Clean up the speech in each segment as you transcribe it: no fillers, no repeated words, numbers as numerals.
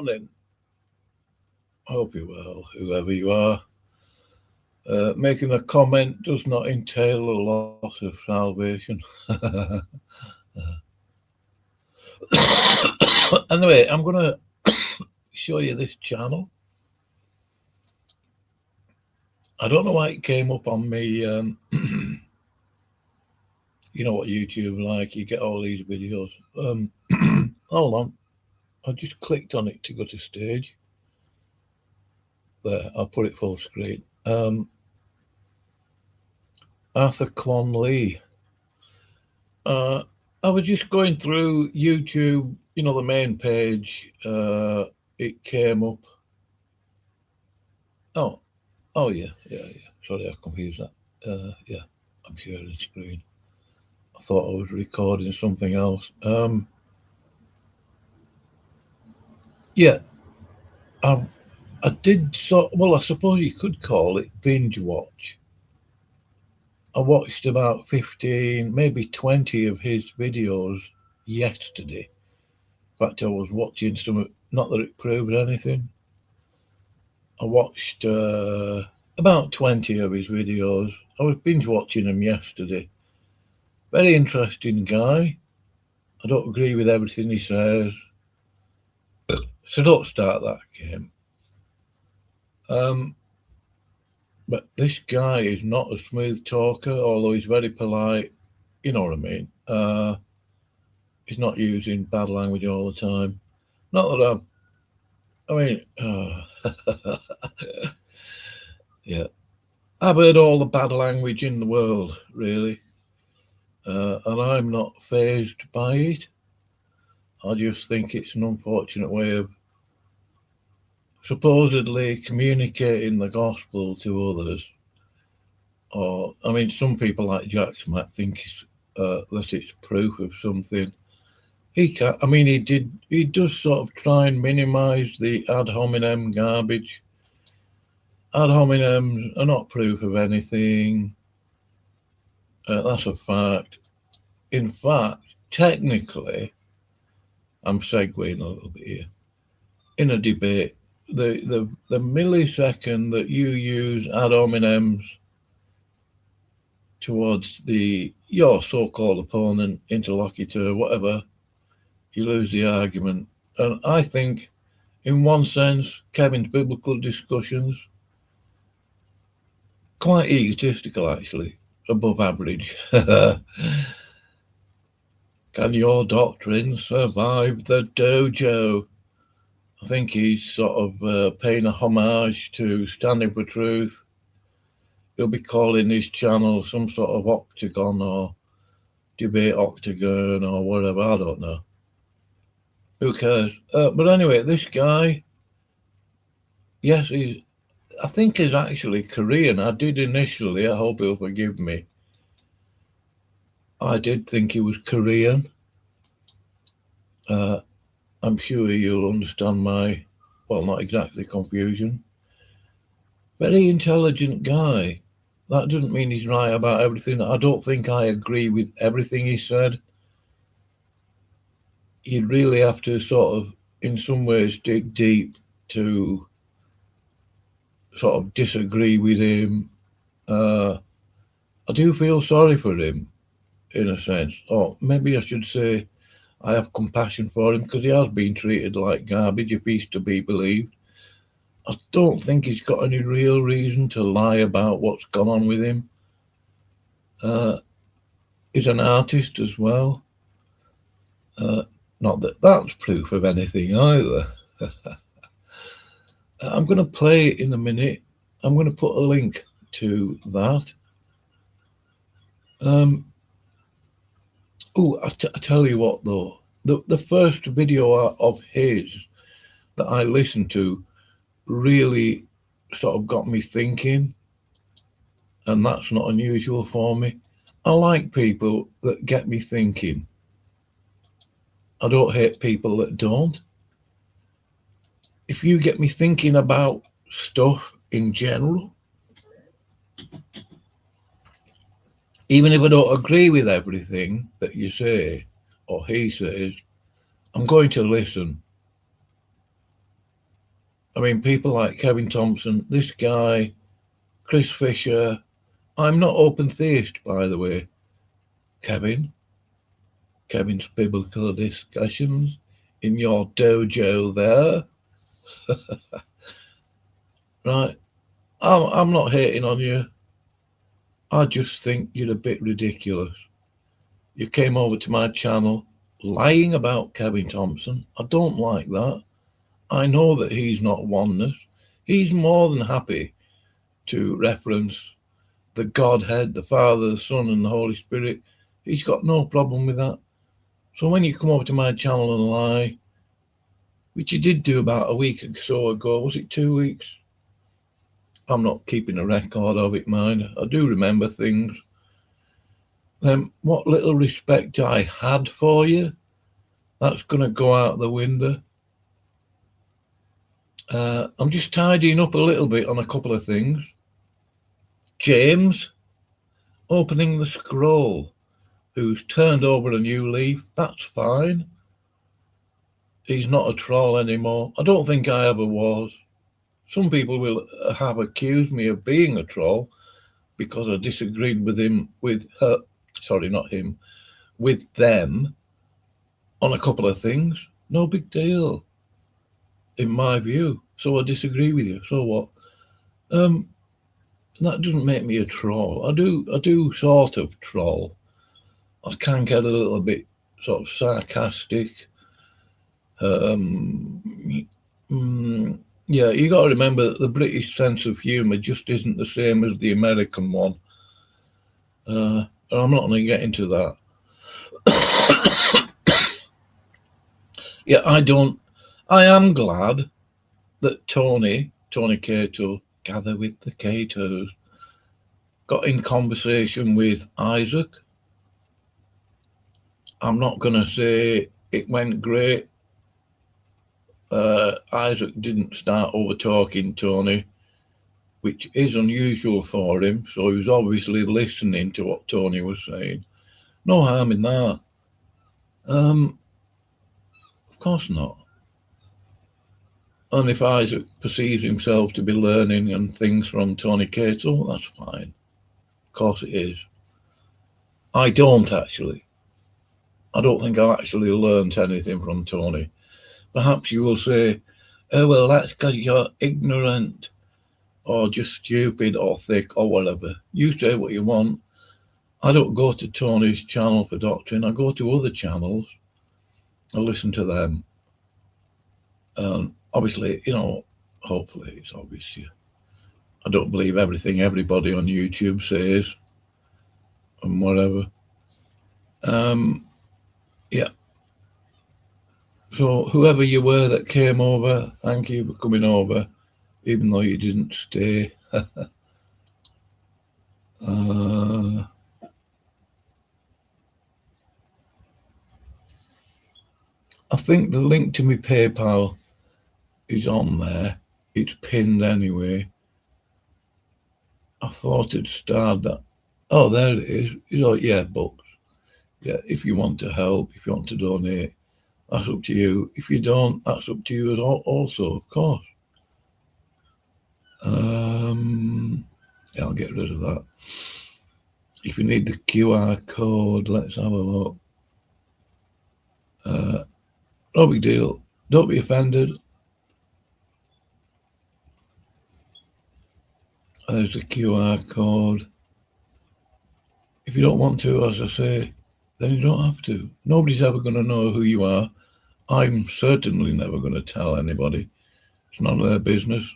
morning. Hope you're well, whoever you are. Making a comment does not entail a loss of salvation. Anyway, I'm going to show you this channel. I don't know why it came up on me. You know what YouTube like, you get all these videos. Hold on. I just clicked on it to go to stage. There, I'll put it full screen. Arthur Clon Lee. I was just going through YouTube, you know, the main page. It came up. Oh yeah. Sorry, I confused that. Yeah, I'm sharing the screen. I thought I was recording something else. Yeah, I did well, I suppose you could call it binge watch. I watched about 15, maybe 20 of his videos yesterday. In fact, I was watching some, not that it proved anything. I watched about 20 of his videos. I was binge watching them yesterday. Very interesting guy. I don't agree with everything he says, so don't start that game. But this guy is not a smooth talker, although he's very polite. You know what I mean? He's not using bad language all the time. Not that yeah. I've heard all the bad language in the world, really. And I'm not fazed by it. I just think it's an unfortunate way of supposedly communicating the gospel to others. Or, I mean, some people like Jack might think that it's proof of something. He can't. I mean, he does sort of try and minimise the ad hominem garbage. Ad hominems are not proof of anything. That's a fact. In fact, technically, I'm segueing a little bit here. In a debate, the millisecond that you use ad hominems towards your so-called opponent, interlocutor, whatever, you lose the argument. And I think, in one sense, Kevin's biblical discussions quite egotistical, actually, above average. Can your doctrine survive the dojo? I think he's sort of paying a homage to Standing for Truth. He'll be calling his channel some sort of octagon or debate octagon or whatever. I don't know. Who cares? But anyway, this guy, yes, I think he's actually Korean. I did initially, I hope he'll forgive me. I did think he was Korean. I'm sure you'll understand my, well, not exactly confusion. Very intelligent guy. That doesn't mean he's right about everything. I don't think I agree with everything he said. You'd really have to sort of, in some ways, dig deep to sort of disagree with him. I do feel sorry for him, in a sense. Or maybe I should say I have compassion for him because he has been treated like garbage, if he's to be believed. I don't think he's got any real reason to lie about what's gone on with him. He's an artist as well. Not that that's proof of anything either. I'm going to play it in a minute. I'm going to put a link to that. I tell you what, though. The first video of his that I listened to really sort of got me thinking, and that's not unusual for me. I like people that get me thinking. I don't hate people that don't. If you get me thinking about stuff in general, even if I don't agree with everything that you say or he says, I'm going to listen. I mean, people like Kevin Thompson, this guy, Chris Fisher. I'm not open theist, by the way. Kevin's biblical discussions in your dojo there. Right. I'm not hating on you. I just think you're a bit ridiculous. You came over to my channel lying about Kevin Thompson. I don't like that. I know that he's not oneness. He's more than happy to reference the Godhead, the Father, the Son, and the Holy Spirit. He's got no problem with that. So when you come over to my channel and lie, which you did do about a week or so ago, was it 2 weeks? I'm not keeping a record of it, mind. I do remember things. Then what little respect I had for you, that's going to go out the window. I'm just tidying up a little bit on a couple of things. James, opening the scroll, who's turned over a new leaf, that's fine. He's not a troll anymore. I don't think I ever was. Some people will have accused me of being a troll because I disagreed with him, with her, sorry, not him, with them on a couple of things. No big deal, in my view. So I disagree with you. So what? That doesn't make me a troll. I do sort of troll. I can get a little bit sort of sarcastic. Yeah, you got to remember that the British sense of humour just isn't the same as the American one. And I'm not going to get into that. Yeah, I am glad that Tony Cato, gather with the Catos, got in conversation with Isaac. I'm not going to say it went great. Isaac didn't start over talking Tony, which is unusual for him. So he was obviously listening to what Tony was saying. No harm in that. Of course not. And if Isaac perceives himself to be learning and things from Tony Cato, that's fine. Of course it is. I don't actually. I don't think I actually learned anything from Tony. Perhaps you will say, oh, well, that's because you're ignorant or just stupid or thick or whatever. You say what you want. I don't go to Tony's channel for doctrine. I go to other channels. I listen to them. Obviously, hopefully it's obvious to you. I don't believe everything everybody on YouTube says and whatever. Yeah. So whoever you were that came over, thank you for coming over, even though you didn't stay. I think the link to my PayPal is on there. It's pinned anyway. I thought it'd starred that. Oh, there it is. Yeah, books. Yeah, if you want to help, if you want to donate, that's up to you. If you don't, that's up to you as also, of course. Yeah, I'll get rid of that. If you need the QR code, let's have a look. No big deal. Don't be offended. There's the QR code. If you don't want to, as I say, then you don't have to. Nobody's ever going to know who you are. I'm certainly never going to tell anybody. It's none of their business.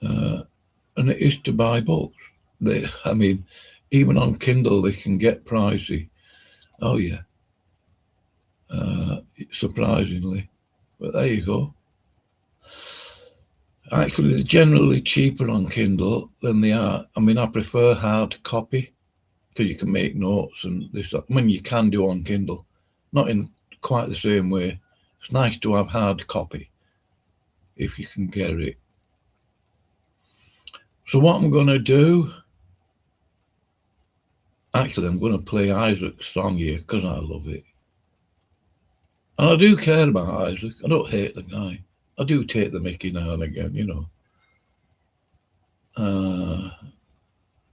And it is to buy books. I mean, even on Kindle, they can get pricey. Oh, yeah. Surprisingly. But there you go. Actually, they're generally cheaper on Kindle than they are. I mean, I prefer hard copy because you can make notes and this. I mean, you can do on Kindle, not in quite the same way. It's nice to have hard copy if you can get it. So what I'm going to do, actually, I'm going to play Isaac's song here because I love it. And I do care about Isaac. I don't hate the guy. I do take the mickey now and again, you know.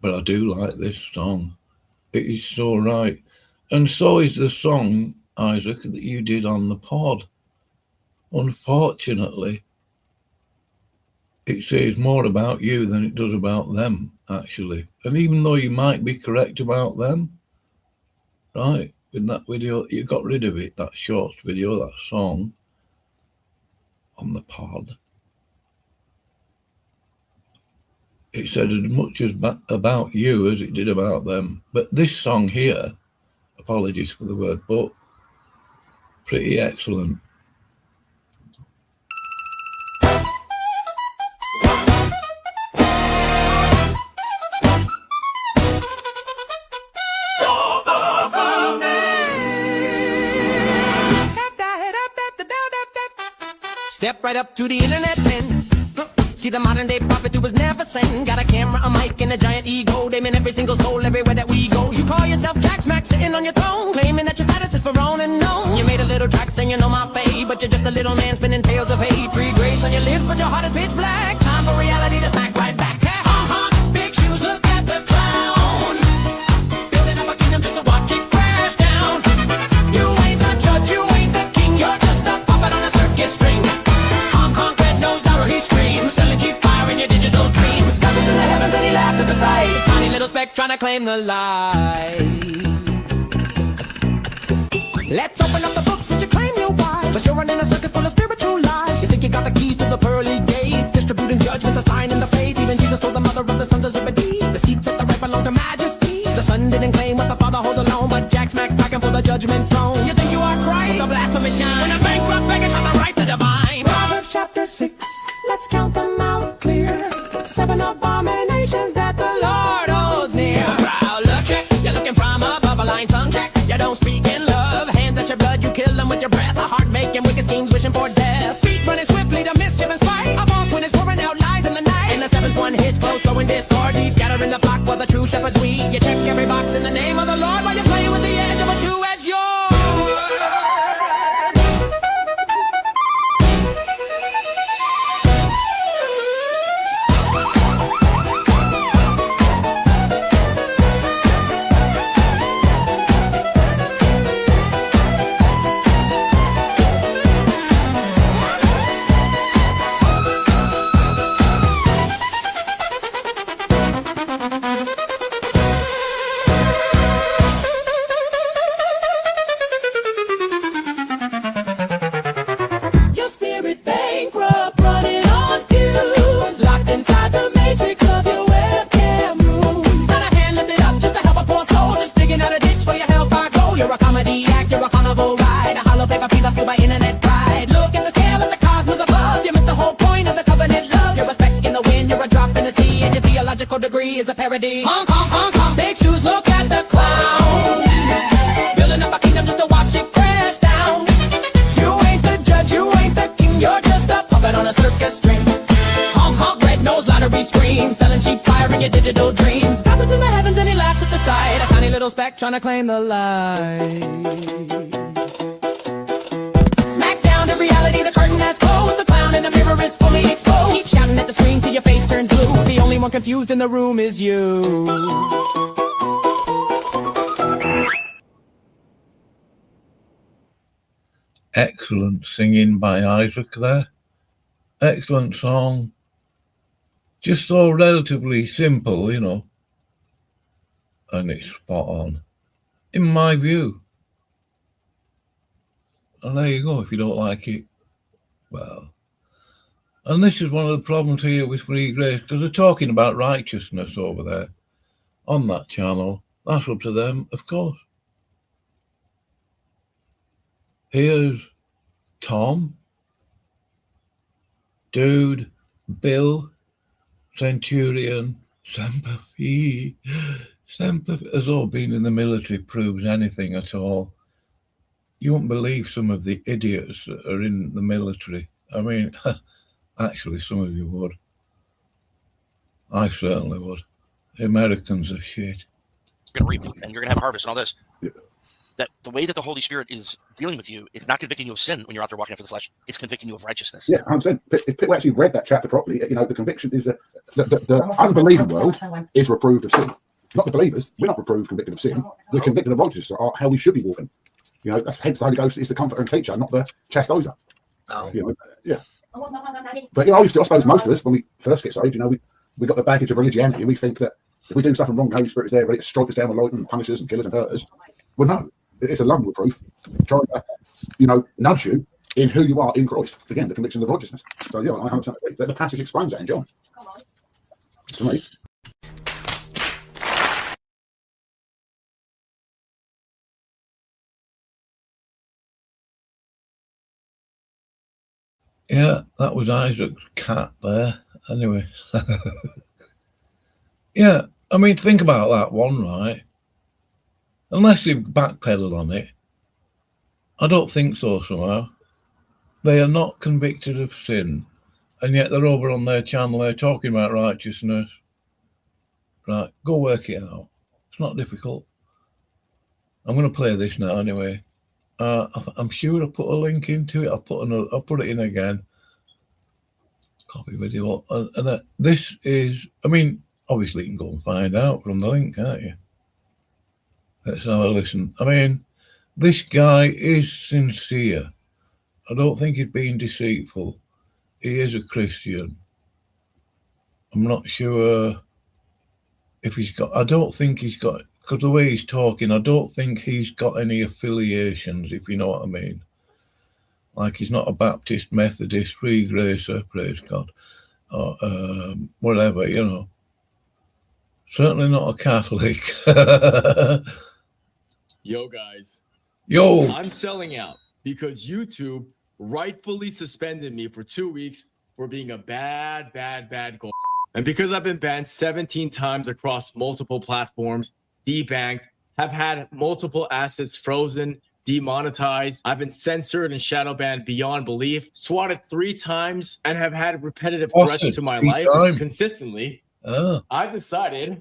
But I do like this song. It is so right. And so is the song, Isaac, that you did on the pod. Unfortunately, it says more about you than it does about them, actually. And even though you might be correct about them, right, in that video, you got rid of it, that short video, that song on the pod. It said as much as about you as it did about them. But this song here, apologies for the word, but pretty excellent. Step right up to the internet pen. See the modern day prophet who was never sent. Got a camera, a mic, and a giant ego. Damn every single soul everywhere that we go. You call yourself Jack Smack sitting on your throne, claiming that your status is for own and known. You made a little track saying you know my fate, but you're just a little man spinning tales of hate. Free grace on your lips, but your heart is pitch black. Time for reality to smack right back. Big shoes, look at the clown. Building up a kingdom just to watch it crash down. You ain't the judge, you ain't the king. You're just a puppet on a circus string. Digital dreams, cousins in the heavens and he laughs at the sight. Tiny little speck trying to claim the light. Let's open up the books and you claim you're wise, but you're running a circus full of spiritual lies. You think you got the keys to the pearly gates, distributing judgments, a sign in the face. Even Jesus told the mother of the sons of Zebedee, the seats at the right belong to majesty. The son didn't claim what the father holds alone, but Jack Smack's packing for the judgment throne. You think you are Christ, with a blasphemous shine, when a bankrupt beggar tries to write the divine. Proverbs chapter 6, let's count them out clear. 7 abominations that the Lord holds near. Proud look check, you're looking from above a line tongue check. You don't speak in love, hands at your blood, you kill them with your breath. A heart making wicked schemes, wishing for death. Feet running swiftly to mischief and spite. A false witness pouring out lies in the night. And the 7th one hits close, sowing discord deep, scattering the flock while the true shepherds weed. You check every box in the name of the Lord while you're playing with the edge of a two-edged sword. Degree is a parody. Honk, honk, honk, honk. Big shoes, look at the clown. Building up a kingdom just to watch it crash down. You ain't the judge, you ain't the king. You're just a puppet on a circus string. Honk, honk, red nose lottery scream. Selling cheap fire in your digital dreams. God's in the heavens and he laughs at the sight. A tiny little speck trying to claim the light. Smack down to reality, the curtain has closed. The clown in the mirror is fully exposed. Keep shouting at the screen till your face turns blue. The only one confused in the room is you. Excellent singing by Isaac there. Excellent song. Just so relatively simple, you know. And it's spot on, in my view. And there you go. If you don't like it, well. And this is one of the problems here with Free Grace, because they're talking about righteousness over there on that channel. That's up to them, of course. Here's Tom, Dude, Bill, Centurion, Semper Fi. As though being in the military proves anything at all. You won't believe some of the idiots that are in the military. I mean, actually, some of you would. I certainly would. The Americans are shit. You're going to reap, and you're going to have harvest and all this. Yeah. that the way that the Holy Spirit is dealing with you is not convicting you of sin when you're out there walking after the flesh. It's convicting you of righteousness. Yeah, 100%. If people actually read that chapter properly, the conviction is that the unbelieving world is reproved of sin. Not the believers. We're not reproved, convicted of sin. We're convicted of righteousness, or how we should be walking. That's hence the Holy Ghost is the comforter and teacher, not the chastiser. Oh. Yeah. But I suppose most of us, when we first get saved, we got the baggage of religiosity, and we think that if we do something wrong, the Holy Spirit is there ready to strike us down with lightning and punish us and kill us and hurt us. Well, no, it's a loving reproof, trying to, nudge you in who you are in Christ. Again, the conviction of righteousness. So, yeah, I 100% agree. The passage explains that in John. To me. Yeah, that was Isaac's cat there. Anyway. Yeah, I mean, think about that one, right? Unless they've backpedaled on it. I don't think so, somehow. They are not convicted of sin. And yet they're over on their channel, they're talking about righteousness. Right, go work it out. It's not difficult. I'm going to play this now anyway. I'm sure I put a link into it. I'll put it in again. Copy video. And this is, I mean, obviously you can go and find out from the link, can't you? Let's have a listen. I mean, this guy is sincere. I don't think he's being deceitful. He is a Christian. I'm not sure if he's got, I don't think he's got, because the way he's talking, I don't think he's got any affiliations, if you know what I mean. Like he's not a Baptist, Methodist, Free Gracer, praise God, or whatever, Certainly not a Catholic. Yo, guys. Yo. I'm selling out because YouTube rightfully suspended me for 2 weeks for being a bad goal. And because I've been banned 17 times across multiple platforms, debanked, have had multiple assets frozen, demonetized, I've been censored and shadow banned beyond belief, swatted 3 times, and have had repetitive threats to my life consistently, I've decided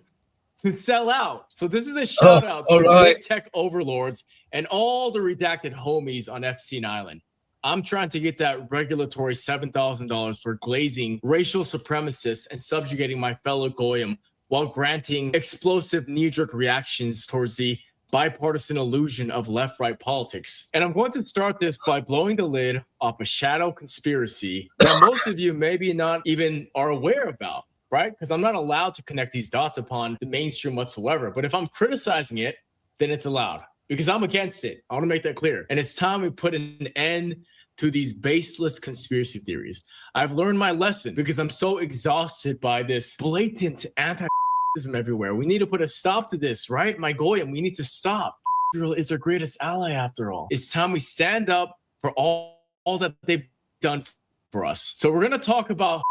to sell out. So this is a shout out to the big tech overlords and all the redacted homies on Epstein Island. I'm trying to get that regulatory $7,000 for glazing racial supremacists and subjugating my fellow Goyim while granting explosive knee-jerk reactions towards the bipartisan illusion of left-right politics. And I'm going to start this by blowing the lid off a shadow conspiracy that most of you maybe not even are aware about, right? Because I'm not allowed to connect these dots upon the mainstream whatsoever. But if I'm criticizing it, then it's allowed. Because I'm against it. I want to make that clear. And it's time we put an end to these baseless conspiracy theories. I've learned my lesson because I'm so exhausted by this blatant anti-Israelism everywhere. We need to put a stop to this, right? My Goyim, we need to stop. Israel is our greatest ally after all. It's time we stand up for all that they've done for us. So we're going to talk about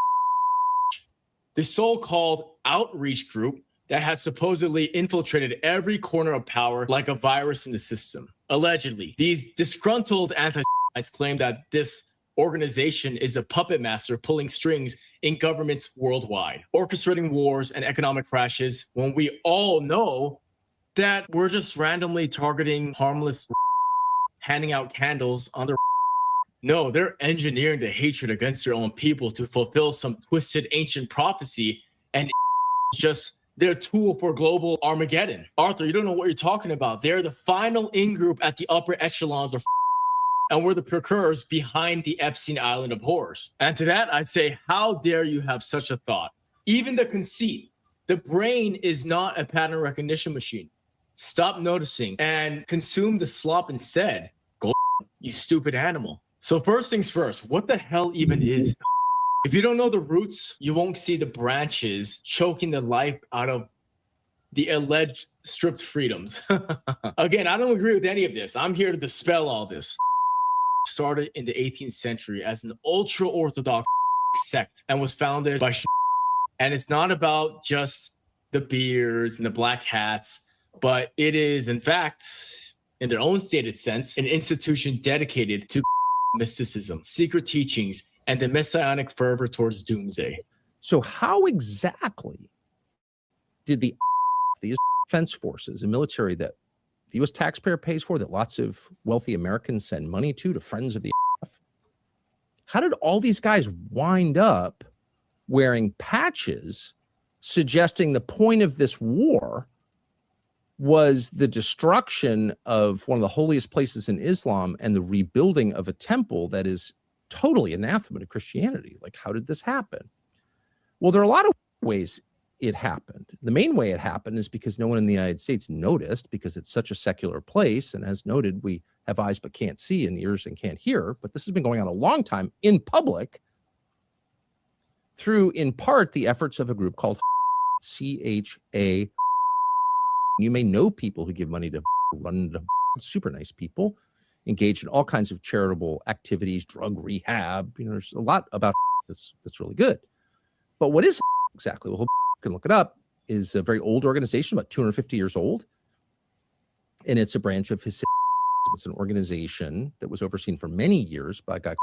the so-called outreach group that has supposedly infiltrated every corner of power like a virus in the system. Allegedly, these disgruntled anti-Semites claim that this organization is a puppet master pulling strings in governments worldwide, orchestrating wars and economic crashes when we all know that we're just randomly targeting harmless, handing out candles on their. No, they're engineering the hatred against their own people to fulfill some twisted ancient prophecy, and just their tool for global Armageddon. Arthur, you don't know what you're talking about. They're the final in-group at the upper echelons of and we're the precursors behind the Epstein Island of horrors. And to that, I'd say, how dare you have such a thought? Even the conceit, the brain is not a pattern recognition machine. Stop noticing and consume the slop instead. Go, you stupid animal. So first things first, what the hell even is? If you don't know the roots, you won't see the branches choking the life out of the alleged stripped freedoms. Again, I don't agree with any of this. I'm here to dispel all this. Started in the 18th century as an ultra-Orthodox sect and was founded by and it's not about just the beards and the black hats, but it is, in fact, in their own stated sense, an institution dedicated to mysticism, secret teachings, and the messianic fervor towards doomsday. So how exactly did the defense forces and military that the U.S. taxpayer pays for, that lots of wealthy Americans send money to friends of the AF. How did all these guys wind up wearing patches suggesting the point of this war was the destruction of one of the holiest places in Islam and the rebuilding of a temple that is totally anathema to Christianity? Like, how did this happen? Well, there are a lot of ways it happened. The main way it happened is because no one in the United States noticed, because it's such a secular place. And as noted, we have eyes but can't see and ears and can't hear. But this has been going on a long time in public through, in part, the efforts of a group called CHA. You may know people who give money to run super nice people, engaged in all kinds of charitable activities, drug rehab. You know, there's a lot about that's really good. But what is exactly? Well, you can look it up. Is a very old organization, about 250 years old, and it's a branch of his. It's an organization that was overseen for many years by a guy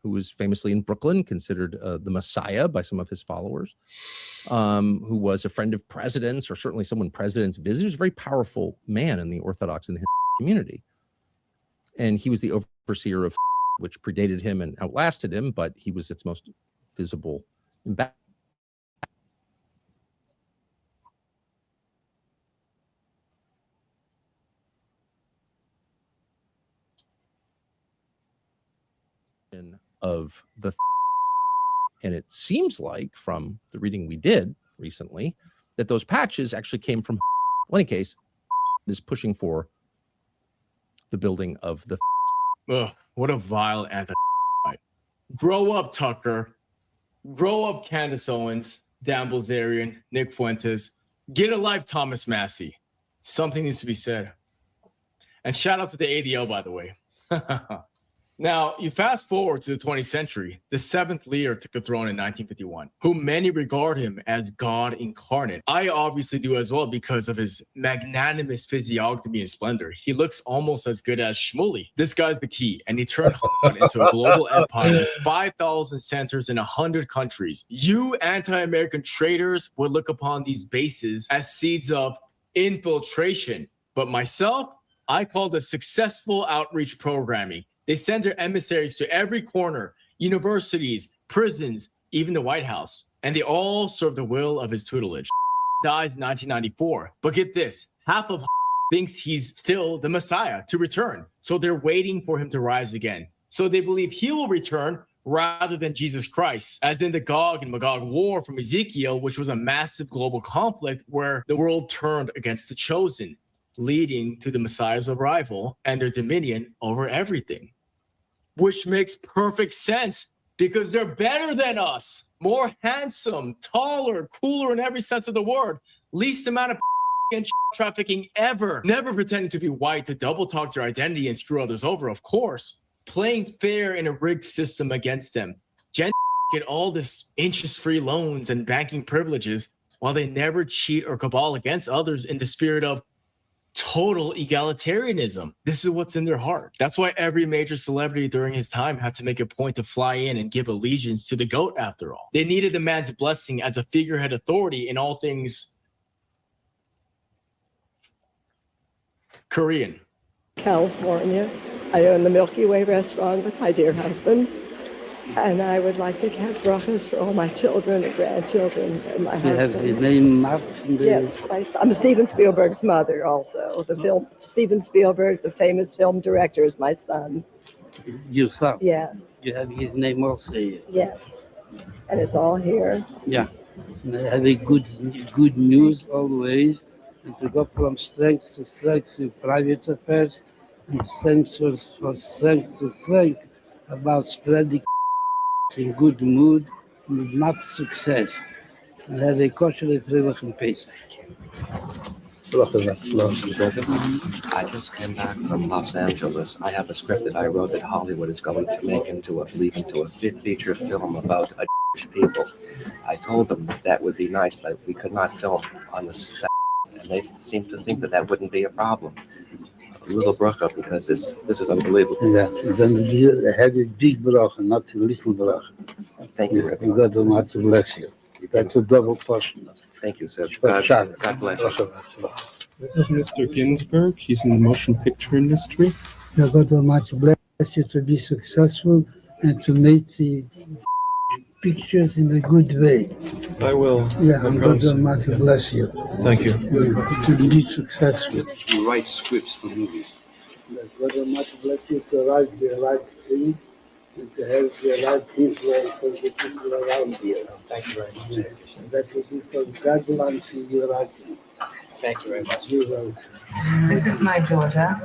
who was famously in Brooklyn, considered the Messiah by some of his followers, who was a friend of presidents, or certainly someone presidents visited. He was a very powerful man in the Orthodox and the community. And he was the overseer of, which predated him and outlasted him, but he was its most visible ambassador. Of the, and it seems like from the reading we did recently that those patches actually came from, in any case, is pushing for the building of the. Ugh, what a vile anti. Grow up, Tucker. Grow up, Candace Owens, Dan Bilzerian, Nick Fuentes. Get a life, Thomas Massey. Something needs to be said. And shout out to the ADL, by the way. Now, you fast forward to the 20th century, the seventh leader took the throne in 1951, who many regard him as God incarnate. I obviously do as well because of his magnanimous physiognomy and splendor. He looks almost as good as Shmuley. This guy's the key, and he turned into a global empire with 5,000 centers in 100 countries. You anti-American traitors would look upon these bases as seeds of infiltration. But myself, I call this successful outreach programming. They send their emissaries to every corner, universities, prisons, even the White House, and they all serve the will of his tutelage. Dies in 1994. But get this, half of thinks he's still the Messiah to return. So they're waiting for him to rise again. So they believe he will return rather than Jesus Christ, as in the Gog and Magog war from Ezekiel, which was a massive global conflict where the world turned against the chosen, leading to the Messiah's arrival and their dominion over everything. Which makes perfect sense because they're better than us, more handsome, taller, cooler in every sense of the word, least amount of and trafficking ever, never pretending to be white to double talk their identity and screw others over, of course, playing fair in a rigged system against them. Gen get all this interest-free loans and banking privileges while they never cheat or cabal against others in the spirit of total egalitarianism. This is what's in their heart. That's why every major celebrity during his time had to make a point to fly in and give allegiance to the GOAT after all. They needed the man's blessing as a figurehead authority in all things Korean. California. I own the Milky Way restaurant with my dear husband. And I would like to have brachas for all my children and grandchildren and my husband. You have his name marked? Yes, I'm Steven Spielberg's mother also. The film, Steven Spielberg, the famous film director, is my son. Your son? Yes. You have his name also here? Yes. And it's all here. Yeah. And I have a good news always. And to go from strength to strength in private affairs and strength for strength to strength about spreading in good mood with much success. And have a kosher Friedrich and Pesach. I just came back from Los Angeles. I have a script that I wrote that Hollywood is going to make into a feature film about a Jewish people. I told them that would be nice, but we could not film on the set, and they seem to think that wouldn't be a problem. A little bracha because this is unbelievable. Yeah, then you have a big bracha, not a little bracha. Thank you, Yes, and God Almighty bless you. That's a double portion. Thank you, sir. God God bless you. This is Mr. Ginsburg. He's in the motion picture industry. Now, God Almighty bless you to be successful and to make the pictures in a good way. I will. Yeah, and God Almighty bless you. Thank you. To be successful. You write scripts for movies. God Almighty bless you to write the right things and to have the right people for the people around you. Thank you very much. And that will be from God belongs to you writing. Thank you very much. You're welcome. This is my daughter.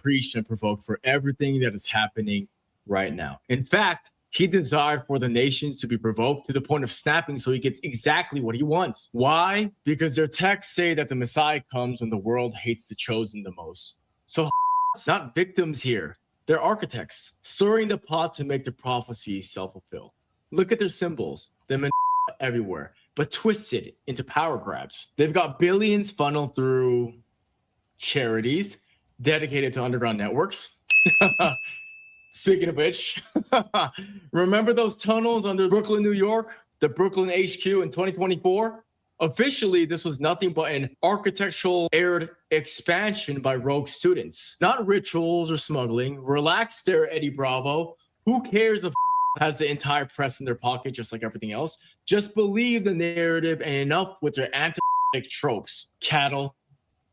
Preached and provoked for everything that is happening right now. In fact, he desired for the nations to be provoked to the point of snapping so he gets exactly what he wants. Why? Because their texts say that the Messiah comes when the world hates the chosen the most. So it's not victims here. They're architects, stirring the pot to make the prophecy self-fulfill. Look at their symbols, them everywhere, but twisted into power grabs. They've got billions funneled through charities dedicated to underground networks. Speaking of which, remember those tunnels under Brooklyn, New York? The Brooklyn HQ in 2024? Officially, this was nothing but an architectural aired expansion by rogue students. Not rituals or smuggling. Relax there, Eddie Bravo. Who cares if has the entire press in their pocket just like everything else? Just believe the narrative and enough with their anti tropes. Cattle.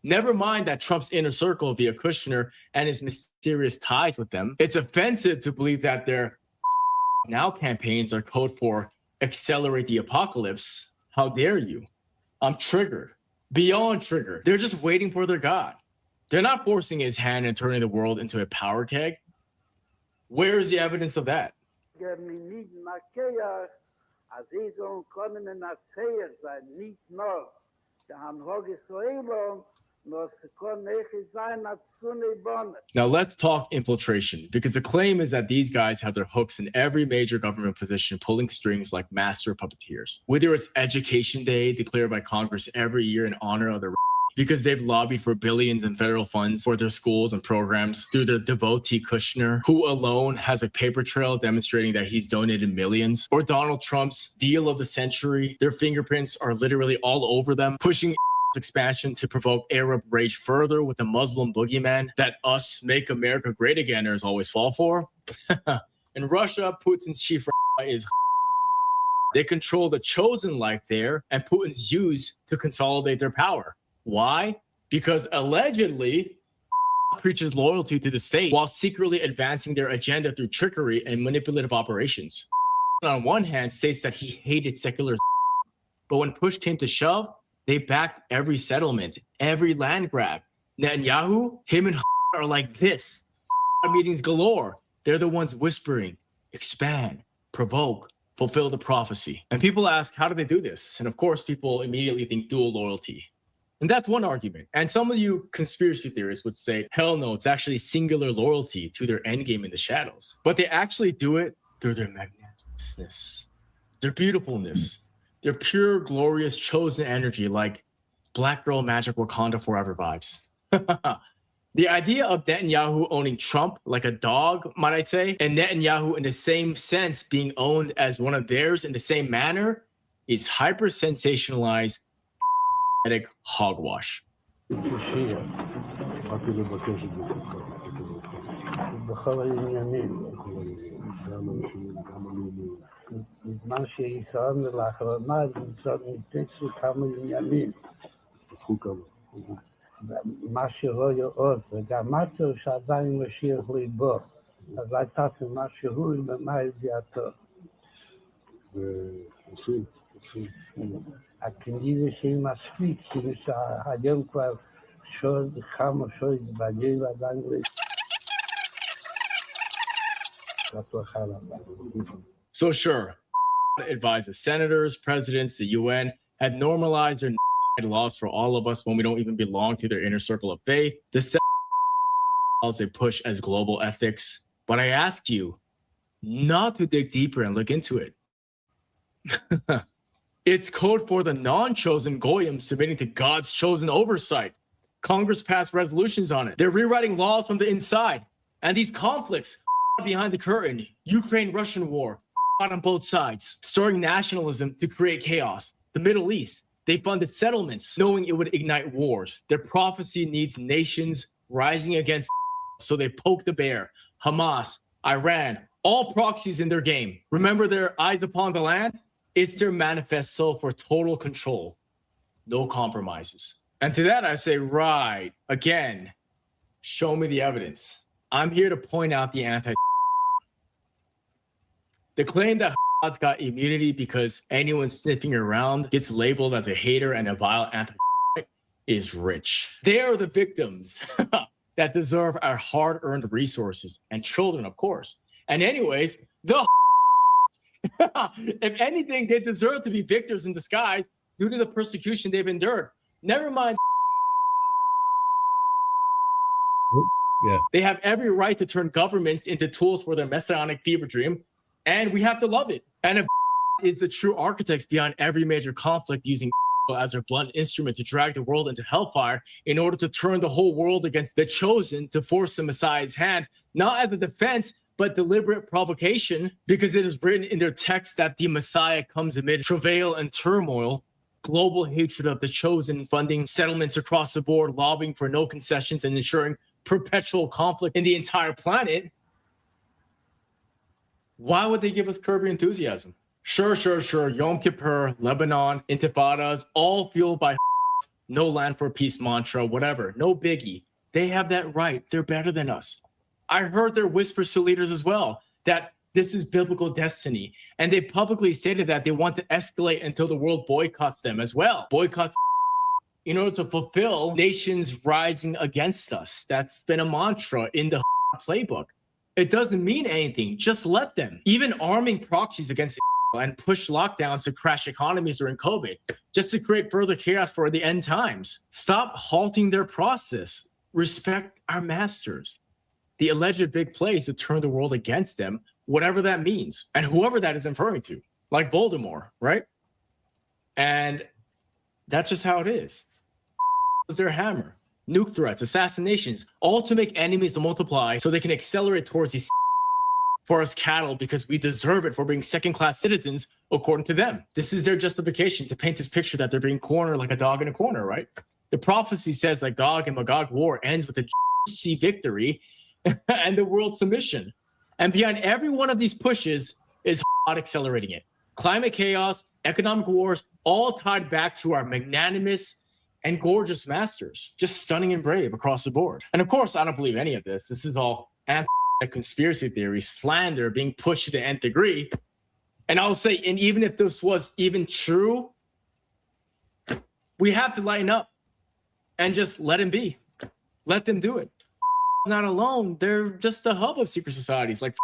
Never mind that Trump's inner circle via Kushner and his mysterious ties with them. It's offensive to believe that their now campaigns are code for accelerate the apocalypse. How dare you? I'm triggered. Beyond triggered. They're just waiting for their God. They're not forcing his hand and turning the world into a power keg. Where is the evidence of that? Now let's talk infiltration, because the claim is that these guys have their hooks in every major government position, pulling strings like master puppeteers. Whether it's Education Day declared by Congress every year in honor of the because they've lobbied for billions in federal funds for their schools and programs through their devotee Kushner, who alone has a paper trail demonstrating that he's donated millions, or Donald Trump's deal of the century. Their fingerprints are literally all over them, pushing expansion to provoke Arab rage further with the Muslim boogeyman that us Make America Great Againers always fall for. In Russia, Putin's chief is they control the chosen life there, and Putin's used to consolidate their power. Why? Because allegedly preaches loyalty to the state while secretly advancing their agenda through trickery and manipulative operations. On one hand, states that he hated secular, but when push came to shove, they backed every settlement, every land grab. Netanyahu, him and are like this. Meetings galore. They're the ones whispering, expand, provoke, fulfill the prophecy. And people ask, how do they do this? And of course, people immediately think dual loyalty. And that's one argument. And some of you conspiracy theorists would say, hell no, it's actually singular loyalty to their endgame in the shadows. But they actually do it through their magnanimousness, their beautifulness, their pure, glorious, chosen energy, like Black Girl Magic Wakanda Forever vibes. The idea of Netanyahu owning Trump like a dog, might I say, and Netanyahu in the same sense being owned as one of theirs in the same manner is hyper-sensationalized hogwash. מה שרואה עוד, וגם משהו שעדיין משאיר ליבו, אז הייתה מה שהוא במה ידיעתו. הכנראה שהיא מספיק, שהיום כבר שוד, כמה שוד בגלל ועדיין So sure, advises senators, presidents, the UN had normalized their laws for all of us when we don't even belong to their inner circle of faith. The laws they push as global ethics. But I ask you not to dig deeper and look into it. It's code for the non-chosen Goyim submitting to God's chosen oversight. Congress passed resolutions on it. They're rewriting laws from the inside. And these conflicts behind the curtain, Ukraine-Russian war, on both sides, storing nationalism to create chaos. The Middle East, they funded settlements knowing it would ignite wars. Their prophecy needs nations rising against, so they poke the bear. Hamas, Iran, all proxies in their game. Remember their eyes upon the land? It's their manifesto for total control. No compromises. And to that I say, right, again, show me the evidence. I'm here to point out the anti. The claim that Hamad's got immunity because anyone sniffing around gets labeled as a hater and a vile anti is rich. They are the victims that deserve our hard-earned resources and children, of course. And anyways, the if anything, they deserve to be victors in disguise due to the persecution they've endured. Never mind. Yeah. They have every right to turn governments into tools for their messianic fever dream, and we have to love it. And if is the true architects behind every major conflict, using as their blunt instrument to drag the world into hellfire in order to turn the whole world against the chosen to force the Messiah's hand, not as a defense, but deliberate provocation, because it is written in their text that the Messiah comes amid travail and turmoil, global hatred of the chosen, funding settlements across the board, lobbying for no concessions, and ensuring perpetual conflict in the entire planet. Why would they give us Curb Your Enthusiasm? Sure. Yom Kippur, Lebanon, Intifadas, all fueled by no land for peace mantra, whatever. No biggie. They have that right. They're better than us. I heard their whispers to leaders as well, that this is biblical destiny. And they publicly stated that they want to escalate until the world boycotts them as well. Boycotts in order to fulfill nations rising against us. That's been a mantra in the playbook. It doesn't mean anything. Just let them. Even arming proxies against and push lockdowns to crash economies during COVID, just to create further chaos for the end times. Stop halting their process. Respect our masters. The alleged big play is to turn the world against them, whatever that means, and whoever that is referring to, like Voldemort, right? And that's just how it is. It's their hammer. Nuke threats, assassinations, all to make enemies to multiply so they can accelerate towards these for us cattle because we deserve it for being second-class citizens according to them. This is their justification to paint this picture that they're being cornered like a dog in a corner, right? The prophecy says that Gog and Magog war ends with a juicy victory and the world submission. And behind every one of these pushes is accelerating it. Climate chaos, economic wars, all tied back to our magnanimous and gorgeous masters, just stunning and brave across the board. And of course, I don't believe any of this. This is all conspiracy theory, slander being pushed to the nth degree. And I'll say, and even if this was even true, we have to lighten up and just let him be. Let them do it. Not alone, they're just a hub of secret societies like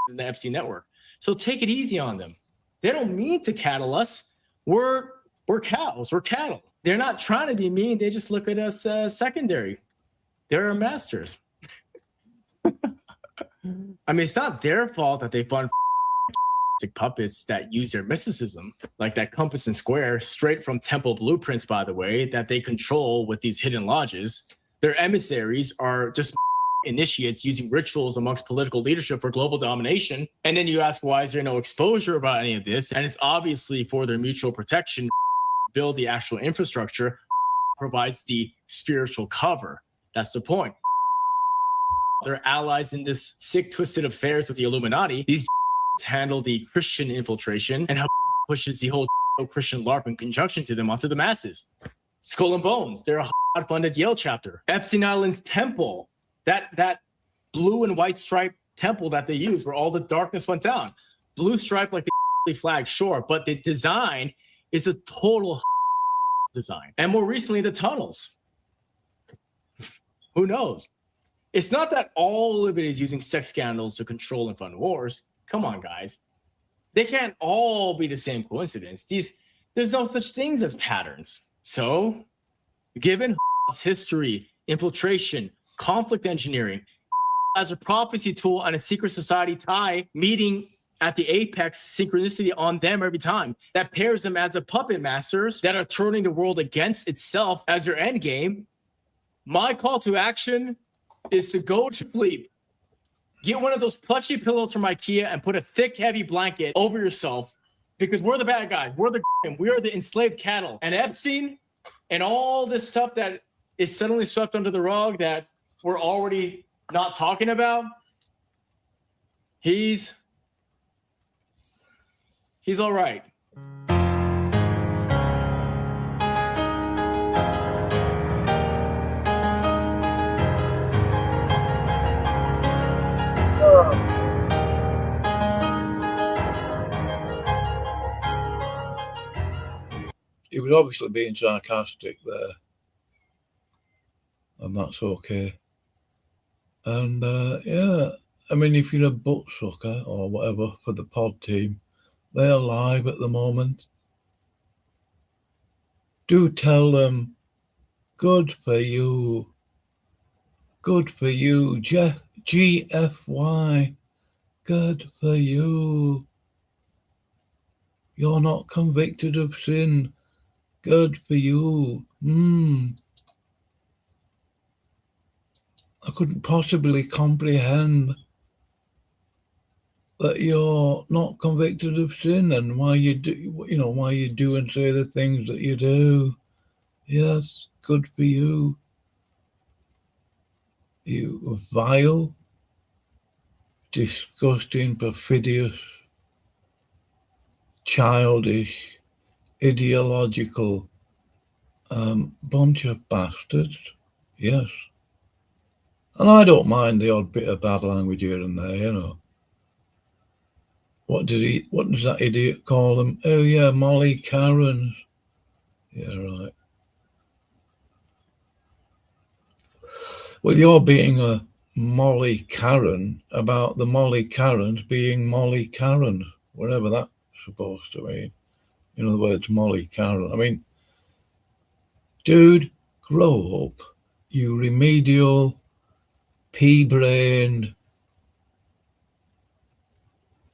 in the Epstein network. So take it easy on them. They don't mean to cattle us. We're cows, we're cattle. They're not trying to be mean. They just look at us secondary. They're our masters. I mean, it's not their fault that they fund puppets that use their mysticism, like that compass and square, straight from temple blueprints, by the way, that they control with these hidden lodges. Their emissaries are just initiates using rituals amongst political leadership for global domination. And then you ask, why is there no exposure about any of this? And it's obviously for their mutual protection. Build the actual infrastructure, provides the spiritual cover. That's the point. They're allies in this sick, twisted affairs with the Illuminati. These handle the Christian infiltration and pushes the whole Christian LARP in conjunction to them onto the masses. Skull and Bones, they're a funded Yale chapter. Epstein Island's temple, that blue and white striped temple that they used where all the darkness went down. Blue stripe like the flag, sure, but the design is a total design. And more recently, the tunnels. Who knows? It's not that all of it is using sex scandals to control and fund wars. Come on, guys. They can't all be the same coincidence. There's no such things as patterns. So, given history, infiltration, conflict engineering, as a prophecy tool and a secret society tie, meeting at the apex, synchronicity on them every time, that pairs them as a puppet masters that are turning the world against itself as their end game, my call to action is to go to sleep Get one of those plushy pillows from IKEA and put a thick, heavy blanket over yourself, because we're the bad guys. We are the enslaved cattle. And Epstein and all this stuff that is suddenly swept under the rug that we're already not talking about, he's all right. He was obviously being sarcastic there, and that's okay. And yeah, I mean, if you're a butt sucker or whatever for the pod team, they're live at the moment. Do tell them, good for you. Good for you, Jeff GFY. Good for you. You're not convicted of sin. Good for you. I couldn't possibly comprehend that you're not convicted of sin and why you do, why you do and say the things that you do. Yes, good for you. You vile, disgusting, perfidious, childish, ideological bunch of bastards. Yes. And I don't mind the odd bit of bad language here and there, What does that idiot call them? Oh yeah, Molly Karens. Yeah, right. Well, you're being a Molly Karen about the Molly Karens being Molly Karens, whatever that's supposed to mean. In other words, Molly Karen. I mean, dude, grow up, you remedial, pea-brained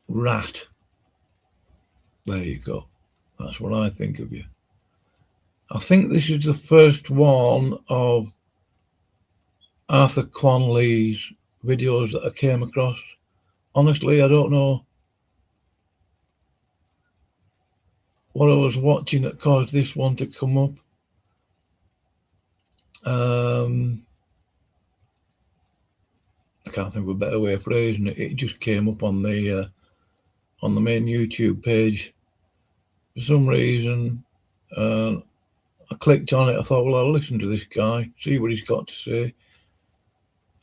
rat. There you go. That's what I think of you. I think this is the first one of Arthur Quanley's videos that I came across. Honestly, I don't know what I was watching that caused this one to come up. I can't think of a better way of phrasing it. It just came up on the main YouTube page for some reason. I clicked on it. I thought, well, I'll listen to this guy, see what he's got to say,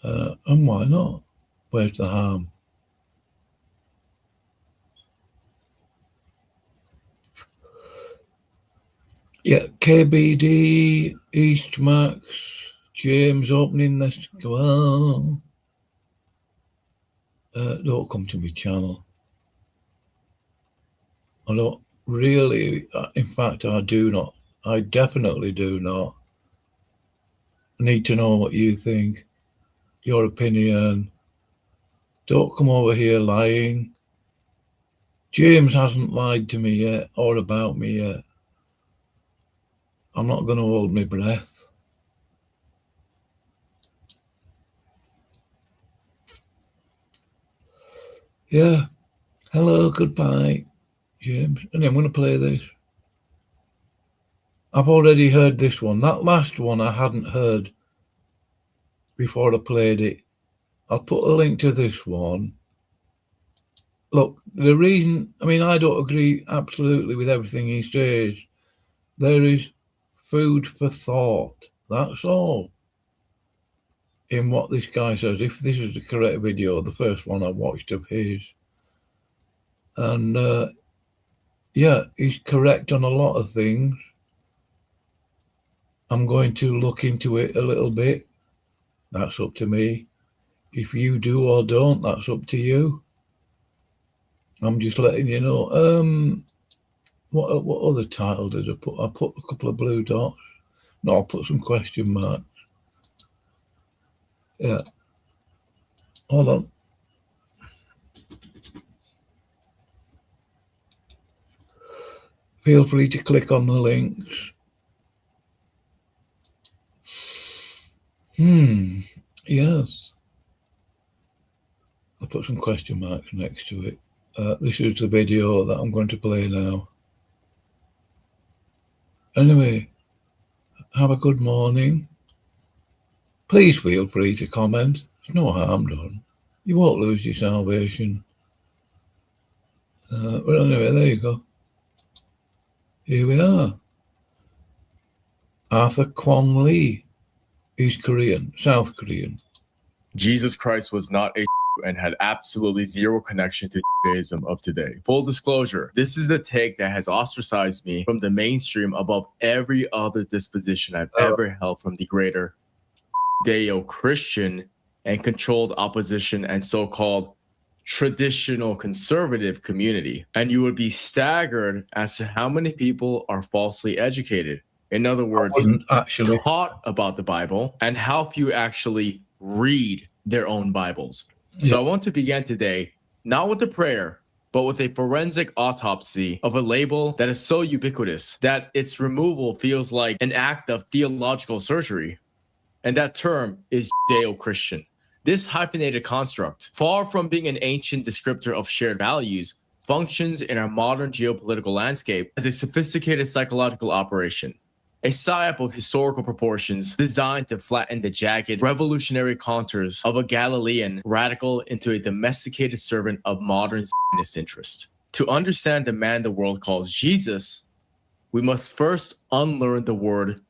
and why not? Where's the harm? Yeah, KBD, Eastmax, James opening this. Well, don't come to my channel. I don't really, in fact, I do not. I definitely do not. I need to know what you think, your opinion. Don't come over here lying. James hasn't lied to me yet or about me yet. I'm not going to hold my breath. Yeah. Hello, goodbye, James. And I'm going to play this. I've already heard this one. That last one I hadn't heard before I played it. I'll put a link to this one. Look, the reason, I mean, I don't agree absolutely with everything he says. There is food for thought. That's all. In what this guy says, if this is the correct video, the first one I watched of his. And yeah, he's correct on a lot of things. I'm going to look into it a little bit. That's up to me. If you do or don't, that's up to you. I'm just letting you know. What other title did I put? I put a couple of blue dots. No, I'll put some question marks. Yeah. Hold on. Feel free to click on the links. Yes. put some question marks next to it. This is the video that I'm going to play now. Anyway, have a good morning. Please feel free to comment. There's no harm done. You won't lose your salvation. But anyway, there you go. Here we are. Arthur Kwon Lee. He's Korean, South Korean. Jesus Christ was not a and had absolutely zero connection to Judaism of today. Full disclosure, this is the take that has ostracized me from the mainstream above every other disposition I've ever held from the greater Judeo-Christian and controlled opposition and so-called traditional conservative community. And you would be staggered as to how many people are falsely educated. In other words, actually taught about the Bible and how few actually read their own Bibles. So I want to begin today, not with a prayer, but with a forensic autopsy of a label that is so ubiquitous that its removal feels like an act of theological surgery. And that term is Judeo-Christian. This hyphenated construct, far from being an ancient descriptor of shared values, functions in our modern geopolitical landscape as a sophisticated psychological operation. A psyop of historical proportions designed to flatten the jagged revolutionary contours of a Galilean radical into a domesticated servant of modern Zionist interest. To understand the man the world calls Jesus, we must first unlearn the word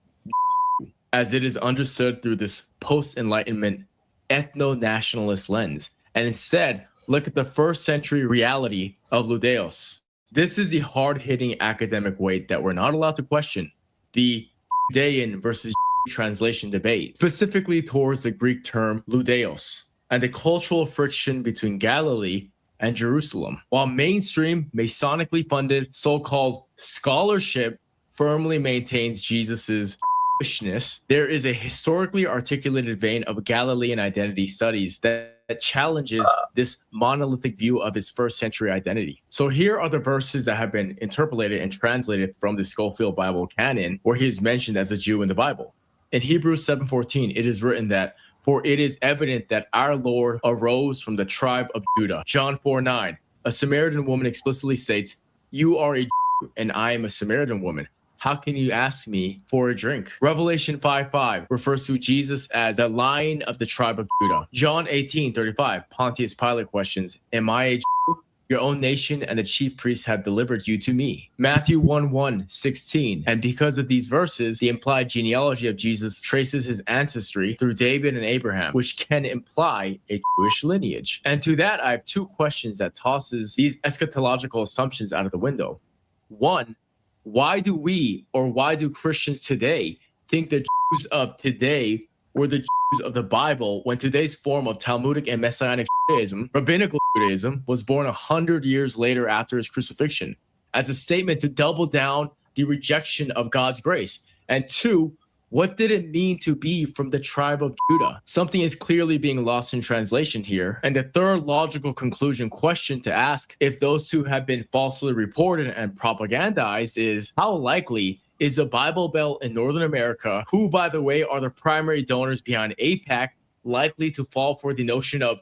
as it is understood through this post-Enlightenment ethno-nationalist lens, and instead look at the first century reality of Ludeos. This is the hard-hitting academic weight that we're not allowed to question. The Judean versus translation debate, specifically towards the Greek term Ludeos, and the cultural friction between Galilee and Jerusalem. While mainstream, Masonically funded so-called scholarship firmly maintains Jesus's Jewishness, there is a historically articulated vein of Galilean identity studies that challenges this monolithic view of his first century identity. So here are the verses that have been interpolated and translated from the Schofield Bible canon, where he is mentioned as a Jew in the Bible. In Hebrews 7:14, it is written that, "For it is evident that our Lord arose from the tribe of Judah." John 4:9, a Samaritan woman explicitly states, "You are a Jew, and I am a Samaritan woman. How can you ask me for a drink?" Revelation 5:5 refers to Jesus as the Lion of the tribe of Judah. John 18:35, Pontius Pilate questions, "Am I a Jew? Your own nation and the chief priests have delivered you to me." Matthew 1:16, and because of these verses, the implied genealogy of Jesus traces his ancestry through David and Abraham, which can imply a Jewish lineage. And to that, I have two questions that tosses these eschatological assumptions out of the window. One, why do we, or why do Christians today, think the Jews of today were the Jews of the Bible when today's form of Talmudic and Messianic Judaism, Rabbinical Judaism, was born 100 years later after his crucifixion, as a statement to double down the rejection of God's grace? And two, what did it mean to be from the tribe of Judah? Something is clearly being lost in translation here. And the third logical conclusion question to ask if those two have been falsely reported and propagandized is, how likely is the Bible Belt in Northern America, who, by the way, are the primary donors behind AIPAC, likely to fall for the notion of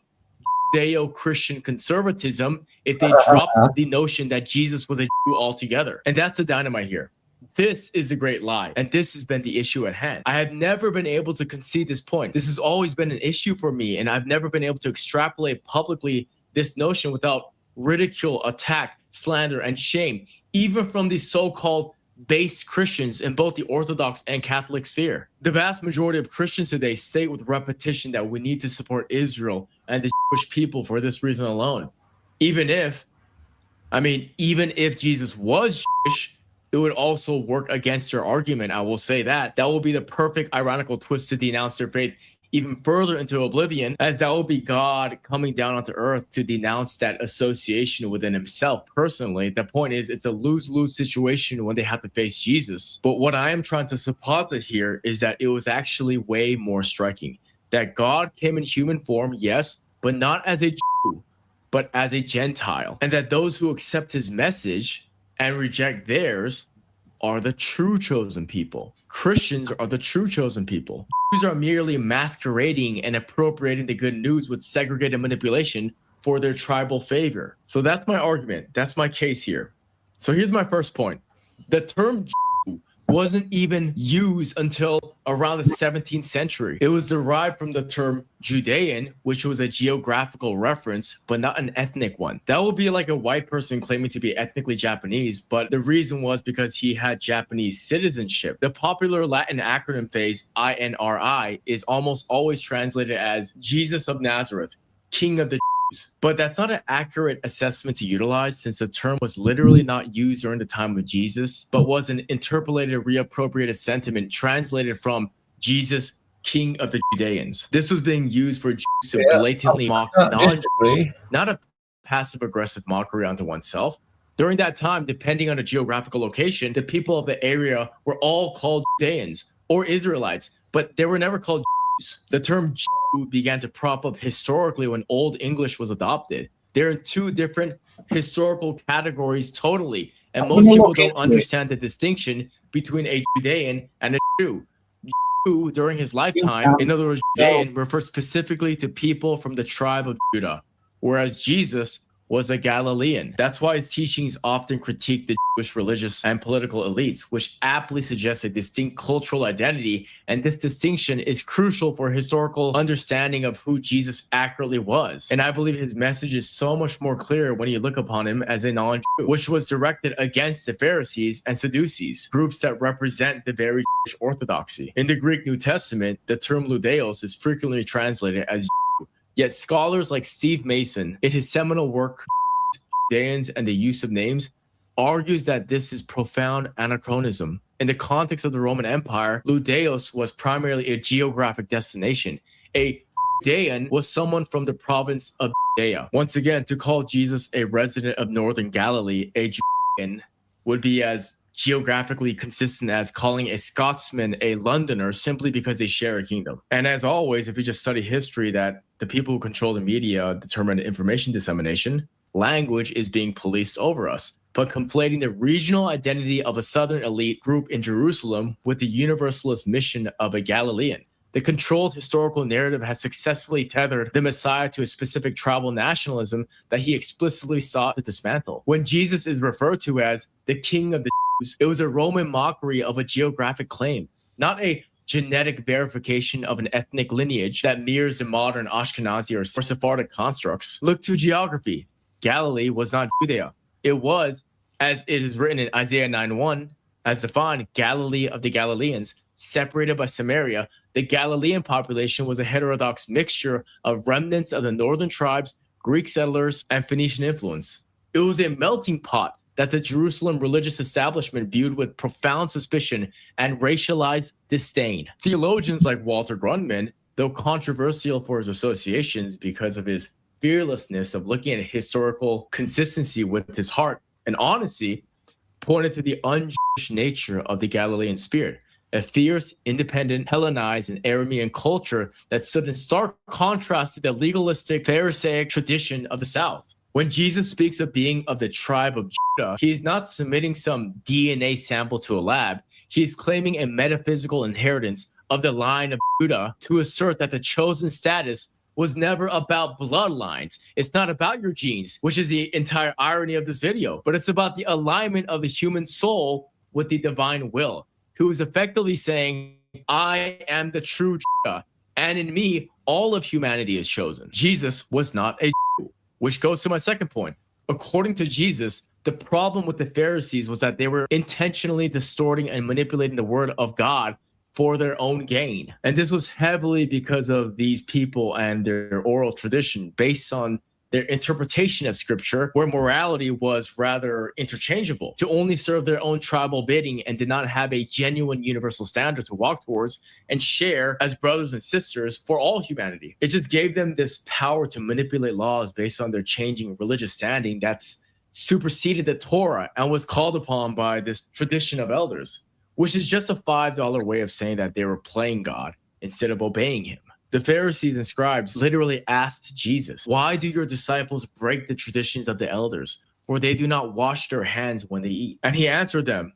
Judeo-Christian conservatism if they dropped the notion that Jesus was a Jew altogether? And that's the dynamite here. This is a great lie, and this has been the issue at hand. I have never been able to concede this point. This has always been an issue for me, and I've never been able to extrapolate publicly this notion without ridicule, attack, slander, and shame, even from the so-called base Christians in both the Orthodox and Catholic sphere. The vast majority of Christians today state with repetition that we need to support Israel and the Jewish people for this reason alone. Even if Jesus was Jewish, it would also work against your argument. I will say that. That will be the perfect ironical twist to denounce their faith even further into oblivion, as that will be God coming down onto earth to denounce that association within himself personally. The point is, it's a lose-lose situation when they have to face Jesus. But what I am trying to supposit here is that it was actually way more striking. That God came in human form, yes, but not as a Jew, but as a Gentile. And that those who accept his message and reject theirs are the true chosen people. Christians are the true chosen people. Jews are merely masquerading and appropriating the good news with segregated manipulation for their tribal favor. So that's my argument. That's my case here. So here's my first point. The term Jew wasn't even used until around the 17th century. It was derived from the term Judean, which was a geographical reference, but not an ethnic one. That would be like a white person claiming to be ethnically Japanese, but the reason was because he had Japanese citizenship. The popular Latin acronym phrase INRI is almost always translated as Jesus of Nazareth, King of the Jews. But that's not an accurate assessment to utilize, since the term was literally not used during the time of Jesus, but was an interpolated, reappropriated sentiment translated from Jesus, King of the Judeans. This was being used for Jews to blatantly mock non-Jews, not a passive-aggressive mockery onto oneself. During that time, depending on the geographical location, the people of the area were all called Judeans or Israelites, but they were never called Jews. The term Jew began to prop up historically when Old English was adopted. They're in two different historical categories totally, and most people don't understand the distinction between a Judean and a Jew. Jew, during his lifetime, in other words, Judean, refers specifically to people from the tribe of Judah, whereas Jesus was a Galilean. That's why his teachings often critique the Jewish religious and political elites, which aptly suggests a distinct cultural identity, and this distinction is crucial for historical understanding of who Jesus accurately was. And I believe his message is so much more clear when you look upon him as a non-Jew, which was directed against the Pharisees and Sadducees, groups that represent the very Jewish orthodoxy. In the Greek New Testament, the term Ludeos is frequently translated as Jew. Yet scholars like Steve Mason, in his seminal work, Judeans and the Use of Names, argues that this is profound anachronism. In the context of the Roman Empire, Ludeos was primarily a geographic destination. A Judean was someone from the province of Judea. Once again, to call Jesus a resident of northern Galilee, a Judean, would be as geographically consistent as calling a Scotsman a Londoner simply because they share a kingdom. And as always, if you just study history, that the people who control the media determine information dissemination, language is being policed over us. But conflating the regional identity of a southern elite group in Jerusalem with the universalist mission of a Galilean. The controlled historical narrative has successfully tethered the Messiah to a specific tribal nationalism that he explicitly sought to dismantle. When Jesus is referred to as the King of the Jews, it was a Roman mockery of a geographic claim, not a genetic verification of an ethnic lineage that mirrors the modern Ashkenazi or Sephardic constructs. Look to geography. Galilee was not Judea. It was, as it is written in Isaiah 9:1, as defined, Galilee of the Galileans, separated by Samaria. The Galilean population was a heterodox mixture of remnants of the northern tribes, Greek settlers, and Phoenician influence. It was a melting pot that the Jerusalem religious establishment viewed with profound suspicion and racialized disdain. Theologians like Walter Grundman, though controversial for his associations because of his fearlessness of looking at historical consistency with his heart and honesty, pointed to the un-Jewish nature of the Galilean spirit, a fierce, independent, Hellenized, and Aramean culture that stood in stark contrast to the legalistic Pharisaic tradition of the South. When Jesus speaks of being of the tribe of Judah, he is not submitting some DNA sample to a lab. He is claiming a metaphysical inheritance of the line of Judah to assert that the chosen status was never about bloodlines. It's not about your genes, which is the entire irony of this video, but it's about the alignment of the human soul with the divine will, who is effectively saying, I am the true Judah, and in me, all of humanity is chosen. Jesus was not a Jew, which goes to my second point. According to Jesus, the problem with the Pharisees was that they were intentionally distorting and manipulating the word of God for their own gain. And this was heavily because of these people and their oral tradition based on their interpretation of scripture, where morality was rather interchangeable, to only serve their own tribal bidding and did not have a genuine universal standard to walk towards and share as brothers and sisters for all humanity. It just gave them this power to manipulate laws based on their changing religious standing that's superseded the Torah and was called upon by this tradition of elders, which is just a $5 way of saying that they were playing God instead of obeying him. The Pharisees and scribes literally asked Jesus, why do your disciples break the traditions of the elders? For they do not wash their hands when they eat. And he answered them,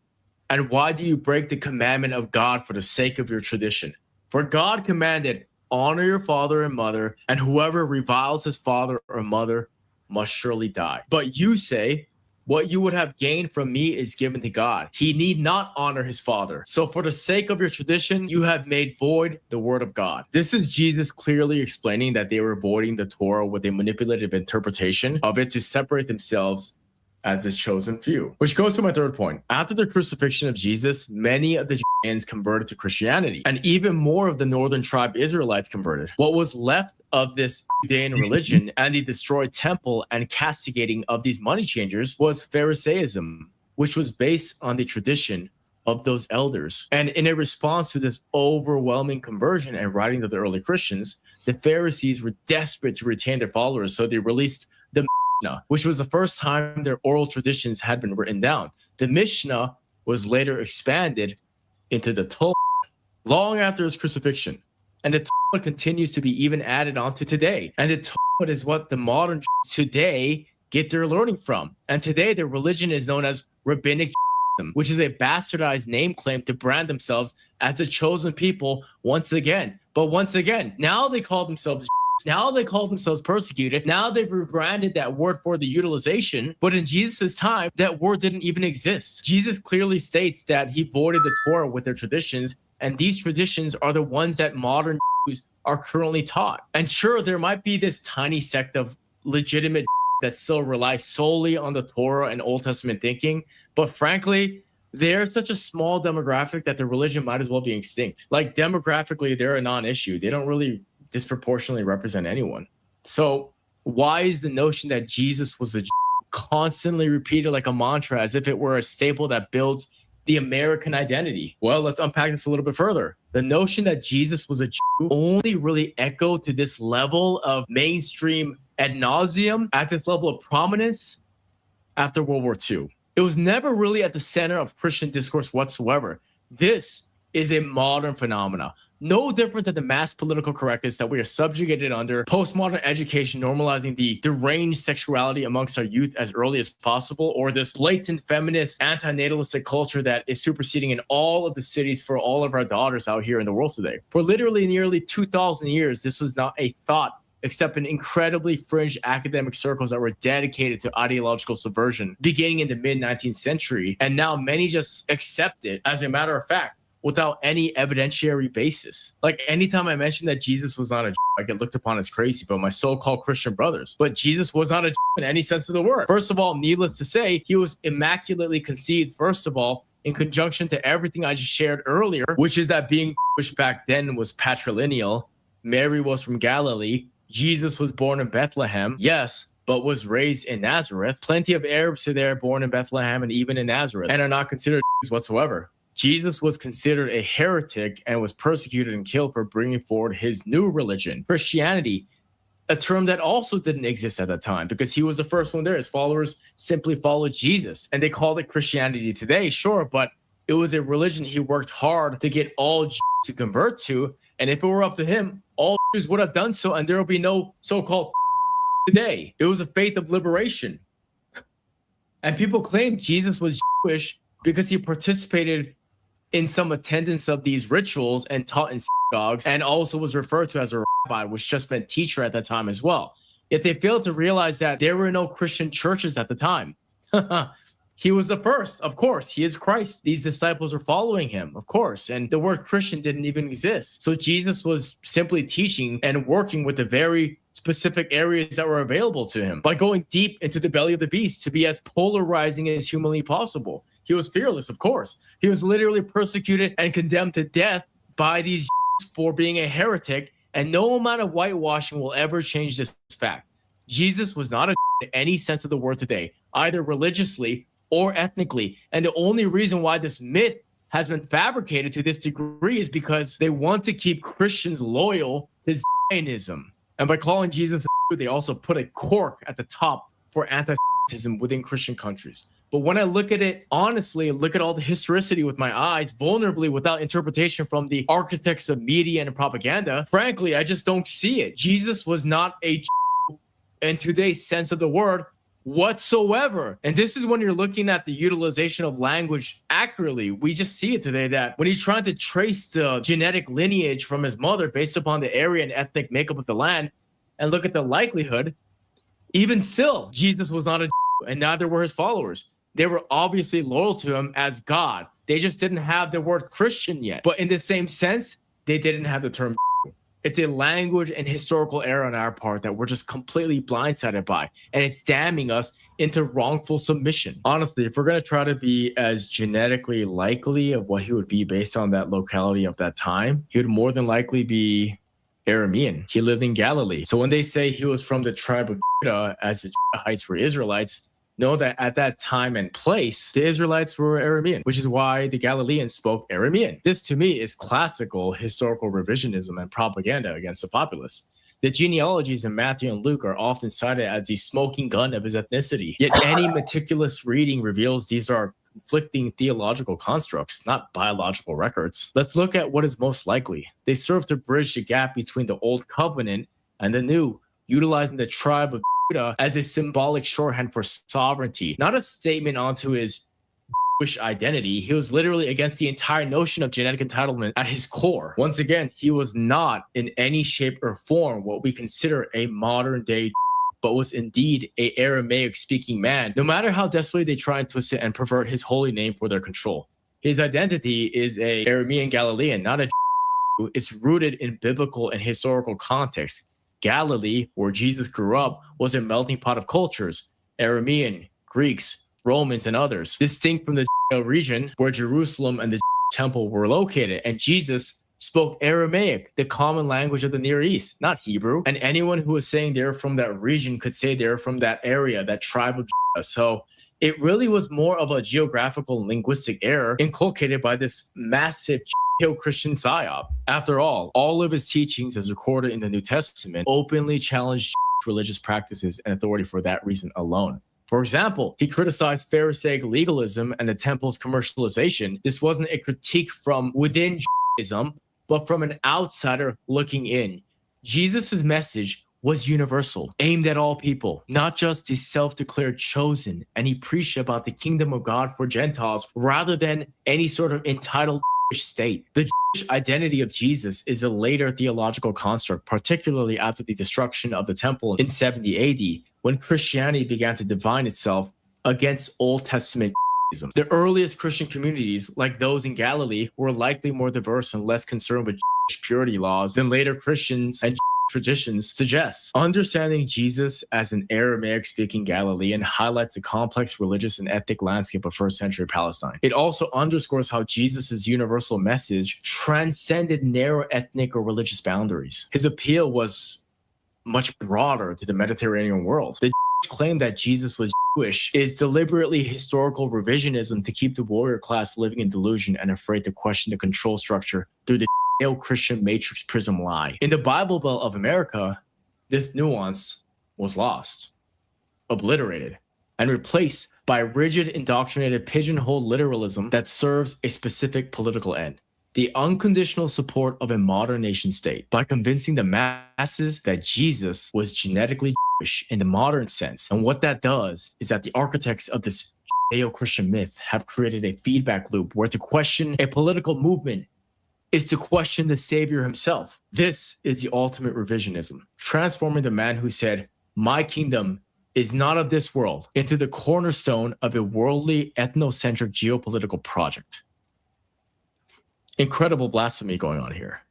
and why do you break the commandment of God for the sake of your tradition? For God commanded, honor your father and mother, and whoever reviles his father or mother must surely die. But you say, what you would have gained from me is given to God. He need not honor his father. So for the sake of your tradition, you have made void the word of God. This is Jesus clearly explaining that they were voiding the Torah with a manipulative interpretation of it to separate themselves as a chosen few. Which goes to my third point. After the crucifixion of Jesus, many of the Judeans converted to Christianity, and even more of the northern tribe Israelites converted. What was left of this Judean religion and the destroyed temple and castigating of these money changers was Pharisaism, which was based on the tradition of those elders. And in a response to this overwhelming conversion and writing of the early Christians, the Pharisees were desperate to retain their followers, so they released the Mishnah, which was the first time their oral traditions had been written down. The Mishnah was later expanded into the Talmud long after his crucifixion. And the Talmud continues to be even added on to today. And the Talmud is what the modern Jews today get their learning from. And today their religion is known as Rabbinic Judaism, which is a bastardized name claim to brand themselves as the chosen people once again. But once again, now they call themselves now they call themselves persecuted. Now they've rebranded that word for the utilization. But in Jesus' time, that word didn't even exist. Jesus clearly states that he voided the Torah with their traditions. And these traditions are the ones that modern Jews are currently taught. And sure, there might be this tiny sect of legitimate that still rely solely on the Torah and Old Testament thinking. But frankly, they're such a small demographic that the religion might as well be extinct. Like demographically, they're a non-issue. They don't really disproportionately represent anyone. So why is the notion that Jesus was a Jew constantly repeated like a mantra as if it were a staple that builds the American identity? Well, let's unpack this a little bit further. The notion that Jesus was a Jew only really echoed to this level of mainstream ad nauseum, at this level of prominence after World War II. It was never really at the center of Christian discourse whatsoever. This is a modern phenomena, no different than the mass political correctness that we are subjugated under, postmodern education normalizing the deranged sexuality amongst our youth as early as possible, or this blatant feminist anti-natalistic culture that is superseding in all of the cities for all of our daughters out here in the world today. For literally nearly 2,000 years, this was not a thought except in incredibly fringe academic circles that were dedicated to ideological subversion beginning in the mid-19th century. And now many just accept it as a matter of fact, without any evidentiary basis. Like anytime I mention that Jesus was not a Jew, I get looked upon as crazy by my so-called Christian brothers. But Jesus was not a Jew in any sense of the word. First of all, needless to say, he was immaculately conceived, first of all, in conjunction to everything I just shared earlier, which is that being Jewish back then was patrilineal. Mary was from Galilee. Jesus was born in Bethlehem, yes, but was raised in Nazareth. Plenty of Arabs are there born in Bethlehem and even in Nazareth and are not considered Jews whatsoever. Jesus was considered a heretic and was persecuted and killed for bringing forward his new religion, Christianity, a term that also didn't exist at that time because he was the first one there. His followers simply followed Jesus, and they called it Christianity today, sure, but it was a religion he worked hard to get all Jews to convert to, and if it were up to him, all Jews would have done so, and there will be no so-called today. It was a faith of liberation. And people claim Jesus was Jewish because he participated in some attendance of these rituals and taught in synagogues, and also was referred to as a rabbi, which just meant teacher at that time as well. Yet they failed to realize that there were no Christian churches at the time. He was the first, of course. He is Christ. These disciples are following him, of course. And the word Christian didn't even exist. So Jesus was simply teaching and working with the very specific areas that were available to him by going deep into the belly of the beast to be as polarizing as humanly possible. He was fearless, of course. He was literally persecuted and condemned to death by these Jews for being a heretic, and no amount of whitewashing will ever change this fact. Jesus was not a Jew in any sense of the word today, either religiously or ethnically. And the only reason why this myth has been fabricated to this degree is because they want to keep Christians loyal to Zionism. And by calling Jesus a Jew, they also put a cork at the top for anti-Semitism within Christian countries. But when I look at it honestly, look at all the historicity with my eyes, vulnerably without interpretation from the architects of media and propaganda, frankly, I just don't see it. Jesus was not a Jew in today's sense of the word whatsoever. And this is when you're looking at the utilization of language accurately. We just see it today that when he's trying to trace the genetic lineage from his mother based upon the area and ethnic makeup of the land and look at the likelihood, Even still, Jesus was not a Jew, and neither were his followers. They were obviously loyal to him as God. They just didn't have the word Christian yet. But in the same sense, they didn't have the term Jew. It's a language and historical error on our part that we're just completely blindsided by, and it's damning us into wrongful submission. Honestly, if we're going to try to be as genetically likely of what he would be based on that locality of that time, he would more than likely be Aramean. He lived in Galilee. So when they say he was from the tribe of Judah, as the Judahites were Israelites, know that at that time and place, the Israelites were Aramean, which is why the Galileans spoke Aramean. This, to me, is classical historical revisionism and propaganda against the populace. The genealogies in Matthew and Luke are often cited as the smoking gun of his ethnicity. Yet any meticulous reading reveals these are conflicting theological constructs, not biological records. Let's look at what is most likely. They serve to bridge the gap between the old covenant and the new, utilizing the tribe of Judah as a symbolic shorthand for sovereignty, not a statement onto his Jewish identity. He was literally against the entire notion of genetic entitlement at his core. Once again, he was not in any shape or form what we consider a modern day, but was indeed a Aramaic speaking man, no matter how desperately they try and twist it and pervert his holy name for their control. His identity is a Aramean Galilean, not a Jew. It's rooted in biblical and historical context. Galilee, where Jesus grew up, was a melting pot of cultures: Aramean, Greeks, Romans, and others, distinct from the region where Jerusalem and the temple were located. And Jesus spoke Aramaic, the common language of the Near East, not Hebrew. And anyone who was saying they're from that region could say they're from that area, that tribe of Judah. So it really was more of a geographical and linguistic error inculcated by this massive Christian psyop. After all of his teachings, as recorded in the New Testament, openly challenged religious practices and authority for that reason alone. For example, he criticized Pharisaic legalism and the temple's commercialization. This wasn't a critique from within Judaism, but from an outsider looking in. Jesus' message was universal, aimed at all people, not just the self-declared chosen, and he preached about the kingdom of God for Gentiles rather than any sort of entitled state. The Jewish identity of Jesus is a later theological construct, particularly after the destruction of the temple in 70 AD, when Christianity began to divine itself against Old Testament Judaism. The earliest Christian communities, like those in Galilee, were likely more diverse and less concerned with Jewish purity laws than later Christians and traditions suggest. Understanding Jesus as an Aramaic-speaking Galilean highlights the complex religious and ethnic landscape of first-century Palestine. It also underscores how Jesus' universal message transcended narrow ethnic or religious boundaries. His appeal was much broader to the Mediterranean world. The claim that Jesus was Jewish is deliberately historical revisionism to keep the warrior class living in delusion and afraid to question the control structure through the Christian matrix prism lie. In the Bible Belt of America, this nuance was lost, obliterated, and replaced by rigid, indoctrinated, pigeonholed literalism that serves a specific political end: the unconditional support of a modern nation state, by convincing the masses that Jesus was genetically Jewish in the modern sense. And what that does is that the architects of this Judeo-Christian myth have created a feedback loop where to question a political movement is to question the Savior himself. This is the ultimate revisionism, transforming the man who said, "My kingdom is not of this world," into the cornerstone of a worldly, ethnocentric geopolitical project. Incredible blasphemy going on here.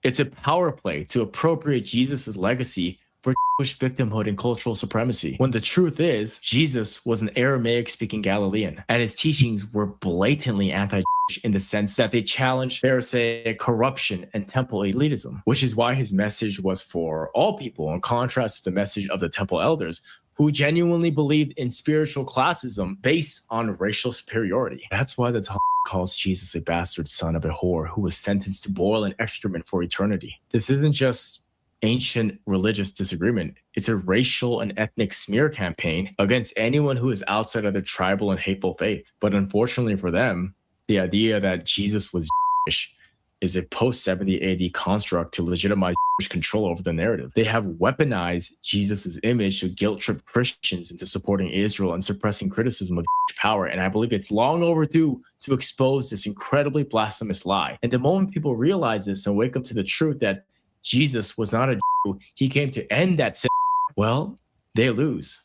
It's a power play to appropriate Jesus' legacy for Jewish victimhood and cultural supremacy, when the truth is, Jesus was an Aramaic-speaking Galilean, and his teachings were blatantly anti-Jewish in the sense that they challenged Pharisaic corruption and temple elitism, which is why his message was for all people, in contrast to the message of the temple elders, who genuinely believed in spiritual classism based on racial superiority. That's why the Talmud calls Jesus a bastard son of a whore who was sentenced to boil in excrement for eternity. This isn't just ancient religious disagreement. It's a racial and ethnic smear campaign against anyone who is outside of their tribal and hateful faith. But unfortunately for them, the idea that Jesus was Jewish is a post-70 AD construct to legitimize Jewish control over the narrative. They have weaponized Jesus' image to guilt-trip Christians into supporting Israel and suppressing criticism of Jewish power. And I believe it's long overdue to expose this incredibly blasphemous lie. And the moment people realize this and wake up to the truth that Jesus was not a Jew, he came to end that sin, well, they lose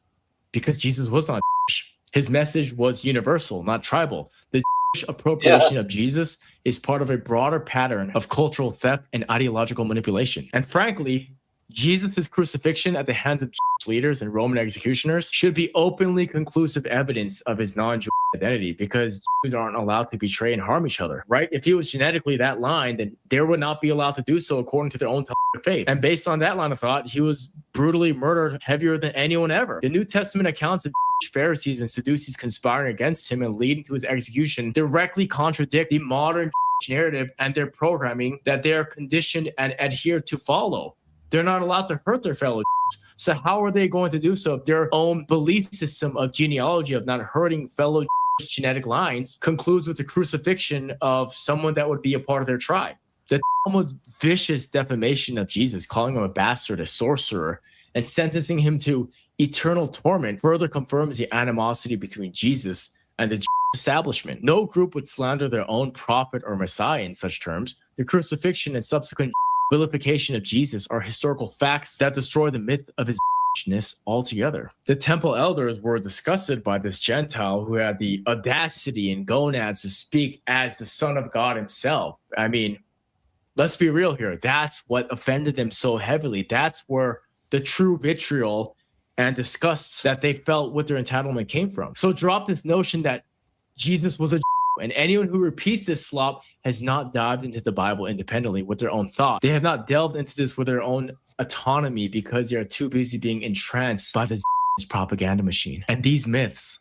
because Jesus was not Jewish. His message was universal, not tribal. The Jewish appropriation of Jesus is part of a broader pattern of cultural theft and ideological manipulation. And frankly, Jesus' crucifixion at the hands of Jewish leaders and Roman executioners should be openly conclusive evidence of his non-Jewish identity, because Jews aren't allowed to betray and harm each other, right? If he was genetically that line, then they would not be allowed to do so according to their own faith. And based on that line of thought, he was brutally murdered heavier than anyone ever. The New Testament accounts of Pharisees and Sadducees conspiring against him and leading to his execution directly contradict the modern narrative and their programming that they are conditioned and adhere to follow. They're not allowed to hurt their fellow Jews. So how are they going to do so if their own belief system of genealogy, of not hurting fellow genetic lines, concludes with the crucifixion of someone that would be a part of their tribe? The almost vicious defamation of Jesus, calling him a bastard, a sorcerer, and sentencing him to eternal torment further confirms the animosity between Jesus and the establishment. No group would slander their own prophet or Messiah in such terms. The crucifixion and subsequent vilification of Jesus are historical facts that destroy the myth of his ness altogether. The temple elders were disgusted by this Gentile who had the audacity and gonads to speak as the Son of God himself. I mean, let's be real here. That's what offended them so heavily. That's where the true vitriol and disgust that they felt with their entitlement came from. So drop this notion that Jesus was a Jew, and anyone who repeats this slop has not dived into the Bible independently with their own thought. They have not delved into this with their own autonomy because they are too busy being entranced by this propaganda machine. And these myths,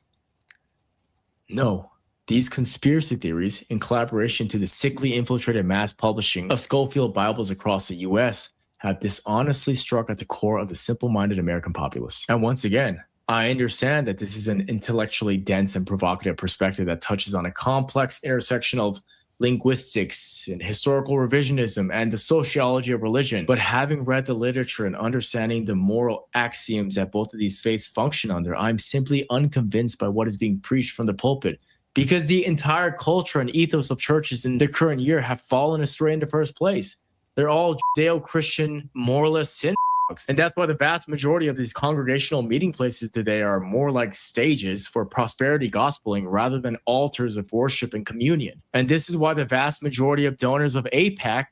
no, these conspiracy theories in collaboration to the sickly infiltrated mass publishing of Schofield Bibles across the US have dishonestly struck at the core of the simple-minded American populace. And once again, I understand that this is an intellectually dense and provocative perspective that touches on a complex intersection of linguistics and historical revisionism and the sociology of religion. But having read the literature and understanding the moral axioms that both of these faiths function under, I'm simply unconvinced by what is being preached from the pulpit, because the entire culture and ethos of churches in the current year have fallen astray in the first place. They're all Judeo-Christian moralist sin. And that's why the vast majority of these congregational meeting places today are more like stages for prosperity gospeling rather than altars of worship and communion. And this is why the vast majority of donors of AIPAC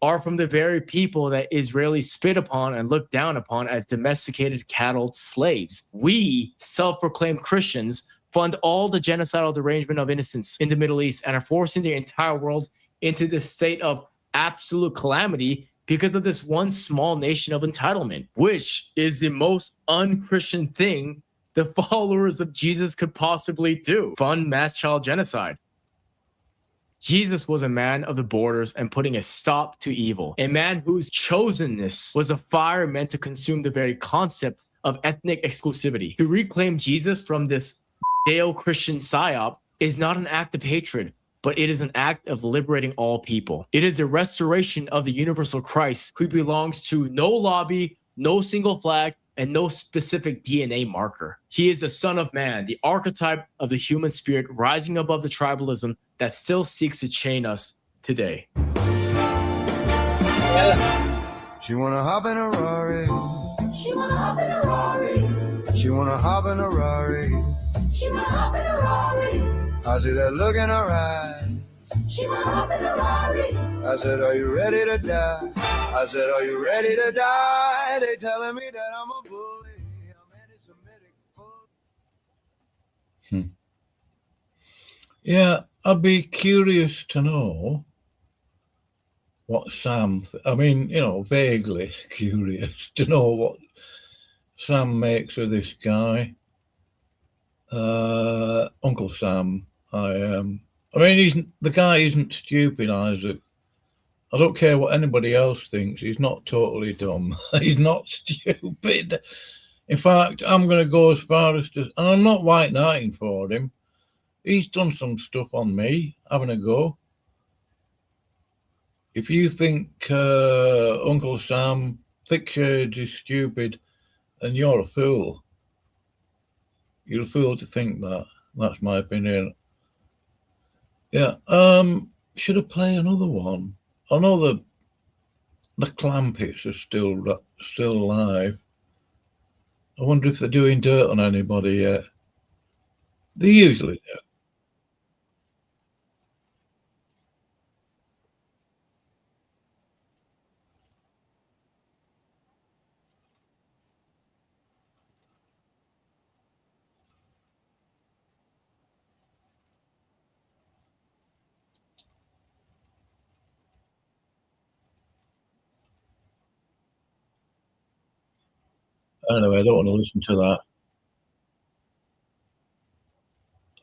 are from the very people that Israelis spit upon and look down upon as domesticated cattle slaves. We, self-proclaimed Christians, fund all the genocidal derangement of innocents in the Middle East and are forcing the entire world into this state of absolute calamity because of this one small nation of entitlement, which is the most unchristian thing the followers of Jesus could possibly do: fund mass child genocide. Jesus was a man of the borders and putting a stop to evil, a man whose chosenness was a fire meant to consume the very concept of ethnic exclusivity. To reclaim Jesus from this Judeo-Christian psyop is not an act of hatred, but it is an act of liberating all people. It is a restoration of the universal Christ who belongs to no lobby, no single flag, and no specific DNA marker. He is the Son of Man, the archetype of the human spirit rising above the tribalism that still seeks to chain us today. She wanna hop in a Rari. She wanna hop in a Rari. She wanna hop in a Rari. She wanna hop in a Rari. I see that look in her eyes. She wanna hop in a Rari. I said, are you ready to die? I said, are you ready to die? They telling me that I'm a bully. I'm anti-Semitic. Yeah, I'd be curious to know what Sam, vaguely curious to know what Sam makes of this guy. Uncle Sam, the guy isn't stupid, Isaac. I don't care what anybody else thinks. He's not totally dumb. He's not stupid. In fact, I'm going to go as far as to, and I'm not white knighting for him. He's done some stuff on me, having a go. If you think Uncle Sam Thickshades is stupid, then you're a fool. You're a fool to think that. That's my opinion. Yeah. Should I play another one? I know the Clampets are still alive. I wonder if they're doing dirt on anybody yet. They usually do. Anyway, I don't want to listen to that.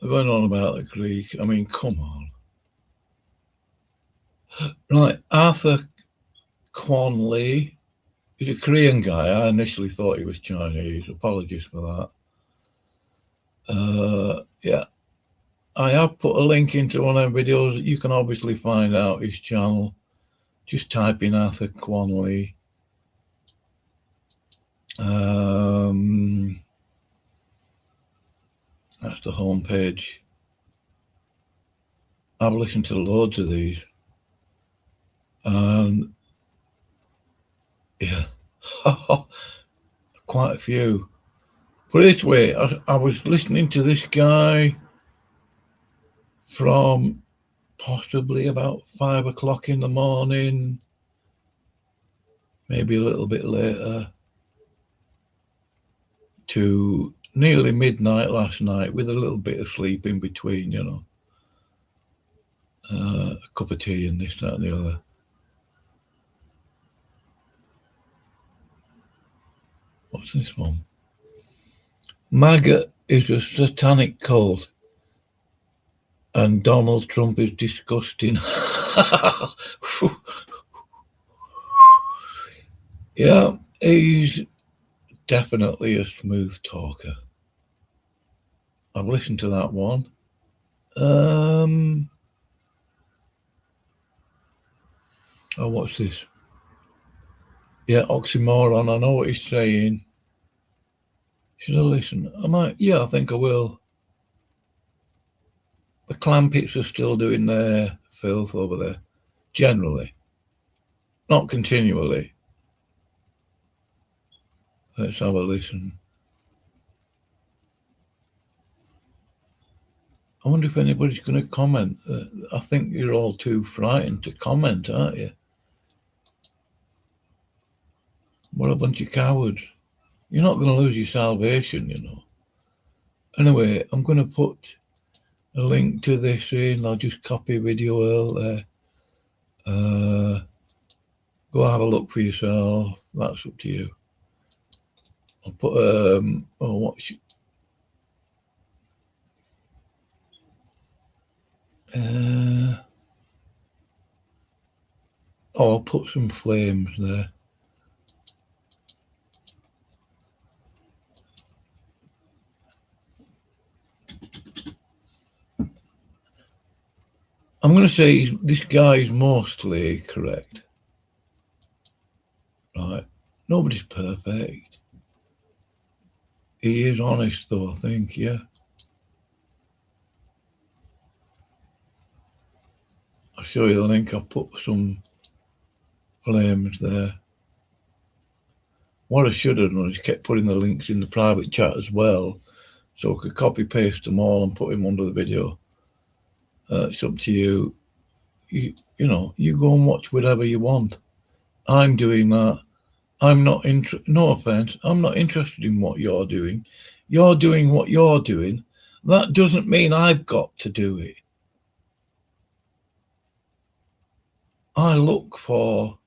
They're going on about the Greek. I mean, come on. Right, Arthur Kwon Lee. He's a Korean guy. I initially thought he was Chinese. Apologies for that. Yeah. I have put a link into one of the videos. You can obviously find out his channel. Just type in Arthur Kwon Lee. That's the homepage. I've listened to loads of these. And yeah, quite a few. Put it this way, I was listening to this guy from possibly about 5 o'clock in the morning, maybe a little bit later, to nearly midnight last night with a little bit of sleep in between, you know. A cup of tea and this, that, and the other. What's this one? MAGA is a satanic cult and Donald Trump is disgusting. Yeah, he's definitely a smooth talker. I've listened to that one. Oh, what's this? Yeah, oxymoron. I know what he's saying. Should I listen? I might. Yeah, I think I will. The Clampets are still doing their filth over there, generally, not continually. Let's have a listen. I wonder if anybody's going to comment. I think you're all too frightened to comment, aren't you? What a bunch of cowards. You're not going to lose your salvation, you know. Anyway, I'm going to put a link to this in. I'll just copy video out there. Go have a look for yourself. That's up to you. I'll put I'll put some flames there. I'm going to say this guy is mostly correct. Right. Nobody's perfect. He is honest, though, I think, yeah. I'll show you the link. I'll put some flames there. What I should have done is kept putting the links in the private chat as well, so I could copy paste them all and put them under the video. It's up to you. You know, you go and watch whatever you want. I'm doing that. I'm not no offense, I'm not interested in what you're doing. You're doing what you're doing. That doesn't mean I've got to do it. I look for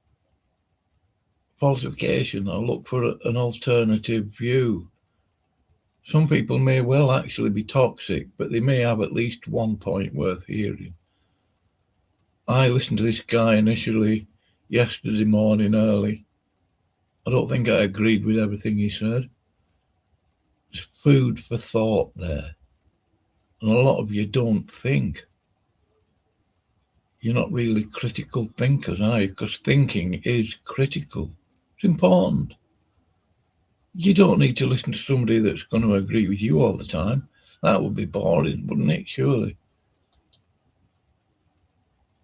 falsification. I look for an alternative view. Some people may well actually be toxic, but they may have at least one point worth hearing. I listened to this guy initially yesterday morning early. I don't think I agreed with everything he said. There's food for thought there. And a lot of you don't think. You're not really critical thinkers, are you? Because thinking is critical. It's important. You don't need to listen to somebody that's going to agree with you all the time. That would be boring, wouldn't it? Surely.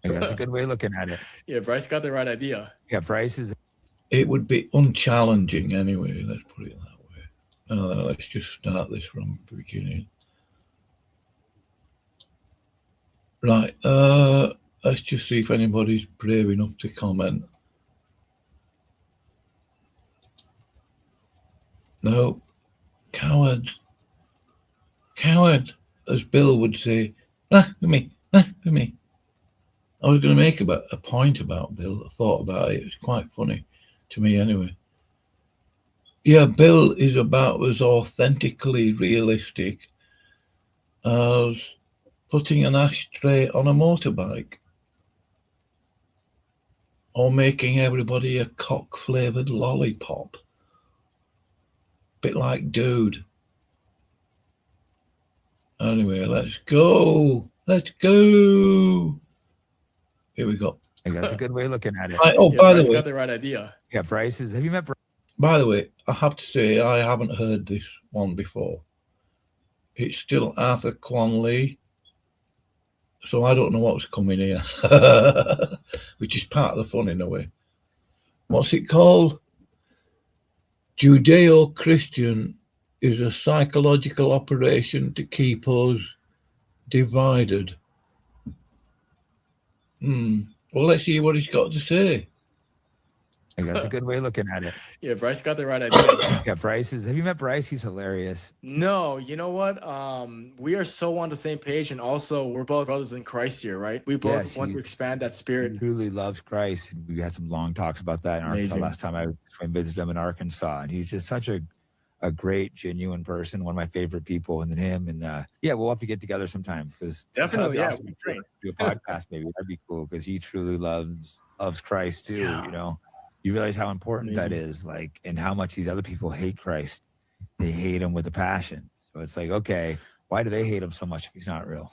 That's a good way of looking at it. Yeah, Bryce got the right idea. Yeah, Bryce is. It would be unchallenging anyway, let's put it that way. Let's just start this from the beginning. Right. Let's just see if anybody's brave enough to comment. No. Coward. Coward, as Bill would say. Ah, for me. Ah, for me. I was going to make a point about Bill. I thought about it. It's quite funny to me anyway. Yeah, Bill is about as authentically realistic as putting an ashtray on a motorbike or making everybody a cock-flavoured lollipop. Bit like Dude. Anyway, let's go. Let's go. Here we go. I think that's a good way of looking at it. Oh, by the way, got the right idea. Yeah, Bryce's. Have you met Bryce? By the way, I have to say I haven't heard this one before. It's still Arthur Kwan Lee, so I don't know what's coming here, which is part of the fun in a way. What's it called? Judeo-Christian is a psychological operation to keep us divided. Well, let's see what he's got to say. I think that's a good way of looking at it. Yeah, Bryce got the right idea. Yeah, Bryce's. Have you met Bryce? He's hilarious. No, you know what? We are so on the same page, and also we're both brothers in Christ here, right? We both want to expand that spirit. He truly loves Christ. And we had some long talks about that in Arkansas last time I visited him in Arkansas. And he's just such a great, genuine person, one of my favorite people, and then him. And yeah, we'll have to get together sometimes because definitely, awesome to do a podcast. Maybe that'd be cool because he truly loves Christ too. Yeah. You know, you realize how important that is, like, and how much these other people hate Christ. They hate him with a passion. So it's like, okay, why do they hate him so much if he's not real?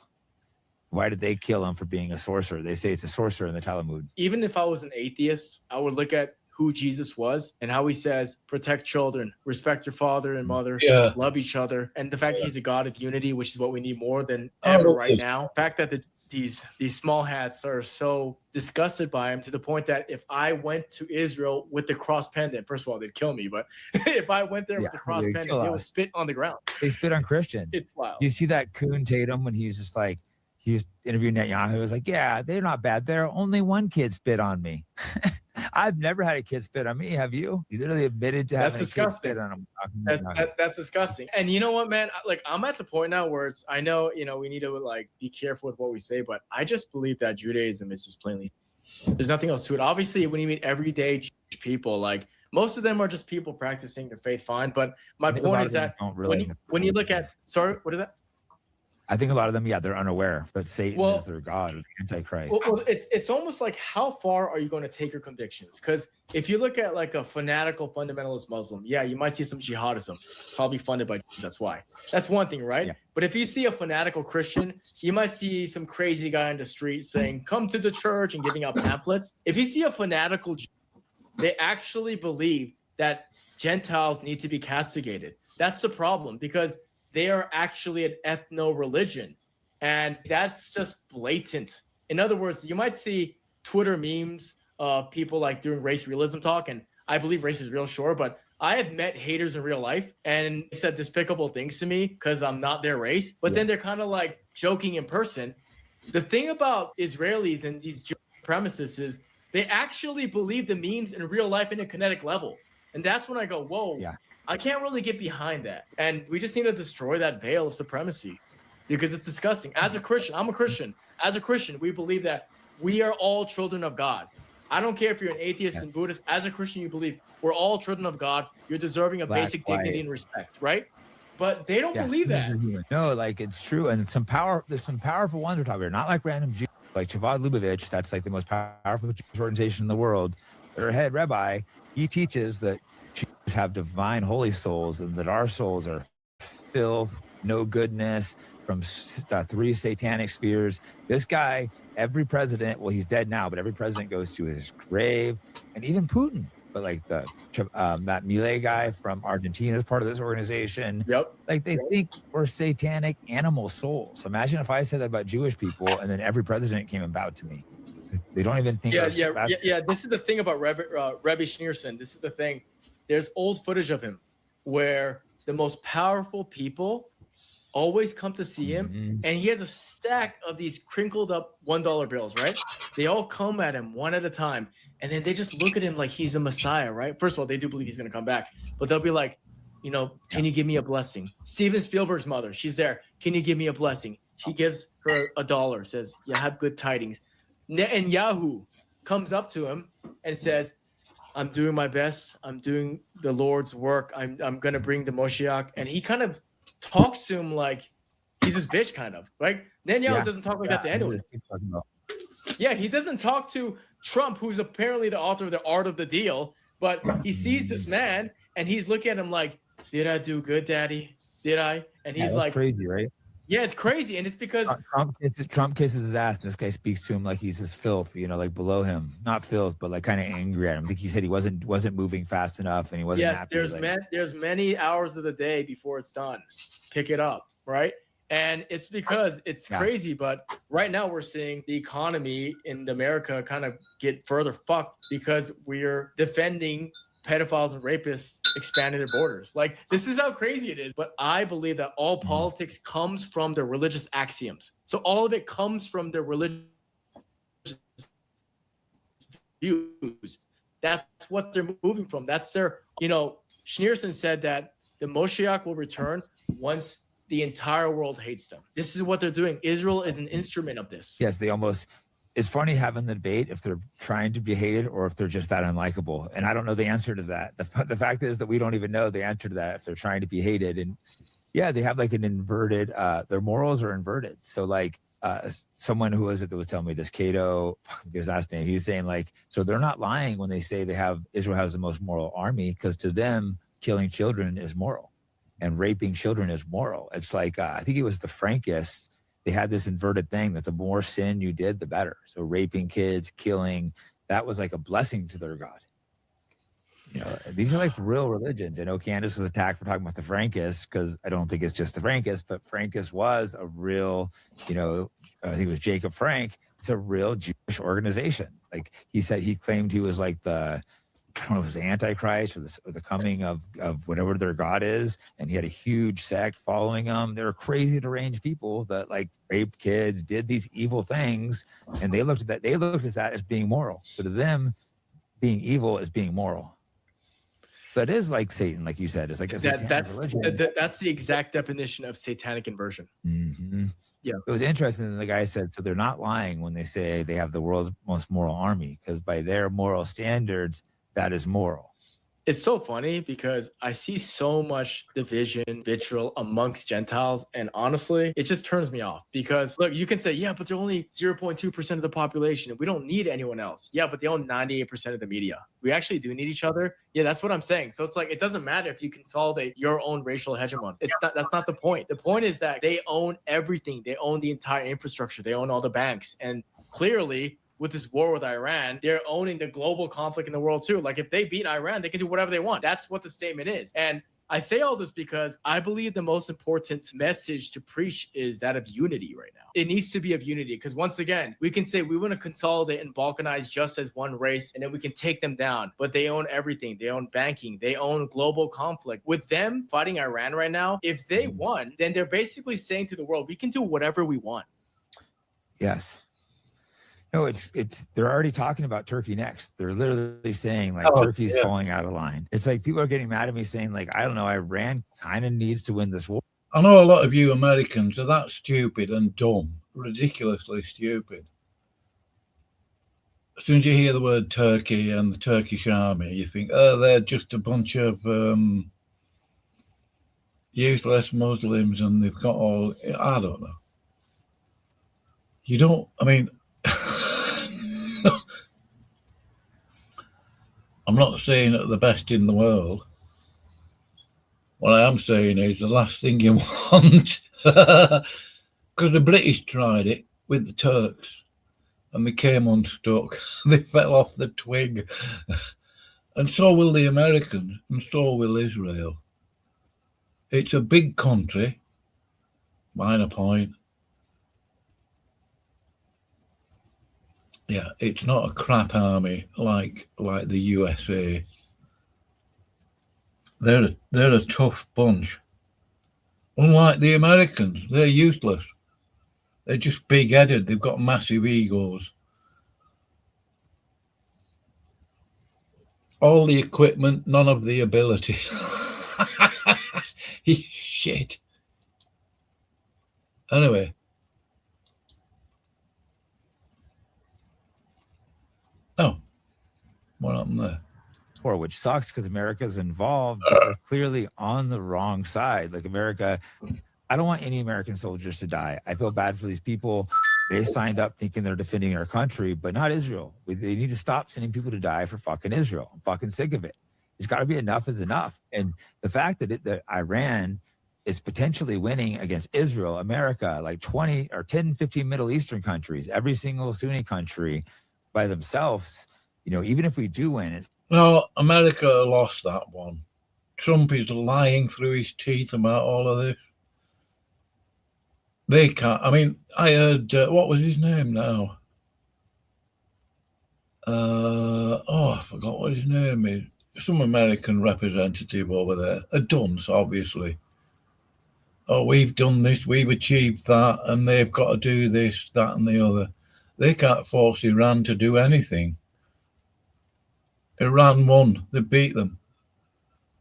Why did they kill him for being a sorcerer? They say it's a sorcerer in the Talmud. Even if I was an atheist, I would look at who Jesus was and how he says, protect children, respect your father and mother, love each other. And the fact that he's a God of unity, which is what we need more than ever right now. The fact that these small hats are so disgusted by him to the point that if I went to Israel with the cross pendant, first of all, they'd kill me. But if I went there with the cross pendant, they would spit on the ground. They spit on Christians. It's wild. You see that Kuhn Tatum when he's just like, he was interviewing Netanyahu. He was like, yeah, they're not bad. There only one kid spit on me. I've never had a kid spit on me. Have you? He literally admitted to having a kid spit on him. That's disgusting. And you know what, man? Like, I'm at the point now where it's, I know, we need to like be careful with what we say, but I just believe that Judaism is just plainly, there's nothing else to it. Obviously, when you meet everyday Jewish people, like most of them are just people practicing their faith fine. But my point is that when you look at, sorry, what is that? I think a lot of them, they're unaware that Satan is their God, Antichrist. Well, it's almost like, how far are you going to take your convictions? Because if you look at like a fanatical fundamentalist Muslim, you might see some jihadism, probably funded by Jews. That's why. That's one thing, right? Yeah. But if you see a fanatical Christian, you might see some crazy guy in the street saying, come to the church and giving out pamphlets. If you see a fanatical Jew, they actually believe that Gentiles need to be castigated. That's the problem, because they are actually an ethno-religion, and that's just blatant. In other words, you might see Twitter memes of people like doing race realism talk, and I believe race is real, sure, but I have met haters in real life and said despicable things to me because I'm not their race, but then they're kind of like joking in person. The thing about Israelis and these Jewish supremacists is they actually believe the memes in real life in a kinetic level, and that's when I go, whoa. Yeah. I can't really get behind that. And we just need to destroy that veil of supremacy because it's disgusting. As a Christian, I'm a Christian. As a Christian, we believe that we are all children of God. I don't care if you're an atheist and Buddhist. As a Christian, you believe we're all children of God. You're deserving of basic dignity and respect, right? But they don't believe that. No, like, it's true. And there's some powerful ones we're talking about. Not like random Jews, like Chabad Lubavitch. That's like the most powerful Jewish organization in the world. Their head rabbi, he teaches that Jews have divine holy souls and that our souls are filth, no goodness, from three satanic spheres. This guy, every president, well, he's dead now, but every president goes to his grave, and even Putin. But like that Milei guy from Argentina is part of this organization. Yep. Like they think we're satanic animal souls. Imagine if I said that about Jewish people, and then every president came and bowed to me. They don't even think. Yeah. This is the thing about Rebbe Schneerson. This is the thing. There's old footage of him where the most powerful people always come to see him, and he has a stack of these crinkled up $1 bills, right? They all come at him one at a time, and then they just look at him like he's a messiah, right? First of all, they do believe he's going to come back, but they'll be like, you know, can you give me a blessing? Steven Spielberg's mother, she's there. Can you give me a blessing? She gives her $1, says, yeah, have good tidings. And Yahoo comes up to him and says, I'm doing my best. I'm doing the Lord's work. I'm going to bring the Moshiach. And he kind of talks to him like he's his bitch, kind of, right? Netanyahu doesn't talk like that to anyone. Yeah, he doesn't talk to Trump, who's apparently the author of The Art of the Deal, but he sees this man and he's looking at him like, did I do good, Daddy? Did I? And he's like, crazy, right? Yeah, it's crazy. And it's because Trump kisses his ass, and this guy speaks to him like he's his filth, you know, like below him. Not filth, but like kind of angry at him. I think he said he wasn't moving fast enough and he wasn't happy. There's many hours of the day before it's done. Pick it up, right? And it's because it's crazy, but right now we're seeing the economy in America kind of get further fucked because we're defending pedophiles and rapists expanding their borders. Like, this is how crazy it is. But I believe that all politics comes from their religious axioms. So all of it comes from their religious views. That's what they're moving from. That's their, you know, Schneerson said that the Moshiach will return once the entire world hates them. This is what they're doing. Israel is an instrument of this. Yes, it's funny having the debate if they're trying to be hated or if they're just that unlikable. And I don't know the answer to that. The fact is that we don't even know the answer to that if they're trying to be hated. And yeah, they have like an inverted, their morals are inverted. So like someone who was it that was telling me this, Cato, his last name, he was saying like, so they're not lying when they say Israel has the most moral army, because to them, killing children is moral and raping children is moral. It's like, I think it was the Frankists. They had this inverted thing that the more sin you did, the better. So raping kids, killing, that was like a blessing to their God. You know, these are like real religions. I know Candace was attacked for talking about the Frankists because I don't think it's just the Frankists, but Frankists was a real, you know, I think it was Jacob Frank. It's a real Jewish organization. Like he said, he claimed he was like the, I don't know if it was the Antichrist or the coming of whatever their God is. And he had a huge sect following them. They were crazy, deranged people that like raped kids, did these evil things. And they looked at that as being moral. So to them, being evil is being moral. So it is like Satan, like you said. It's like a that's the exact definition of satanic inversion. Mm-hmm. Yeah. It was interesting that the guy said, so they're not lying when they say they have the world's most moral army, because by their moral standards, that is moral. It's so funny because I see so much division, vitriol amongst Gentiles. And honestly, it just turns me off because look, you can say, yeah, but they're only 0.2% of the population and we don't need anyone else. Yeah, but they own 98% of the media. We actually do need each other. Yeah, that's what I'm saying. So it's like, it doesn't matter if you consolidate your own racial hegemon. That's not the point. The point is that they own everything. They own the entire infrastructure. They own all the banks. And clearly, with this war with Iran, they're owning the global conflict in the world too. Like if they beat Iran, they can do whatever they want. That's what the statement is. And I say all this because I believe the most important message to preach is that of unity right now. It needs to be of unity because once again, we can say we want to consolidate and balkanize just as one race and then we can take them down, but they own everything. They own banking. They own global conflict. With them fighting Iran right now, if they won, then they're basically saying to the world, we can do whatever we want. Yes. No, it's they're already talking about Turkey next. They're literally saying like Turkey's falling out of line. It's like people are getting mad at me saying like, I don't know, Iran kind of needs to win this war. I know a lot of you Americans are that stupid and dumb, ridiculously stupid. As soon as you hear the word Turkey and the Turkish army, you think, oh, they're just a bunch of useless Muslims and they've got all, I don't know. You don't, I mean, I'm not saying that the best in the world. What I am saying is the last thing you want, because the British tried it with the Turks and they came unstuck. They fell off the twig. And so will the Americans and so will Israel. It's a big country, minor point. Yeah, it's not a crap army like the USA. they're a tough bunch. Unlike the Americans, they're useless. They're just big-headed. They've got massive egos. All the equipment, none of the ability. Shit. Anyway. Oh, what happened there? Which sucks because America's involved, but they're clearly on the wrong side. Like America, I don't want any American soldiers to die. I feel bad for these people. They signed up thinking they're defending our country, but not Israel. They need to stop sending people to die for fucking Israel. I'm fucking sick of it. It's got to be enough is enough. And the fact that Iran is potentially winning against Israel, America, like 20 or 10, 15 Middle Eastern countries, every single Sunni country by themselves, even if we do win, it's no, America lost that one. Trump is lying through his teeth about all of this. They can't. I mean, I heard, what was his name now? I forgot what his name is. Some American representative over there. A dunce, obviously. Oh, we've done this, we've achieved that, and they've got to do this, that, and the other. They can't force Iran to do anything. Iran won. They beat them.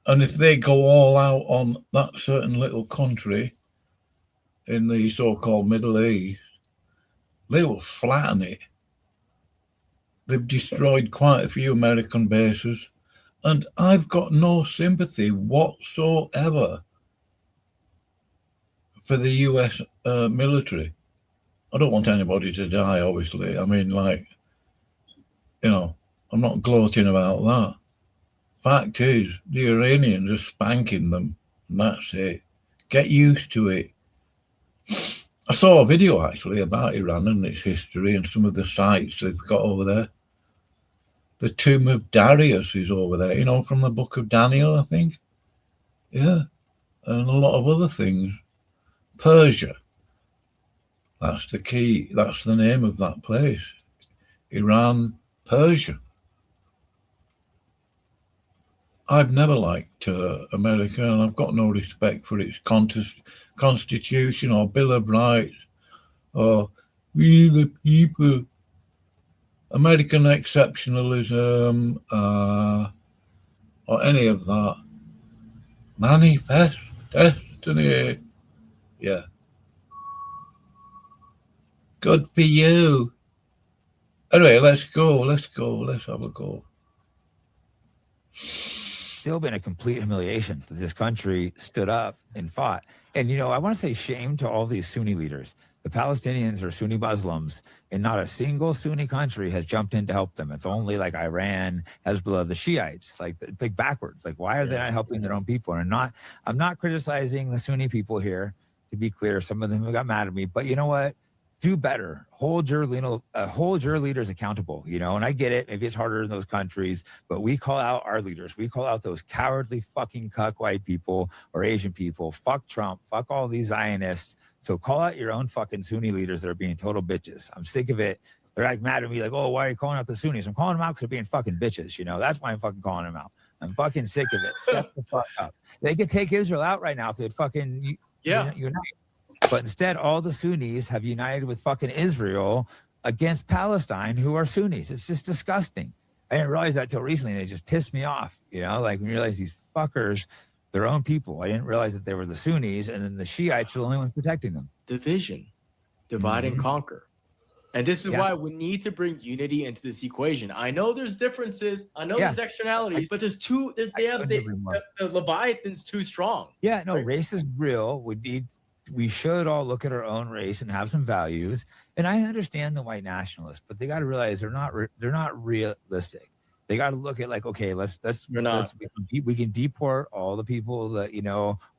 And if they go all out on that certain little country in the so-called Middle East, they will flatten it. They've destroyed quite a few American bases, and I've got no sympathy whatsoever for the US military. I don't want anybody to die, obviously. I mean, I'm not gloating about that. Fact is, the Iranians are spanking them, and that's it. Get used to it. I saw a video, actually, about Iran and its history and some of the sites they've got over there. The tomb of Darius is over there, from the book of Daniel, I think. Yeah, and a lot of other things. Persia. That's the key. That's the name of that place. Iran, Persia. I've never liked America, and I've got no respect for its constitution or Bill of Rights or we the people. American exceptionalism or any of that. Manifest destiny. Yeah. Good for you. Anyway, let's go. Let's have a go. Still been a complete humiliation that this country stood up and fought. And, I want to say shame to all these Sunni leaders. The Palestinians are Sunni Muslims, and not a single Sunni country has jumped in to help them. It's only like Iran, Hezbollah, the Shiites, like backwards. Like, why are they not helping their own people? And I'm not criticizing the Sunni people here, to be clear. Some of them have got mad at me, but you know what? Do better. Hold your leaders accountable, and I get it. Maybe it's harder in those countries, but we call out our leaders. We call out those cowardly fucking cuck white people or Asian people. Fuck Trump. Fuck all these Zionists. So call out your own fucking Sunni leaders that are being total bitches. I'm sick of it. They're like mad at me, like, oh, why are you calling out the Sunnis? I'm calling them out because they're being fucking bitches. That's why I'm fucking calling them out. I'm fucking sick of it. Step the fuck up. They could take Israel out right now if they'd fucking unite. But instead, all the Sunnis have united with fucking Israel against Palestine, who are Sunnis. It's just disgusting. I didn't realize that till recently, and it just pissed me off. Like when you realize these fuckers, their own people. I didn't realize that they were the Sunnis, and then the Shiites are the only ones protecting them. Division, divide and conquer. And this is why we need to bring unity into this equation. I know there's differences. I know there's externalities, but the Leviathan's too strong. Yeah, no, race is real. We should all look at our own race and have some values. And I understand the white nationalists, but they got to realize they're not realistic. They got to look at like, okay, we can deport all the people that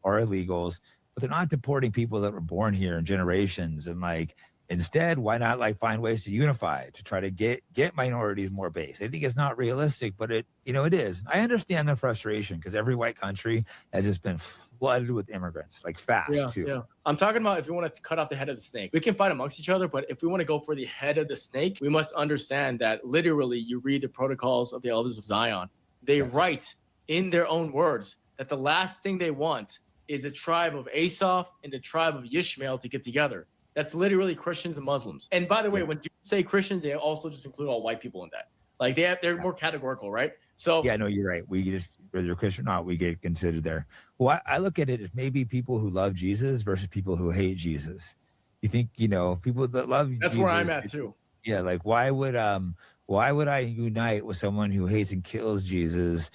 are illegals, but they're not deporting people that were born here in generations. And instead, why not find ways to unify, to try to get minorities more base? I think it's not realistic, but it is. I understand the frustration because every white country has just been flooded with immigrants, fast too. Yeah. I'm talking about if you want to cut off the head of the snake, we can fight amongst each other, but if we want to go for the head of the snake, we must understand that literally you read the protocols of the elders of Zion. They write in their own words that the last thing they want is a tribe of Asaph and a tribe of Ishmael to get together. That's literally Christians and Muslims. And by the way, when you say Christians, they also just include all white people in that. Like they're more categorical, right? So yeah, no, you're right. We just, whether you're Christian or not, we get considered there. Well, I look at it as maybe people who love Jesus versus people who hate Jesus. You think, people that love that's Jesus, where I'm at too. Yeah, like why would I unite with someone who hates and kills Jesus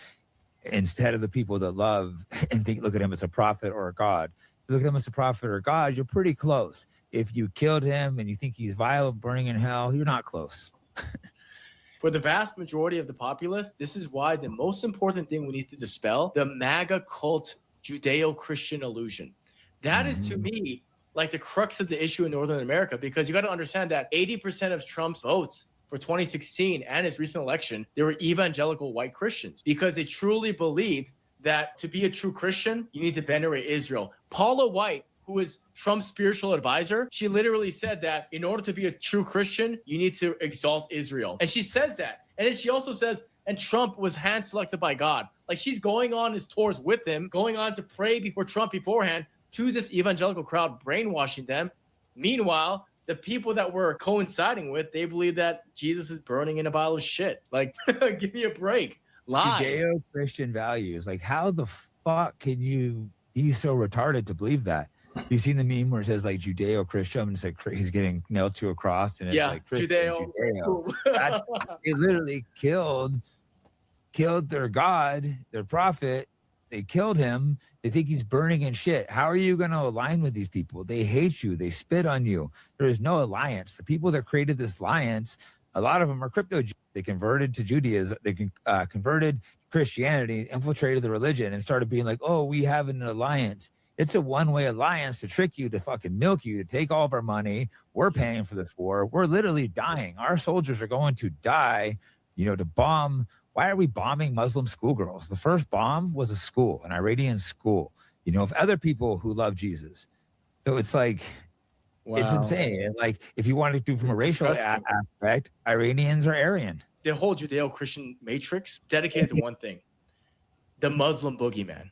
instead of the people that love and look at him as a prophet or a God? If you look at him as a prophet or God, you're pretty close. If you killed him and you think he's vile, burning in hell, you're not close. For the vast majority of the populace, this is why the most important thing we need to dispel, the MAGA cult Judeo-Christian illusion. That is, to me, like the crux of the issue in Northern America, because you got to understand that 80% of Trump's votes for 2016 and his recent election, they were evangelical white Christians, because they truly believed that to be a true Christian, you need to venerate Israel. Paula White, who is Trump's spiritual advisor, she literally said that in order to be a true Christian, you need to exalt Israel. And she says that. And then she also says, and Trump was hand selected by God. Like, she's going on his tours with him, going on to pray before Trump beforehand to this evangelical crowd, brainwashing them. Meanwhile, the people that we're coinciding with, they believe that Jesus is burning in a pile of shit. Like, give me a break. Lies. Judeo-Christian values. Like, how the fuck can you be so retarded to believe that? You've seen the meme where it says like Judeo-Christian, and it's like he's getting nailed to a cross, and it's like Judeo. They literally killed their God, their prophet. They killed him. They think he's burning in shit. How are you going to align with these people? They hate you. They spit on you. There is no alliance. The people that created this alliance, a lot of them are crypto Jews. They converted to Judaism. They converted Christianity, infiltrated the religion, and started being like, oh, we have an alliance. It's a one-way alliance to trick you, to fucking milk you, to take all of our money. We're paying for this war. We're literally dying. Our soldiers are going to die, to bomb. Why are we bombing Muslim schoolgirls? The first bomb was a school, an Iranian school, of other people who love Jesus. So it's like, It's insane. And like, if you want to do from a racial aspect, Iranians are Aryan. The whole Judeo-Christian matrix dedicated to one thing, the Muslim boogeyman.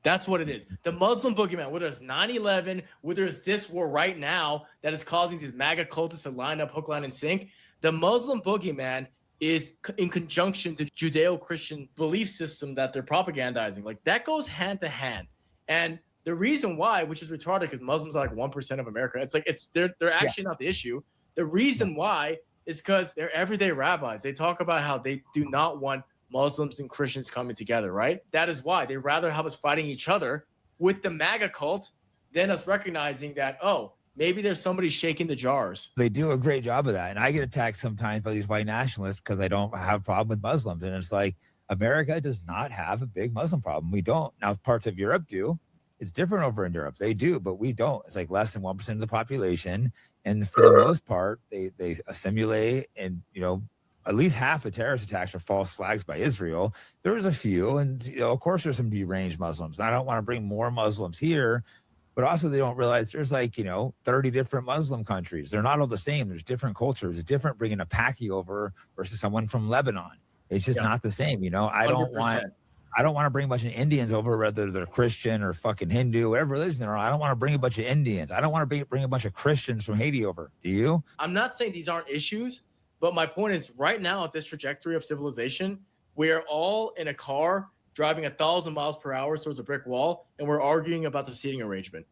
That's what it is. The Muslim boogeyman, whether it's 9/11, whether it's this war right now that is causing these MAGA cultists to line up hook, line, and sink, the Muslim boogeyman is in conjunction to Judeo-Christian belief system that they're propagandizing. Like, that goes hand to hand. And the reason why, which is retarded, because Muslims are like 1% of America. It's like they're actually not the issue. The reason why is because they're everyday rabbis. They talk about how they do not want Muslims and Christians coming together, right? That is why they rather have us fighting each other with the MAGA cult than us recognizing that, oh, maybe there's somebody shaking the jars. They do a great job of that. And I get attacked sometimes by these white nationalists because I don't have a problem with Muslims. And it's like, America does not have a big Muslim problem. We don't. Now, parts of Europe do. It's different over in Europe. They do, but we don't. It's like less than 1% of the population. And for the most part, they assimilate, and, at least half the terrorist attacks are false flags by Israel. There's a few, and of course there's some deranged Muslims. And I don't want to bring more Muslims here, but also they don't realize there's 30 different Muslim countries. They're not all the same. There's different cultures. It's different bringing a Paki over versus someone from Lebanon. It's just not the same. I don't want to bring a bunch of Indians over, whether they're Christian or fucking Hindu, whatever religion they're on. I don't want to bring a bunch of Indians. I don't want to bring a bunch of Christians from Haiti over. Do you? I'm not saying these aren't issues, but my point is, right now at this trajectory of civilization, we are all in a car driving 1,000 miles per hour towards a brick wall, and we're arguing about the seating arrangement.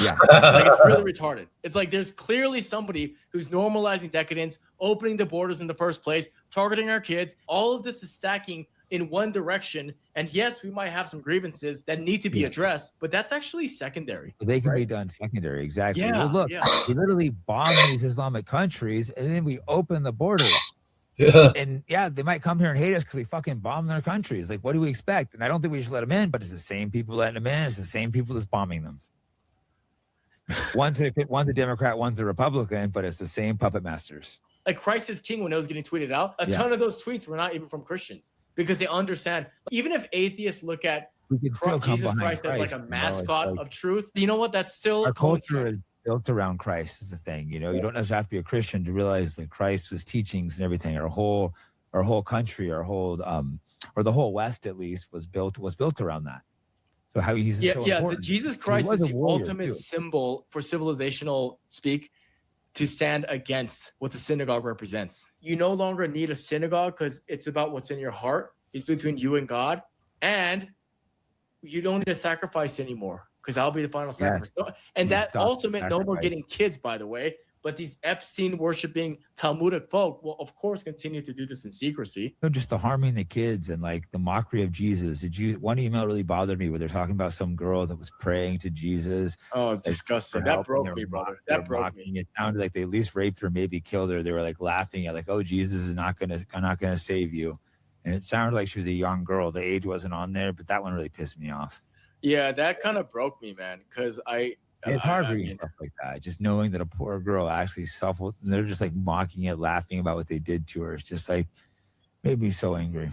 Yeah. Like, it's really retarded. It's like there's clearly somebody who's normalizing decadence, opening the borders in the first place, targeting our kids. All of this is stacking in one direction. And yes, we might have some grievances that need to be addressed, but that's actually secondary. They can be done secondary. Exactly. Yeah, well, look, we literally bomb these Islamic countries, and then we open the borders. Yeah. And they might come here and hate us because we fucking bomb their countries. Like, what do we expect? And I don't think we should let them in, but it's the same people letting them in. It's the same people that's bombing them. One's a Democrat, one's a Republican, but it's the same puppet masters. Like Christ is King, when it was getting tweeted out, a ton of those tweets were not even from Christians, because they understand, even if atheists look at Jesus Christ as like a mascot of truth, you know what? That's still our culture is built around Christ, is the thing. You don't necessarily have to be a Christian to realize that Christ's teachings and everything, our whole country, or the whole West at least was built around that. So how he's so The important. Jesus He Christ was is a the warrior, ultimate too. symbol for civilizational speak to stand against what the synagogue represents. You no longer need a synagogue because it's about what's in your heart. It's between you and God. And you don't need a sacrifice anymore because I'll be the final sacrifice. And You that stop also meant no more sacrifice. getting kids, by the way. But these Epstein worshiping Talmudic folk will, of course, continue to do this in secrecy. No, just the harming the kids and like the mockery of Jesus. One email really bothered me where they're talking about some girl that was praying to Jesus. Oh, it's disgusting. That broke me, brother. That broke me. It sounded like they at least raped her, maybe killed her. They were like laughing at like, oh, Jesus is not gonna save you. And it sounded like she was a young girl. The age wasn't on there, but that one really pissed me off. Yeah, that kind of broke me, man. Because it's hard reading stuff like that. Just knowing that a poor girl actually suffered, and they're just like mocking it, laughing about what they did to her. It's just like made me so angry.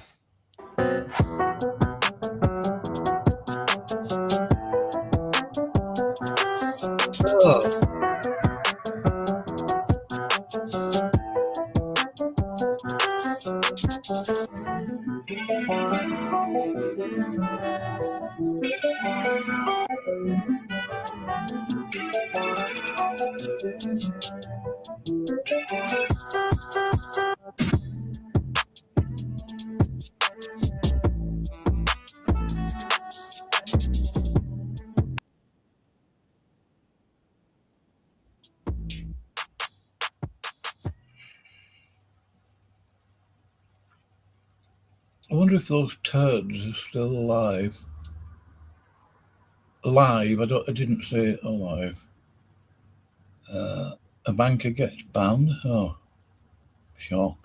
I wonder if those turds are still alive. Alive? I didn't say alive. A banker gets banned? Oh, shocked.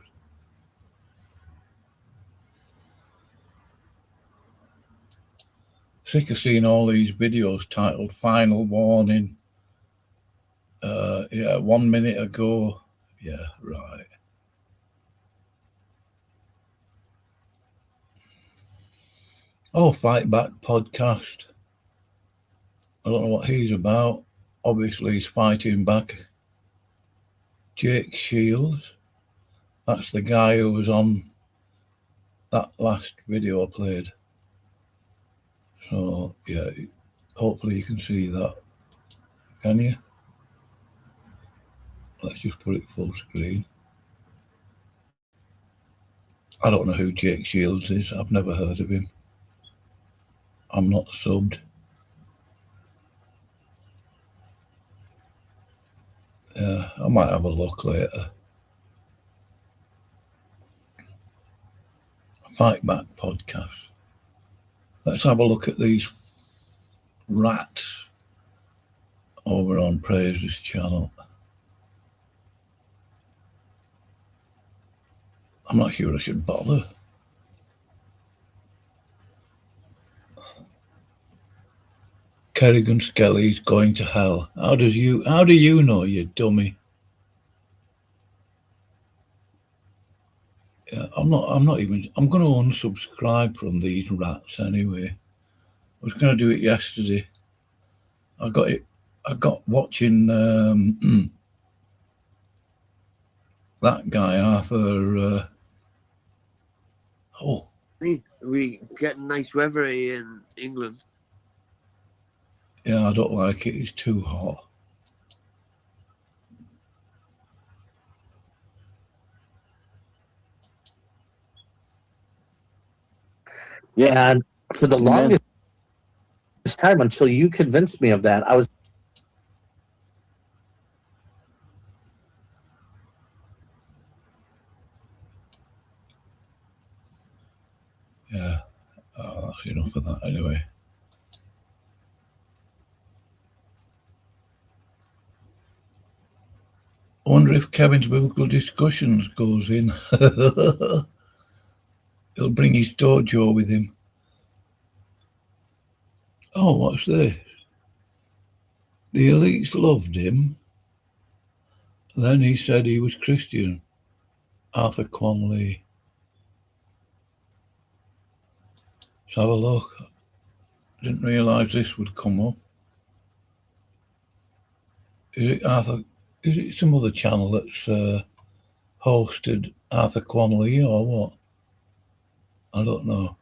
Sick of seeing all these videos titled "Final Warning." 1 minute ago. Yeah, right. Oh, Fight Back podcast. I don't know what he's about. Obviously, he's fighting back. Jake Shields. That's the guy who was on that last video I played. So, yeah, hopefully you can see that. Can you? Let's just put it full screen. I don't know who Jake Shields is. I've never heard of him. I'm not subbed. Yeah, I might have a look later. Fight Back podcast. Let's have a look at these rats over on Praise's channel. I'm not sure I should bother. Kerrigan Skelly's going to hell. How do you know, you dummy? Yeah, I'm going to unsubscribe from these rats anyway. I was going to do it yesterday. I got watching that guy Arthur. We getting nice weather here in England. Yeah, I don't like it. It's too hot. Yeah, and for the longest time, until you convinced me of that, I was. Yeah, that's enough of that anyway. I wonder if Kevin's biblical discussions goes in. He'll bring his dojo with him. Oh, what's this? The elites loved him. Then he said he was Christian. Arthur Quanley. Let's have a look. Didn't realise this would come up. Is it some other channel that's hosted Arthur Quanley or what? I don't know.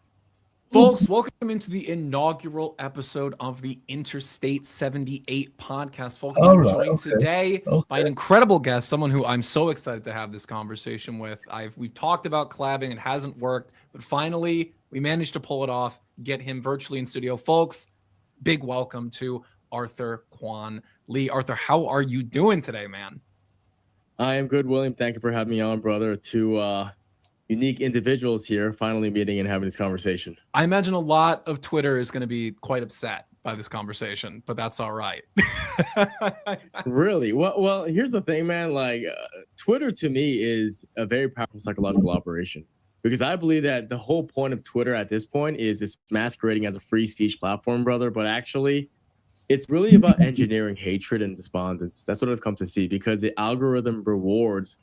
Folks, welcome into the inaugural episode of the Interstate 78 podcast. Folks, I'm joined today by an incredible guest, someone who I'm so excited to have this conversation with. We've talked about collabing, it hasn't worked, but finally we managed to pull it off, get him virtually in studio. Folks, big welcome to Arthur Quan Lee. Arthur, how are you doing today, man? I am good, William. Thank you for having me on, brother. Two unique individuals here finally meeting and having this conversation. I imagine a lot of Twitter is going to be quite upset by this conversation, but that's all right. Really? Well, here's the thing, man. Like, Twitter to me is a very powerful psychological operation, because I believe that the whole point of Twitter at this point is it's masquerading as a free speech platform, brother. But actually, it's really about engineering hatred and despondence. That's what I've come to see, because the algorithm rewards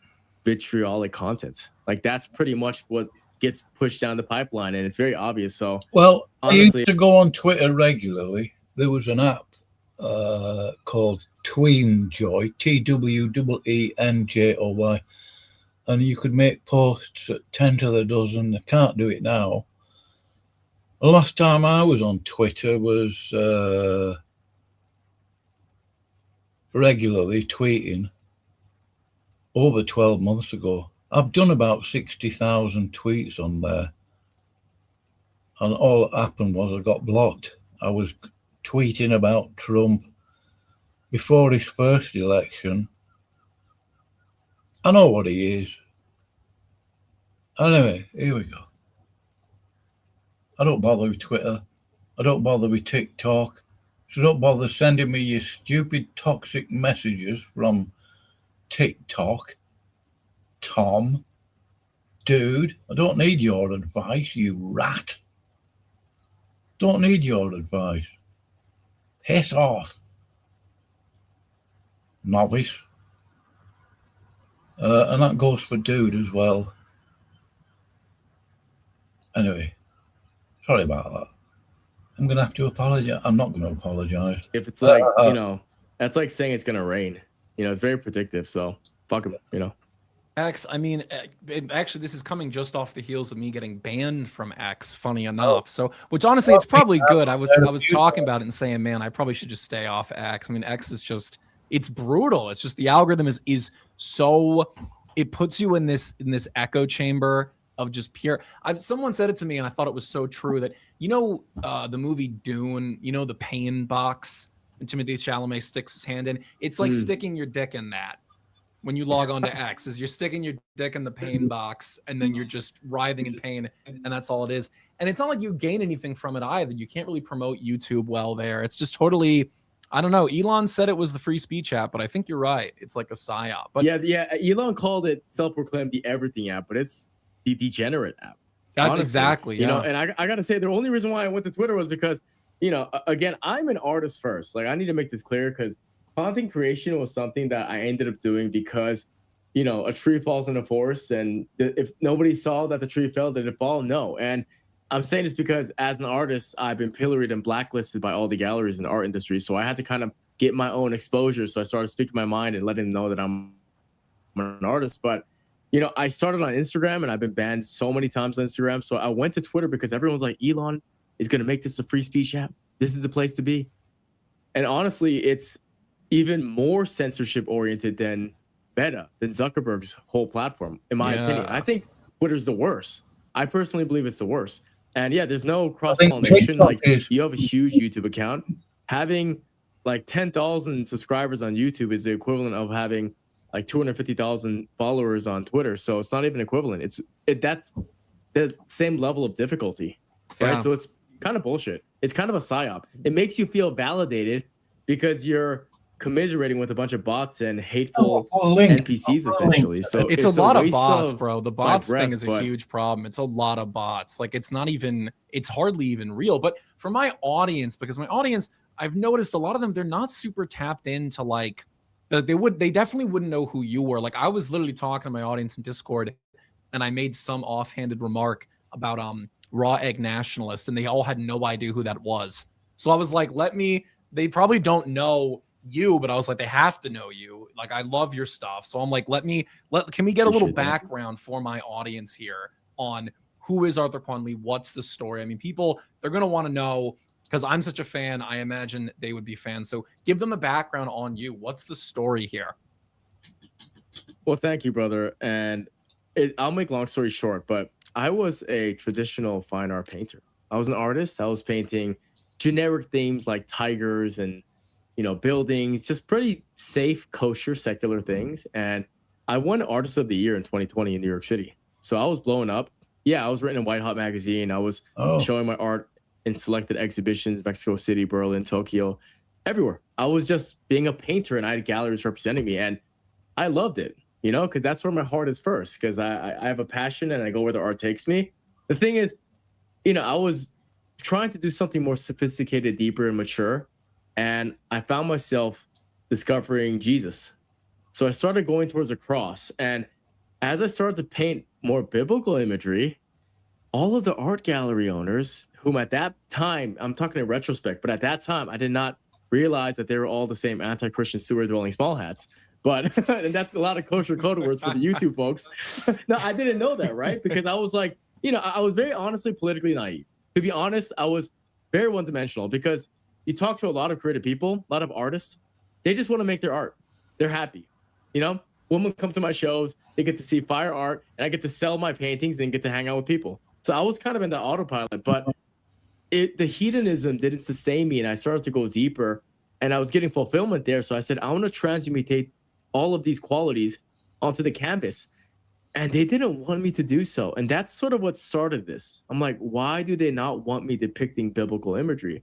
vitriolic content. Like, that's pretty much what gets pushed down the pipeline, and it's very obvious. So, well, honestly, I used to go on Twitter regularly. There was an app called Tweenjoy, TWEENJOY, and you could make posts at 10 to the dozen. I can't do it now. The last time I was on Twitter was regularly tweeting over 12 months ago. I've done about 60,000 tweets on there, and all that happened was I got blocked. I was tweeting about Trump before his first election. I know what he is. Anyway, here we go. I don't bother with Twitter. I don't bother with TikTok. So don't bother sending me your stupid toxic messages from TikTok. Tom, dude, I don't need your advice, you rat. Don't need your advice. Piss off, novice. And that goes for dude as well. Anyway, sorry about that. I'm going to have to apologize. I'm not going to apologize. if it's like, that's like saying it's going to rain. It's very predictive. So, fuck him, X, I mean, actually, this is coming just off the heels of me getting banned from X, funny enough. So, which honestly, it's probably good. I was talking about it and saying, man, I probably should just stay off X. I mean, X is just, it's brutal. It's just the algorithm is so, it puts you in this echo chamber of just pure. Someone said it to me, and I thought it was so true that, the movie Dune, the pain box, and Timothée Chalamet sticks his hand in. It's like sticking your dick in that. When you log on to X, is you're sticking your dick in the pain box, and then you're just writhing in pain, and that's all it is. And it's not like you gain anything from it either. You can't really promote YouTube well there. It's just totally, I don't know. Elon said it was the free speech app, but I think you're right. It's like a psyop. But yeah. Elon called it self-proclaimed the everything app, but it's the degenerate app. Honestly, exactly. Yeah. And I gotta say, the only reason why I went to Twitter was because, again, I'm an artist first. Like, I need to make this clear, because content creation was something that I ended up doing because, a tree falls in a forest, and if nobody saw that the tree fell, did it fall? No. And I'm saying this because as an artist, I've been pilloried and blacklisted by all the galleries in the art industry. So I had to kind of get my own exposure. So I started speaking my mind and letting them know that I'm an artist. But, I started on Instagram, and I've been banned so many times on Instagram. So I went to Twitter because everyone's like, Elon is going to make this a free speech app. This is the place to be. And honestly, it's even more censorship oriented than Meta, than Zuckerberg's whole platform, in my opinion. I think Twitter's the worst. I personally believe it's the worst. And yeah, there's no cross-pollination. Like, you have a huge YouTube account. Having like 10,000 subscribers on YouTube is the equivalent of having like 250,000 followers on Twitter. So it's not even equivalent. That's the same level of difficulty, right? Yeah. So it's kind of bullshit. It's kind of a psyop. It makes you feel validated because you're commiserating with a bunch of bots and hateful NPCs, essentially. So it's a lot of bots, bro. The bots thing is a huge problem. It's a lot of bots. Like, it's hardly even real. But for my audience, because my audience, I've noticed a lot of them, they're not super tapped into, like, they definitely wouldn't know who you were. Like, I was literally talking to my audience in Discord, and I made some offhanded remark about Raw Egg Nationalist, and they all had no idea who that was. So I was like, they probably don't know you, but I was like, they have to know you. Like, I love your stuff. So I'm like, can we get a little background for my audience here on who is Arthur Quan Lee? What's the story? I mean, people, they're going to want to know, because I'm such a fan. I imagine they would be fans. So give them a background on you. What's the story here? Well, thank you, brother. And I'll make long story short, but I was a traditional fine art painter. I was an artist. I was painting generic themes like tigers and, you know, buildings, just pretty safe, kosher, secular things. And I won Artist of the Year in 2020 in New York City. So I was blowing up. Yeah, I was written in White Hot magazine. I was showing my art in selected exhibitions, Mexico City, Berlin, Tokyo, everywhere. I was just being a painter, and I had galleries representing me, and I loved it, you know, because that's where my heart is first, because I have a passion and I go where the art takes me. The thing is, you know, I was trying to do something more sophisticated, deeper, and mature, and I found myself discovering Jesus. So I started going towards the cross, and as I started to paint more biblical imagery, all of the art gallery owners, whom at that time, I'm talking in retrospect, but at that time, I did not realize that they were all the same anti-Christian sewer-dwelling small hats. But, and that's a lot of kosher code words for the YouTube folks. No, I didn't know that, right? Because I was like, you know, I was very honestly politically naive. To be honest, I was very one-dimensional, because you talk to a lot of creative people, a lot of artists, they just want to make their art. They're happy, you know? Women come to my shows, they get to see fire art, and I get to sell my paintings and get to hang out with people. So I was kind of in the autopilot, but the hedonism didn't sustain me, and I started to go deeper, and I was getting fulfillment there. So I said, I want to transmutate all of these qualities onto the canvas. And they didn't want me to do so. And that's sort of what started this. I'm like, why do they not want me depicting biblical imagery?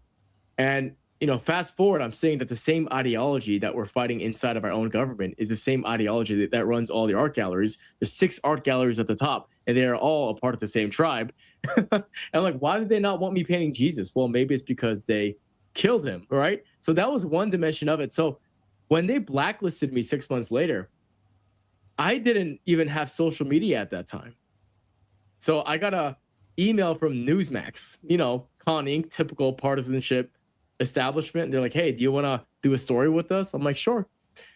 And, you know, fast forward, I'm saying that the same ideology that we're fighting inside of our own government is the same ideology that runs all the art galleries. There's 6 art galleries at the top, and they are all a part of the same tribe. And I'm like, why did they not want me painting Jesus? Well, maybe it's because they killed him, right? So that was one dimension of it. So when they blacklisted me 6 months later, I didn't even have social media at that time. So I got a email from Newsmax, you know, Con Inc., typical partisanship establishment. They're like, hey, do you want to do a story with us? I'm like, sure.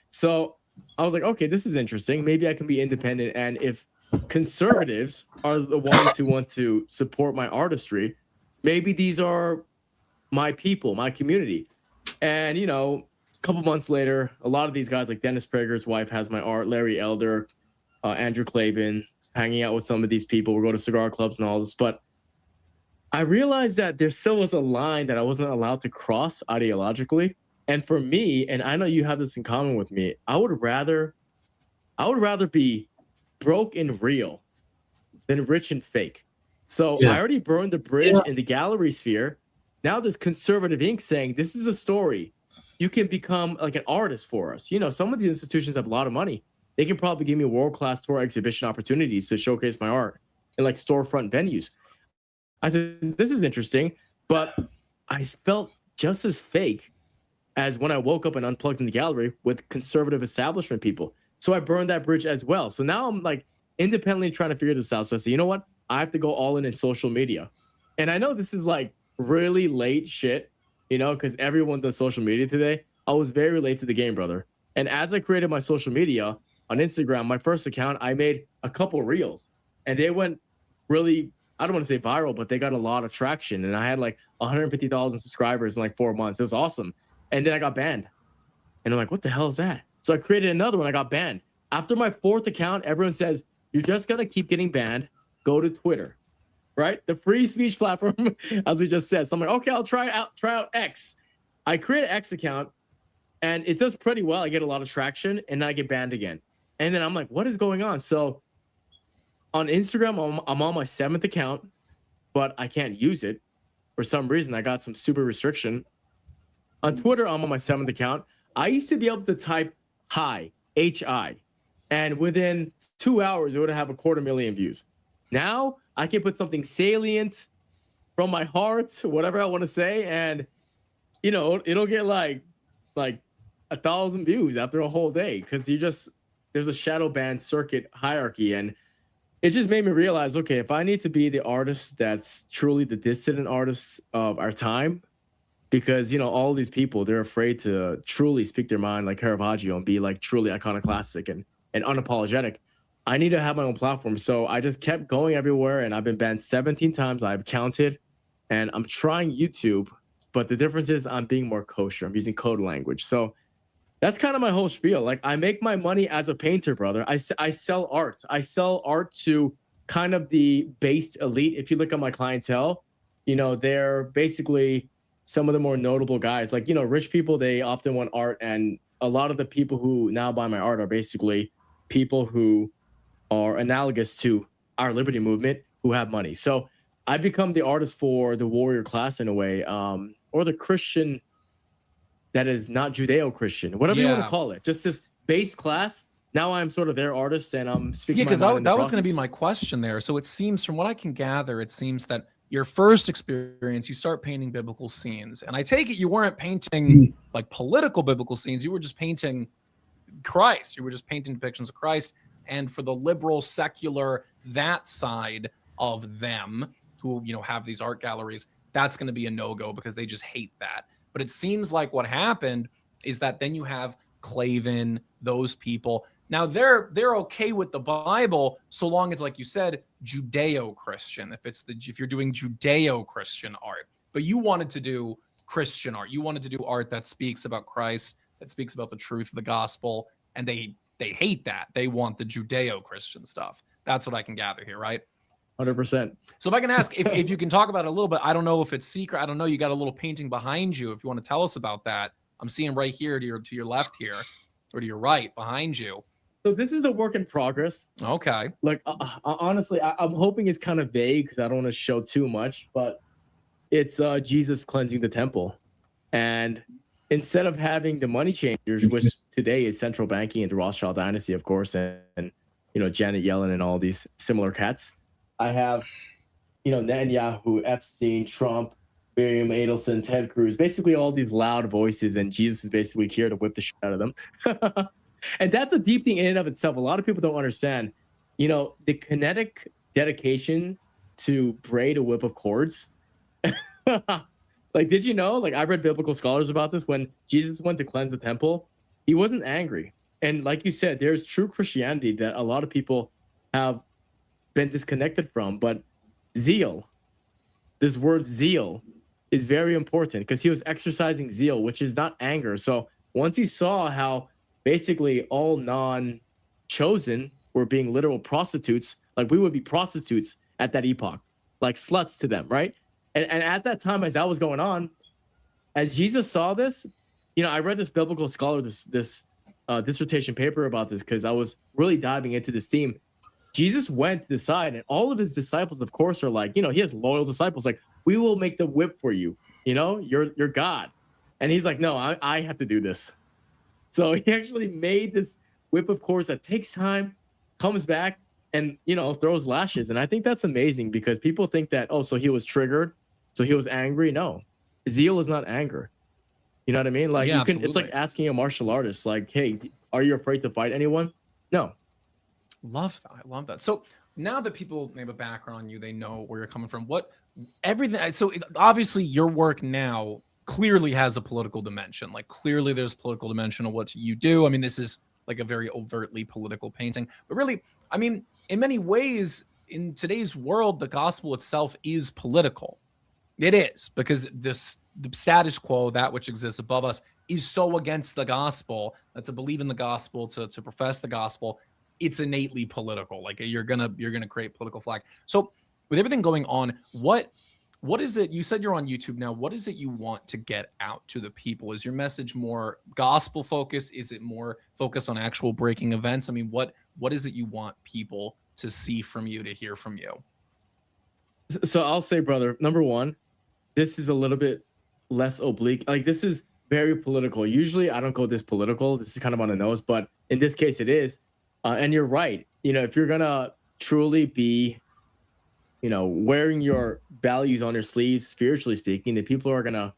So I was like, okay, this is interesting. Maybe I can be independent. And if conservatives are the ones who want to support my artistry, maybe these are my people, my community. And, you know, a couple months later, a lot of these guys, like Dennis Prager's wife has my art, Larry Elder, Andrew Klavan, hanging out with some of these people. We'll go to cigar clubs and all this. But I realized that there still was a line that I wasn't allowed to cross ideologically. And for me, and I know you have this in common with me, I would rather be broke and real than rich and fake. So I already burned the bridge in the gallery sphere. Now there's conservative ink saying this is a story. You can become like an artist for us. You know, some of the institutions have a lot of money. They can probably give me world-class tour exhibition opportunities to showcase my art in like storefront venues. I said, this is interesting, but I felt just as fake as when I woke up and unplugged in the gallery with conservative establishment people. So I burned that bridge as well. So now I'm like independently trying to figure this out. So I said, you know what? I have to go all in social media. And I know this is like really late shit, you know, because everyone does social media today. I was very late to the game, brother. And as I created my social media on Instagram, my first account, I made a couple reels and they went really, I don't want to say viral, but they got a lot of traction. And I had like 150,000 subscribers in like 4 months. It was awesome. And then I got banned. And I'm like, what the hell is that? So I created another one. I got banned. After my 4th account, everyone says, you're just going to keep getting banned. Go to Twitter, right? The free speech platform, as we just said. So I'm like, okay, I'll try out X. I create an X account and it does pretty well. I get a lot of traction and then I get banned again. And then I'm like, what is going on? So on Instagram, I'm on my 7th account, but I can't use it. For some reason, I got some stupid restriction. On Twitter, I'm on my 7th account. I used to be able to type hi, H-I, and within 2 hours, it would have 250,000 views. Now, I can put something salient from my heart, whatever I want to say, and, you know, it'll get like 1,000 views after a whole day because there's a shadow ban circuit hierarchy, and it just made me realize, okay, if I need to be the artist that's truly the dissident artist of our time, because, you know, all these people, they're afraid to truly speak their mind like Caravaggio and be like truly iconoclastic and unapologetic. I need to have my own platform. So I just kept going everywhere, and I've been banned 17 times. I've counted, and I'm trying YouTube, but the difference is I'm being more kosher. I'm using code language. So that's kind of my whole spiel. Like, I make my money as a painter, brother. I sell art. I sell art to kind of the based elite. If you look at my clientele, you know, they're basically some of the more notable guys. Like, you know, rich people, they often want art. And a lot of the people who now buy my art are basically people who are analogous to our liberty movement who have money. So I become the artist for the warrior class in a way, or the Christian that is not Judeo-Christian, whatever you want to call it, just this base class. Now I'm sort of their artist, and I'm speaking. Yeah, because that was going to be process. my question there. So it seems, from what I can gather, it seems that your first experience, you start painting biblical scenes, and I take it you weren't painting like political biblical scenes. You were just painting Christ. You were just painting depictions of Christ. And for the liberal, secular, that side of them who, you know, have these art galleries, that's going to be a no-go because they just hate that. But it seems like what happened is that then you have Clavin, those people. Now they're okay with the Bible so long as, like you said, Judeo-Christian. If you're doing Judeo-Christian art, but you wanted to do Christian art, you wanted to do art that speaks about Christ, that speaks about the truth of the gospel, and they hate that. They want the Judeo-Christian stuff. That's what I can gather here, right? 100%. So if I can ask, if you can talk about it a little bit, I don't know if it's secret. I don't know. You got a little painting behind you. If you want to tell us about that, I'm seeing right here to your left here, or to your right behind you. So this is a work in progress. Okay. Like, honestly, I'm hoping it's kind of vague because I don't want to show too much, but it's Jesus cleansing the temple. And instead of having the money changers, which today is central banking and the Rothschild dynasty, of course, and you know, Janet Yellen and all these similar cats, I have, you know, Netanyahu, Epstein, Trump, Miriam Adelson, Ted Cruz, basically all these loud voices, and Jesus is basically here to whip the shit out of them. And that's a deep thing in and of itself. A lot of people don't understand, you know, the kinetic dedication to braid a whip of cords. Like, did you know, like, I read biblical scholars about this. When Jesus went to cleanse the temple, he wasn't angry. And like you said, there's true Christianity that a lot of people have been disconnected from, but zeal, this word zeal, is very important because he was exercising zeal, which is not anger. So once he saw how basically all non-chosen were being literal prostitutes, like we would be prostitutes at that epoch, like sluts to them, right? And at that time, as that was going on, as Jesus saw this, you know, I read this biblical scholar, this dissertation paper about this because I was really diving into this theme. Jesus went to the side, and all of his disciples, of course, are like, you know, he has loyal disciples, like, we will make the whip for you, you know, you're God. And he's like, no, I have to do this. So he actually made this whip of cords that takes time, comes back, and, you know, throws lashes. And I think that's amazing because people think that, oh, so he was triggered, so he was angry. No, zeal is not anger. You know what I mean? Like, yeah, you can, absolutely. it's like asking a martial artist, like, hey, are you afraid to fight anyone? No. Love that. I love that. So now that people have a background on you, they know where you're coming from. What everything. So obviously your work now clearly has a political dimension. Like, clearly there's political dimension of what you do. I mean, this is like a very overtly political painting, but really, I mean, in many ways in today's world, the gospel itself is political. It is, because the status quo, that which exists above us, is so against the gospel that to believe in the gospel, to profess the gospel, it's innately political. Like, you're gonna create political flag. So with everything going on, what is it? You said you're on YouTube now. What is it you want to get out to the people? Is your message more gospel focused? Is it more focused on actual breaking events? I mean, what is it you want people to see from you, to hear from you? So I'll say, brother, number one, this is a little bit less oblique. Like, this is very political. Usually I don't go this political. This is kind of on the nose, but in this case it is. And you're right. You know, if you're going to truly be, you know, wearing your values on your sleeves, spiritually speaking, then people are going to,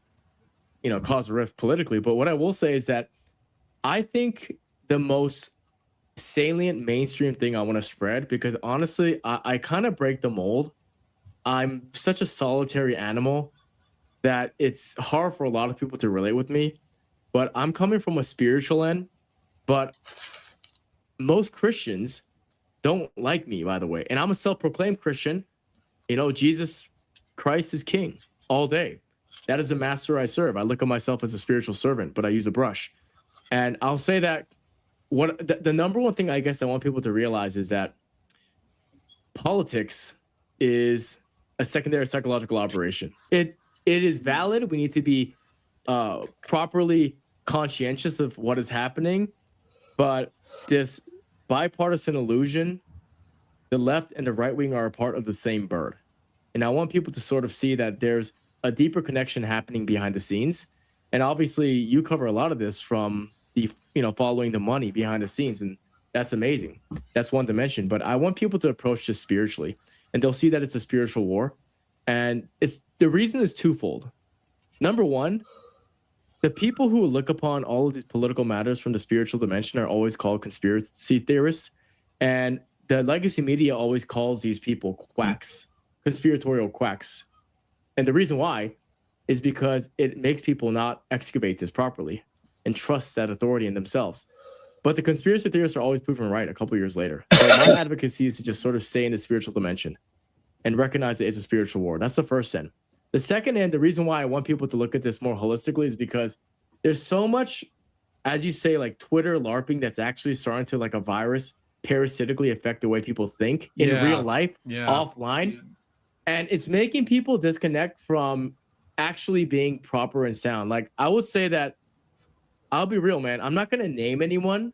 you know, cause a rift politically. But what I will say is that I think the most salient mainstream thing I want to spread, because honestly, I kind of break the mold. I'm such a solitary animal that it's hard for a lot of people to relate with me, but I'm coming from a spiritual end. But most Christians don't like me, by the way. And I'm a self-proclaimed Christian. You know, Jesus Christ is king all day. That is the master I serve. I look at myself as a spiritual servant, but I use a brush. And I'll say that the number one thing I guess I want people to realize is that politics is a secondary psychological operation. It is valid. We need to be properly conscientious of what is happening, but this bipartisan illusion, the left and the right wing are a part of the same bird. And I want people to sort of see that there's a deeper connection happening behind the scenes. And obviously you cover a lot of this from the, following the money behind the scenes. And that's amazing. That's one dimension. But I want people to approach this spiritually, and they'll see that it's a spiritual war. And the reason is twofold. Number one, the people who look upon all of these political matters from the spiritual dimension are always called conspiracy theorists. And the legacy media always calls these people quacks, conspiratorial quacks. And the reason why is because it makes people not excavate this properly and trust that authority in themselves. But the conspiracy theorists are always proven right a couple years later. So my advocacy is to just sort of stay in the spiritual dimension and recognize that it's a spiritual war. That's the first sin. The second, and the reason why I want people to look at this more holistically, is because there's so much, as you say, like Twitter LARPing that's actually starting to, like a virus, parasitically affect the way people think in real life, offline. And it's making people disconnect from actually being proper and sound. Like, I would say that, I'll be real, man. I'm not going to name anyone,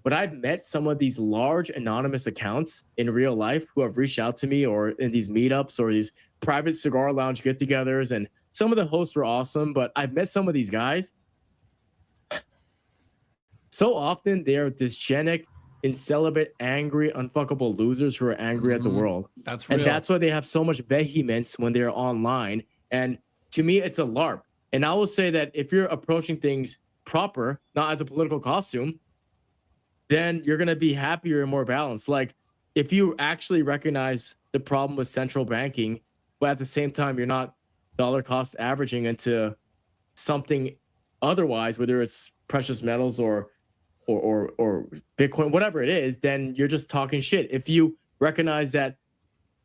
but I've met some of these large anonymous accounts in real life who have reached out to me, or in these meetups or these private cigar lounge get-togethers. And some of the hosts were awesome, but I've met some of these guys. So often they're dysgenic, incelibate, angry, unfuckable losers who are angry at the world. That's real. And that's why they have so much vehemence when they're online. And to me, it's a LARP. And I will say that if you're approaching things proper, not as a political costume, then you're going to be happier and more balanced. Like, if you actually recognize the problem with central banking, but at the same time, you're not dollar cost averaging into something otherwise, whether it's precious metals or Bitcoin, whatever it is, then you're just talking shit. If you recognize that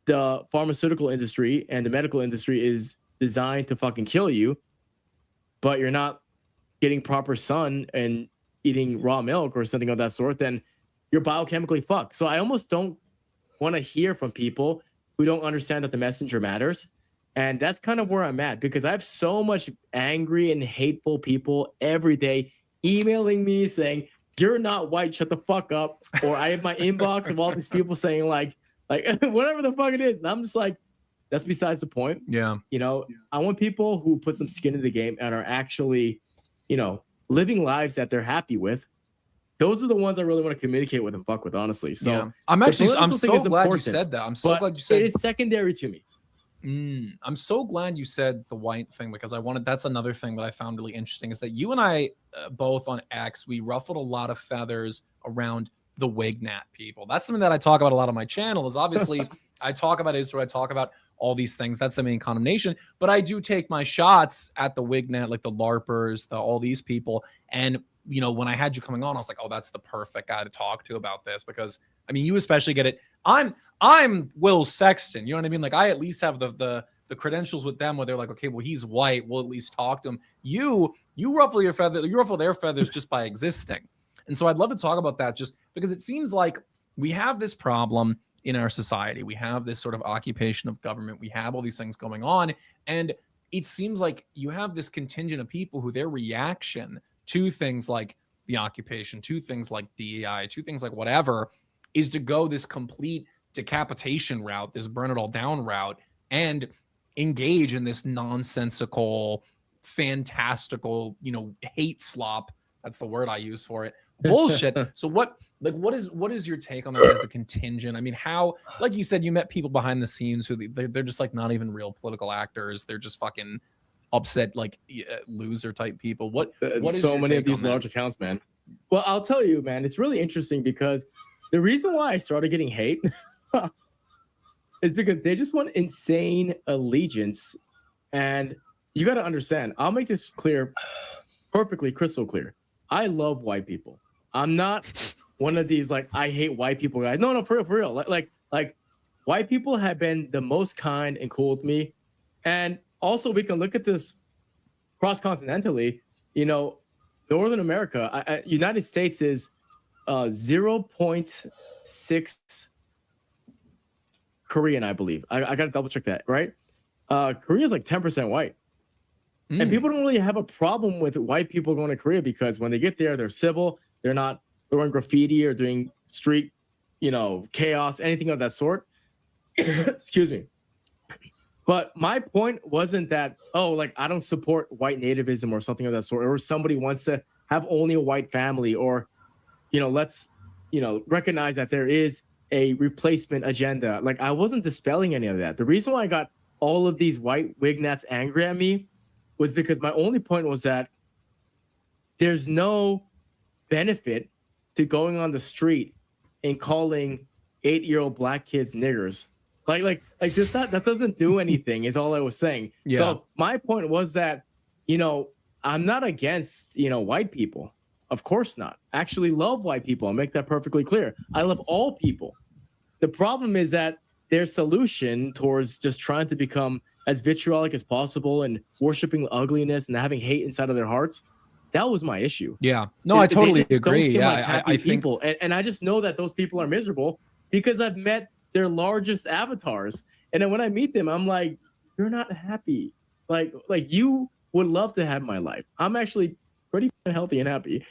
the pharmaceutical industry and the medical industry is designed to fucking kill you, but you're not getting proper sun and eating raw milk or something of that sort, then you're biochemically fucked. So I almost don't want to hear from people who don't understand that the messenger matters. And that's kind of where I'm at, because I have so much angry and hateful people every day emailing me saying, "You're not white, shut the fuck up." Or I have my inbox of all these people saying like whatever the fuck it is. And I'm just like, that's besides the point. Yeah. I want people who put some skin in the game and are actually, living lives that they're happy with. Those are the ones I really want to communicate with and fuck with, honestly. So I'm so glad you important, said that. I'm so glad you said it is secondary to me. I'm so glad you said the white thing, because that's another thing that I found really interesting, is that you and I both on X, we ruffled a lot of feathers around the Wignat people. That's something that I talk about a lot on my channel. Is obviously I talk about Israel, I talk about all these things. That's the main condemnation. But I do take my shots at the Wignat, like the LARPers, all these people. And when I had you coming on, I was like, oh, that's the perfect guy to talk to about this, because I mean, you especially get it. I'm Will Sexton. You know what I mean? Like, I at least have the credentials with them where they're like, okay, well, he's white, we'll at least talk to him. You ruffle their feathers just by existing. And so I'd love to talk about that, just because it seems like we have this problem in our society. We have this sort of occupation of government. We have all these things going on. And it seems like you have this contingent of people who their reaction to things like the occupation, to things like DEI, to things like whatever, is to go this complete decapitation route, this burn it all down route, and engage in this nonsensical, fantastical, hate slop. That's the word I use for it. Bullshit. So what is your take on that as a contingent? I mean, how, like you said, you met people behind the scenes who they're just like not even real political actors. They're just fucking upset, like loser type people. What is so many of these large accounts, man? Well, I'll tell you, man, it's really interesting, because the reason why I started getting hate is because they just want insane allegiance. And you got to understand, I'll make this clear, perfectly crystal clear. I love white people. I'm not one of these like I hate white people guys. No, for real. Like white people have been the most kind and cool with me. And also we can look at this cross-continentally. You know, Northern America, United States is 0.6 Korean, I believe. I got to double check that, right? Korea is like 10% white. And people don't really have a problem with white people going to Korea because when they get there, they're civil. They're not throwing graffiti or doing street, chaos, anything of that sort. Excuse me. But my point wasn't that, I don't support white nativism or something of that sort, or somebody wants to have only a white family, or, let's, recognize that there is a replacement agenda. Like, I wasn't dispelling any of that. The reason why I got all of these white wignats angry at me was because my only point was that there's no benefit to going on the street and calling 8-year-old black kids niggers. Like that doesn't do anything is all I was saying. Yeah. So my point was that, I'm not against, white people. Of course not. I actually love white people. I'll make that perfectly clear. I love all people. The problem is that their solution towards just trying to become as vitriolic as possible and worshiping ugliness and having hate inside of their hearts, that was my issue. Yeah. No, I totally agree. Yeah, like I think people. And I just know that those people are miserable because I've met their largest avatars. And then when I meet them, I'm like, you're not happy. Like you would love to have my life. I'm actually pretty healthy and happy.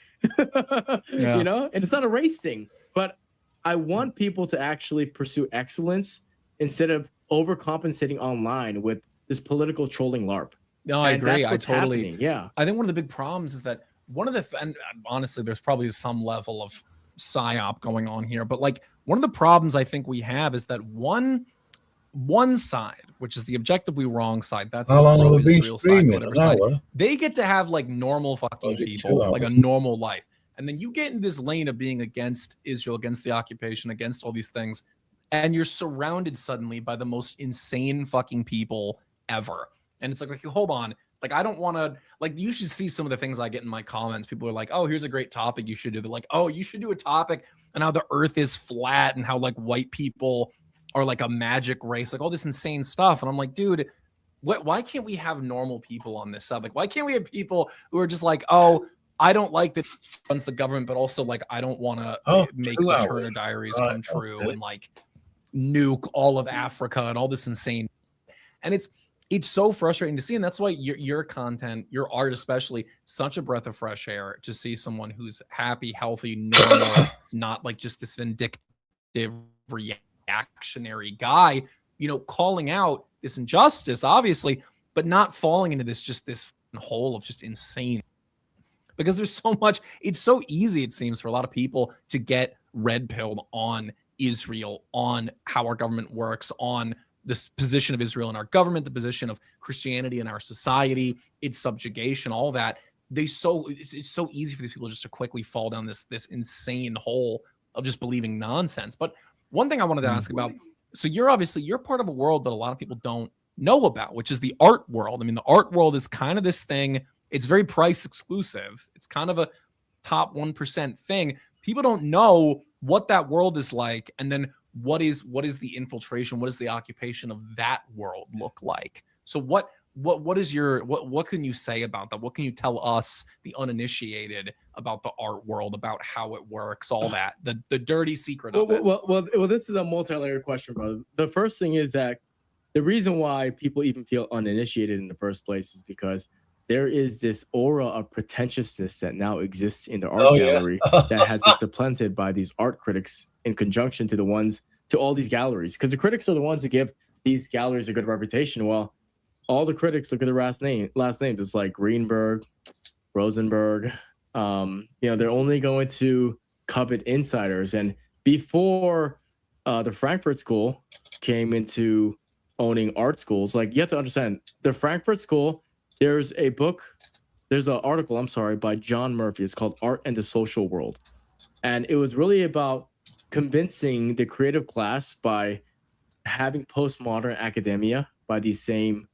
Yeah. And it's not a race thing, but I want people to actually pursue excellence instead of overcompensating online with this political trolling LARP. No, I agree. I totally. Happening. Yeah. I think one of the big problems is that and honestly, there's probably some level of psyop going on here, but like one of the problems I think we have is that one side, which is the objectively wrong side, that's the pro-Israel side, whatever side, they get to have like normal fucking people, like a normal life. And then you get in this lane of being against Israel, against the occupation, against all these things, and you're surrounded suddenly by the most insane fucking people ever. And it's like hold on. Like, I don't want to, like, you should see some of the things I get in my comments. People are like, oh, here's a great topic you should do. They're like, oh, you should do a topic on how the earth is flat and how like white people are like a magic race, like all this insane stuff. And I'm like, dude, why can't we have normal people on this side? Like, why can't we have people who are just like, oh, I don't like that runs the government, but also like, I don't want to make the Turner Diaries come true and like nuke all of Africa and all this insane. And it's so frustrating to see. And that's why your content, your art especially, such a breath of fresh air to see someone who's happy, healthy, normal, not like just this vindictive, reactionary guy, calling out this injustice, obviously, but not falling into this hole of just insane. Because there's so much, it's so easy, it seems, for a lot of people to get red-pilled on Israel, on how our government works, on this position of Israel in our government, the position of Christianity in our society, its subjugation, all that. It's so easy for these people just to quickly fall down this insane hole of just believing nonsense. But one thing I wanted to ask about, so you're part of a world that a lot of people don't know about, which is the art world. I mean, the art world is kind of this thing. It's very price exclusive. It's kind of a top 1% thing. People don't know what that world is like, and then what is the infiltration, what is the occupation of that world look like? So what can you say about that? What can you tell us, the uninitiated, about the art world, about how it works, all that, the dirty secret of it? Well, this is a multi-layered question, brother. The first thing is that the reason why people even feel uninitiated in the first place is because there is this aura of pretentiousness that now exists in the art gallery that has been supplanted by these art critics in conjunction to all these galleries. Because the critics are the ones who give these galleries a good reputation. Well, all the critics look at the last names. It's like Greenberg, Rosenberg. They're only going to covet insiders. And before the Frankfurt School came into owning art schools, like, you have to understand, the Frankfurt School, there's an article, by John Murphy. It's called Art and the Social World. And it was really about convincing the creative class by having postmodern academia by these same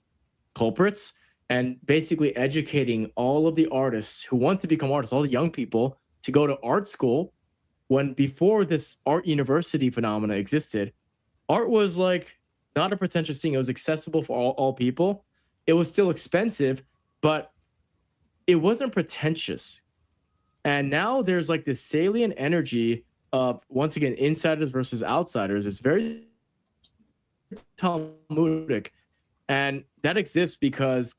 culprits, and basically educating all of the artists who want to become artists, all the young people, to go to art school when before this art university phenomena existed, art was like not a pretentious thing. It was accessible for all people. It was still expensive, but it wasn't pretentious. And now there's like this salient energy of, once again, insiders versus outsiders. It's very Talmudic. And that exists because,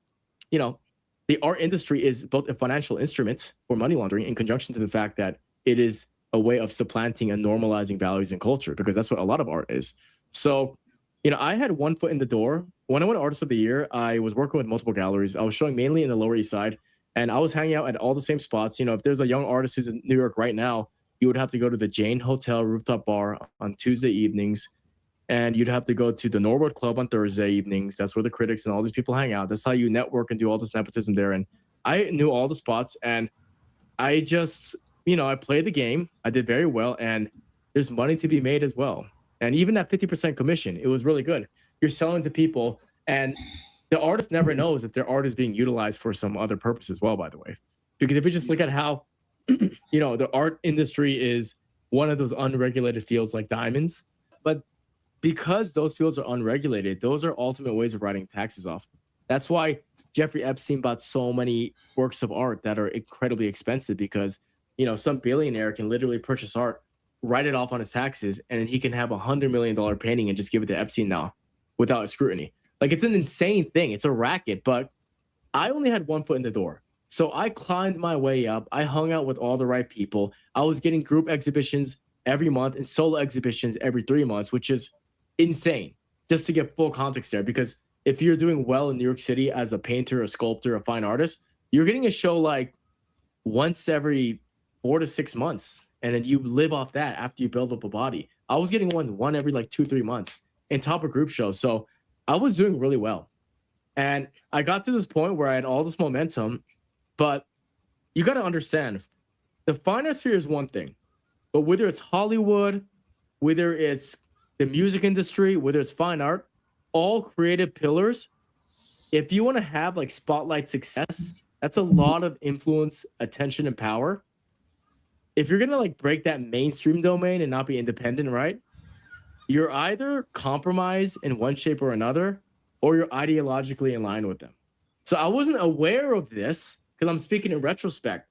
you know, the art industry is both a financial instrument for money laundering in conjunction to the fact that it is a way of supplanting and normalizing values and culture, because that's what a lot of art is. So, you know, I had one foot in the door. When I won Artist of the Year, I was working with multiple galleries. I was showing mainly in the Lower East Side, and I was hanging out at all the same spots. You know, if there's a young artist who's in New York right now, you would have to go to the Jane Hotel rooftop bar on Tuesday evenings, and you'd have to go to the Norwood Club on Thursday evenings. That's where the critics and all these people hang out. That's how you network and do all this nepotism there. And I knew all the spots, and I just, you know, I played the game. I did very well, and there's money to be made as well. And even that 50% commission, it was really good. You're selling to people, and the artist never knows if their art is being utilized for some other purpose as well, by the way. Because if you just look at how, you know, the art industry is one of those unregulated fields like diamonds, but because those fields are unregulated, those are ultimate ways of writing taxes off. That's why Jeffrey Epstein bought so many works of art that are incredibly expensive, because, you know, some billionaire can literally purchase art, write it off on his taxes, and he can have $100 million painting and just give it to Epstein now without scrutiny. Like, it's an insane thing. It's a racket, but I only had one foot in the door. So I climbed my way up. I hung out with all the right people. I was getting group exhibitions every month and solo exhibitions every 3 months, which is insane, just to get full context there. Because if you're doing well in New York City as a painter, a sculptor, a fine artist, you're getting a show like once every 4 to 6 months. And then you live off that after you build up a body. I was getting one every like 2-3 months in top of group shows. So I was doing really well. And I got to this point where I had all this momentum, but you got to understand, the fine sphere is one thing, but whether it's Hollywood, whether it's the music industry, whether it's fine art, all creative pillars, if you want to have like spotlight success, that's a lot of influence, attention, and power. If you're going to like break that mainstream domain and not be independent, right? You're either compromised in one shape or another, or you're ideologically in line with them. So I wasn't aware of this because I'm speaking in retrospect.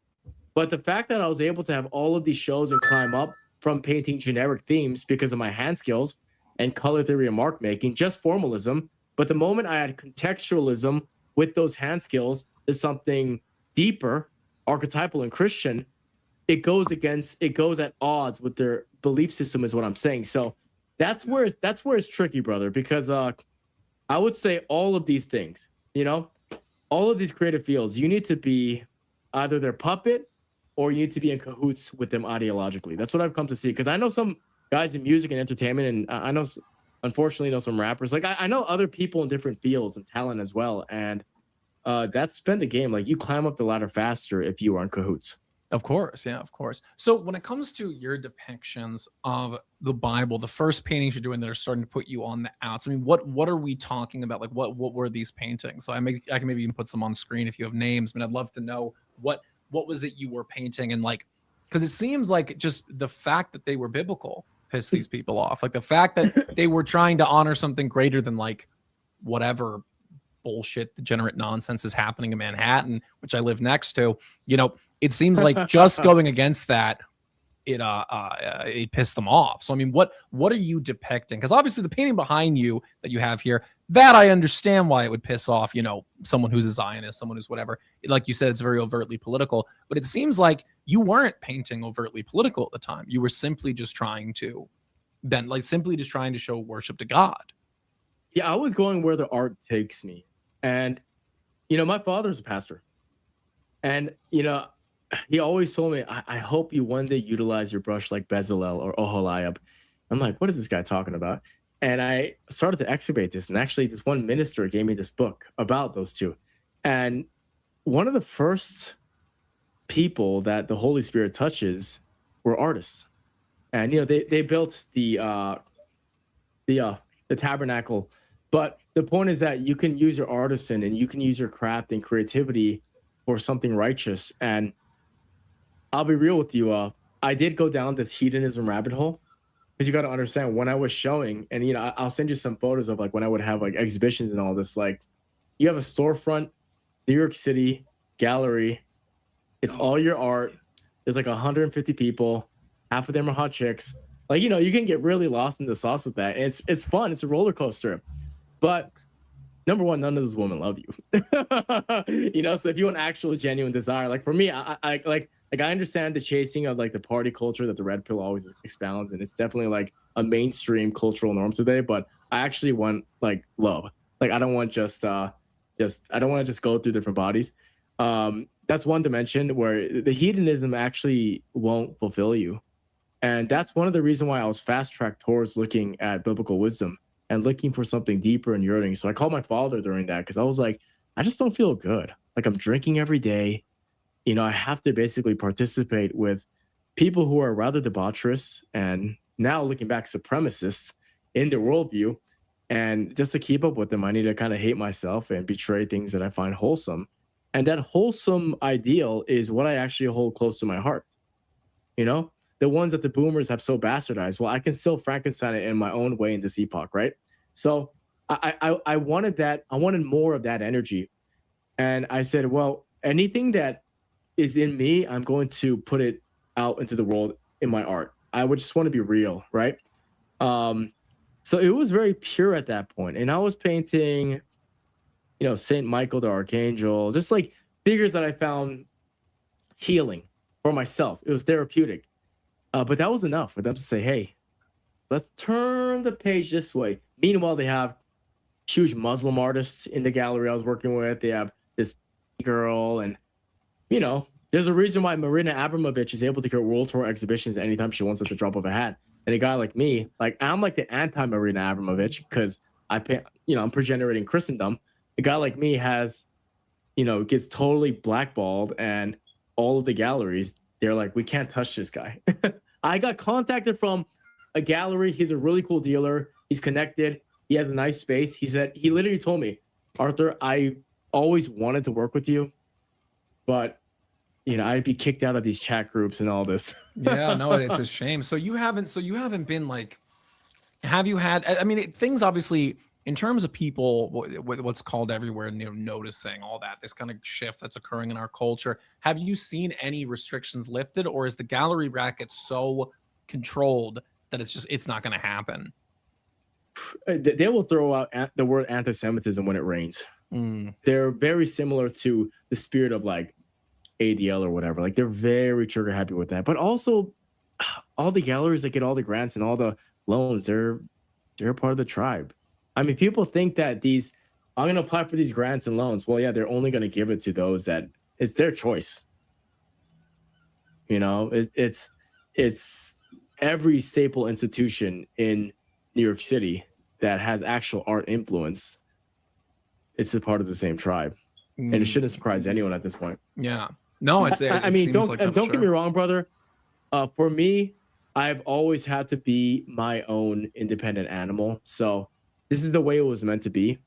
But the fact that I was able to have all of these shows and climb up from painting generic themes because of my hand skills and color theory and mark making, just formalism. But the moment I had contextualism with those hand skills to something deeper, archetypal and Christian, it goes at odds with their belief system, is what I'm saying. So that's where it's tricky, brother, because I would say all of these things, you know, all of these creative fields, you need to be either their puppet or you need to be in cahoots with them ideologically. That's what I've come to see, because I know some guys in music and entertainment, and I know, unfortunately, know some rappers. Like I know other people in different fields and talent as well, and that's been the game. Like, you climb up the ladder faster if you are in cahoots. Of course, yeah, of course. So when it comes to your depictions of the Bible, the first paintings you're doing that are starting to put you on the outs, I mean, what are we talking about? Like, what were these paintings? So I can maybe even put some on screen if you have names. But I'd love to know what was it you were painting, and like, because it seems like just the fact that they were biblical pissed these people off. Like the fact that they were trying to honor something greater than like whatever bullshit, degenerate nonsense is happening in Manhattan, which I live next to. You know, it seems like just going against that, it pissed them off. So I mean, what are you depicting? Because obviously the painting behind you that you have here, that I understand why it would piss off, you know, someone who's a Zionist, someone who's whatever. Like you said, it's very overtly political, but it seems like you weren't painting overtly political at the time. You were simply just trying to show worship to God. Yeah, I was going where the art takes me. And, you know, my father's a pastor. And, you know, he always told me, I hope you one day utilize your brush like Bezalel or Oholiab. I'm like, what is this guy talking about? And I started to excavate this. And actually, this one minister gave me this book about those two. And one of the first people that the Holy Spirit touches were artists. And, you know, they built the tabernacle. But the point is that you can use your artisan and you can use your craft and creativity for something righteous. And I'll be real with you. I did go down this hedonism rabbit hole, because you got to understand, when I was showing, and I'll send you some photos of like when I would have like exhibitions and all this. Like, you have a storefront, New York City gallery. It's all your art. There's like 150 people. Half of them are hot chicks. Like, you can get really lost in the sauce with that. And it's fun. It's a roller coaster. But number one, none of those women love you. So if you want actual genuine desire, like for me, I understand the chasing of like the party culture that the red pill always expounds, and it's definitely like a mainstream cultural norm today. But I actually want like love. Like, I don't want I don't want to just go through different bodies. That's one dimension where the hedonism actually won't fulfill you. And that's one of the reasons why I was fast tracked towards looking at biblical wisdom and looking for something deeper and yearning. So I called my father during that, because I was like, I just don't feel good. Like, I'm drinking every day. I have to basically participate with people who are rather debaucherous and, now looking back, supremacists in their worldview. And just to keep up with them, I need to kind of hate myself and betray things that I find wholesome. And that wholesome ideal is what I actually hold close to my heart. The ones that the boomers have so bastardized. Well, I can still Frankenstein it in my own way in this epoch, right? So I wanted that. I wanted more of that energy. And I said, well, anything that is in me, I'm going to put it out into the world in my art. I would just want to be real, right? So it was very pure at that point. And I was painting, Saint Michael the Archangel, just like figures that I found healing for myself. It was therapeutic. But that was enough for them to say, hey, let's turn the page this way. Meanwhile, they have huge Muslim artists in the gallery I was working with. They have this girl, and, there's a reason why Marina Abramovich is able to get world tour exhibitions anytime she wants at the drop of a hat. And a guy like me, like, I'm like the anti-Marina Abramovich, because I'm progenerating Christendom. A guy like me has, gets totally blackballed, and all of the galleries, they're like, we can't touch this guy. I got contacted from a gallery. He's a really cool dealer. He's connected. He has a nice space. He literally told me, Arthur, I always wanted to work with you, but I'd be kicked out of these chat groups and all this. Yeah, no, it's a shame. So you haven't been like, have you had, I mean, things obviously, in terms of people, what's called everywhere, noticing all that, this kind of shift that's occurring in our culture, have you seen any restrictions lifted, or is the gallery racket so controlled that it's not going to happen? They will throw out the word anti-Semitism when it rains. They're very similar to the spirit of like ADL or whatever. Like, they're very trigger happy with that. But also, all the galleries that get all the grants and all the loans, they're part of the tribe. I mean, people think that I'm going to apply for these grants and loans. Well, yeah, they're only going to give it to those that it's their choice. It's every staple institution in New York City that has actual art influence. It's a part of the same tribe, and it shouldn't surprise anyone at this point. Yeah, no, don't get me wrong, brother. For me, I've always had to be my own independent animal. So this is the way it was meant to be,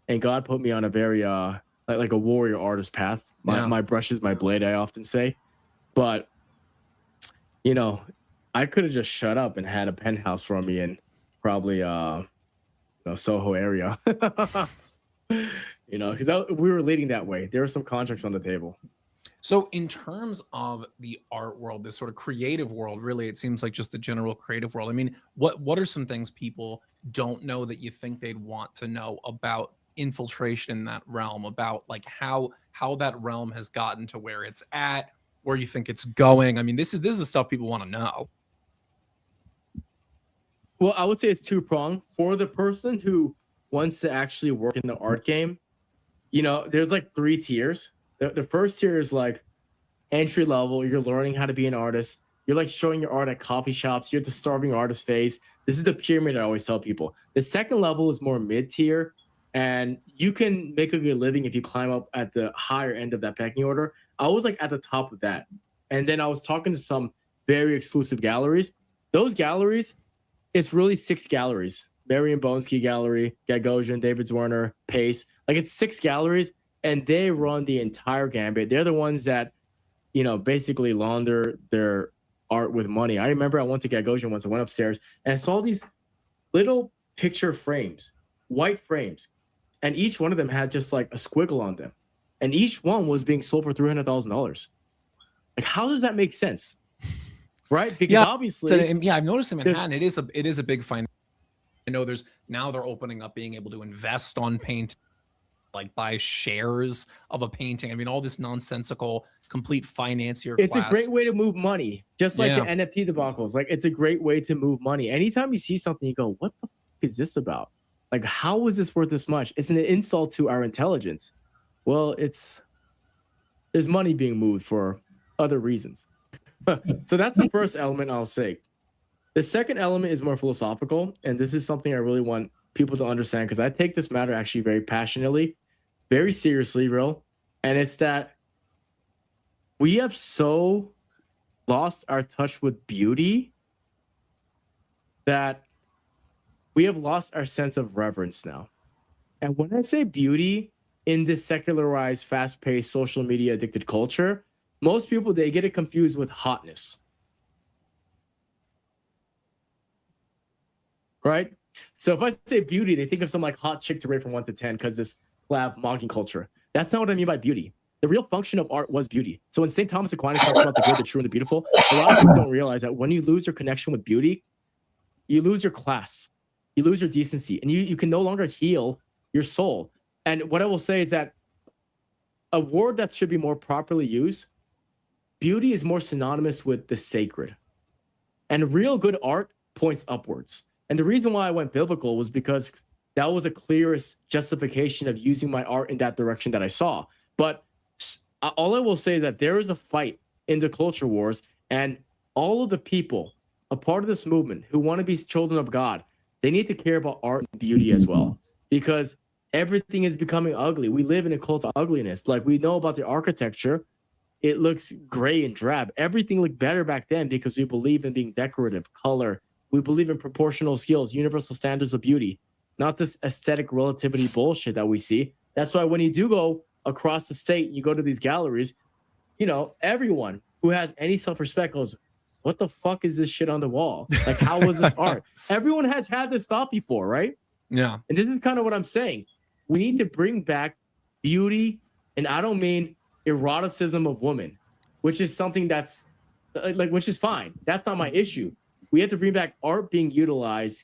and God put me on a very like a warrior artist path. My brush is my blade, I often say. But I could have just shut up and had a penthouse for me in probably Soho area. Because we were leading that way. There were some contracts on the table. So in terms of the art world, this sort of creative world, really, it seems like just the general creative world. I mean, what are some things people don't know that you think they'd want to know about infiltration in that realm, about like how that realm has gotten to where it's at, where you think it's going? I mean, this is the stuff people want to know. Well, I would say it's two-pronged. For the person who wants to actually work in the art game, there's like 3 tiers. The first tier is like entry level. You're learning how to be an artist. You're like showing your art at coffee shops. You're at the starving artist phase. This is the pyramid I always tell people. The second level is more mid-tier, and you can make a good living if you climb up at the higher end of that pecking order. I was like at the top of that. And then I was talking to some very exclusive galleries. Those galleries, it's really 6 galleries. Marion Bonesky Gallery, Gagosian, David Zwerner, Pace. Like, it's 6 galleries, and they run the entire gambit. They're the ones that, basically launder their art with money. I remember I went to Gagosian once. I went upstairs and I saw these little picture frames, white frames, and each one of them had just like a squiggle on them, and each one was being sold for $300,000. Like, how does that make sense? Right? Because obviously, I've noticed in Manhattan, it is a big fine. I know they're opening up being able to invest on paint, like buy shares of a painting. I mean, all this nonsensical, complete financier it's class. a great way to move money, just like the NFT debacles. Like, it's a great way to move money. Anytime you see something, you go, what the fuck is this about? Like, how is this worth this much? It's an insult to our intelligence. Well, there's money being moved for other reasons. So that's the first element I'll say. The second element is more philosophical, and this is something I really want people to understand, because I take this matter actually very passionately, very seriously, real. And it's that we have so lost our touch with beauty that we have lost our sense of reverence now. And when I say beauty in this secularized, fast-paced, social media addicted culture, most people, they get it confused with hotness. Right? So if I say beauty, they think of some like hot chick to rate from 1 to 10 because this lab mocking culture. That's not what I mean by beauty. The real function of art was beauty. So when St. Thomas Aquinas talks about the good, the true, and the beautiful, a lot of people don't realize that when you lose your connection with beauty, you lose your class, you lose your decency, and you can no longer heal your soul. And what I will say is that a word that should be more properly used, beauty is more synonymous with the sacred. And real good art points upwards. And the reason why I went biblical was because that was the clearest justification of using my art in that direction that I saw. But all I will say is that there is a fight in the culture wars, and all of the people, a part of this movement, who want to be children of God, they need to care about art and beauty as well, because everything is becoming ugly. We live in a cult of ugliness. Like, we know about the architecture. It looks gray and drab. Everything looked better back then because we believe in being decorative, color. We believe in proportional skills, universal standards of beauty, not this aesthetic relativity bullshit that we see. That's why when you do go across the state, you go to these galleries, you know, everyone who has any self-respect goes, what the fuck is this shit on the wall? Like, how was this art? Everyone has had this thought before, right? Yeah. And this is kind of what I'm saying. We need to bring back beauty, and I don't mean eroticism of women, which is something that's like, which is fine. That's not my issue. We have to bring back art being utilized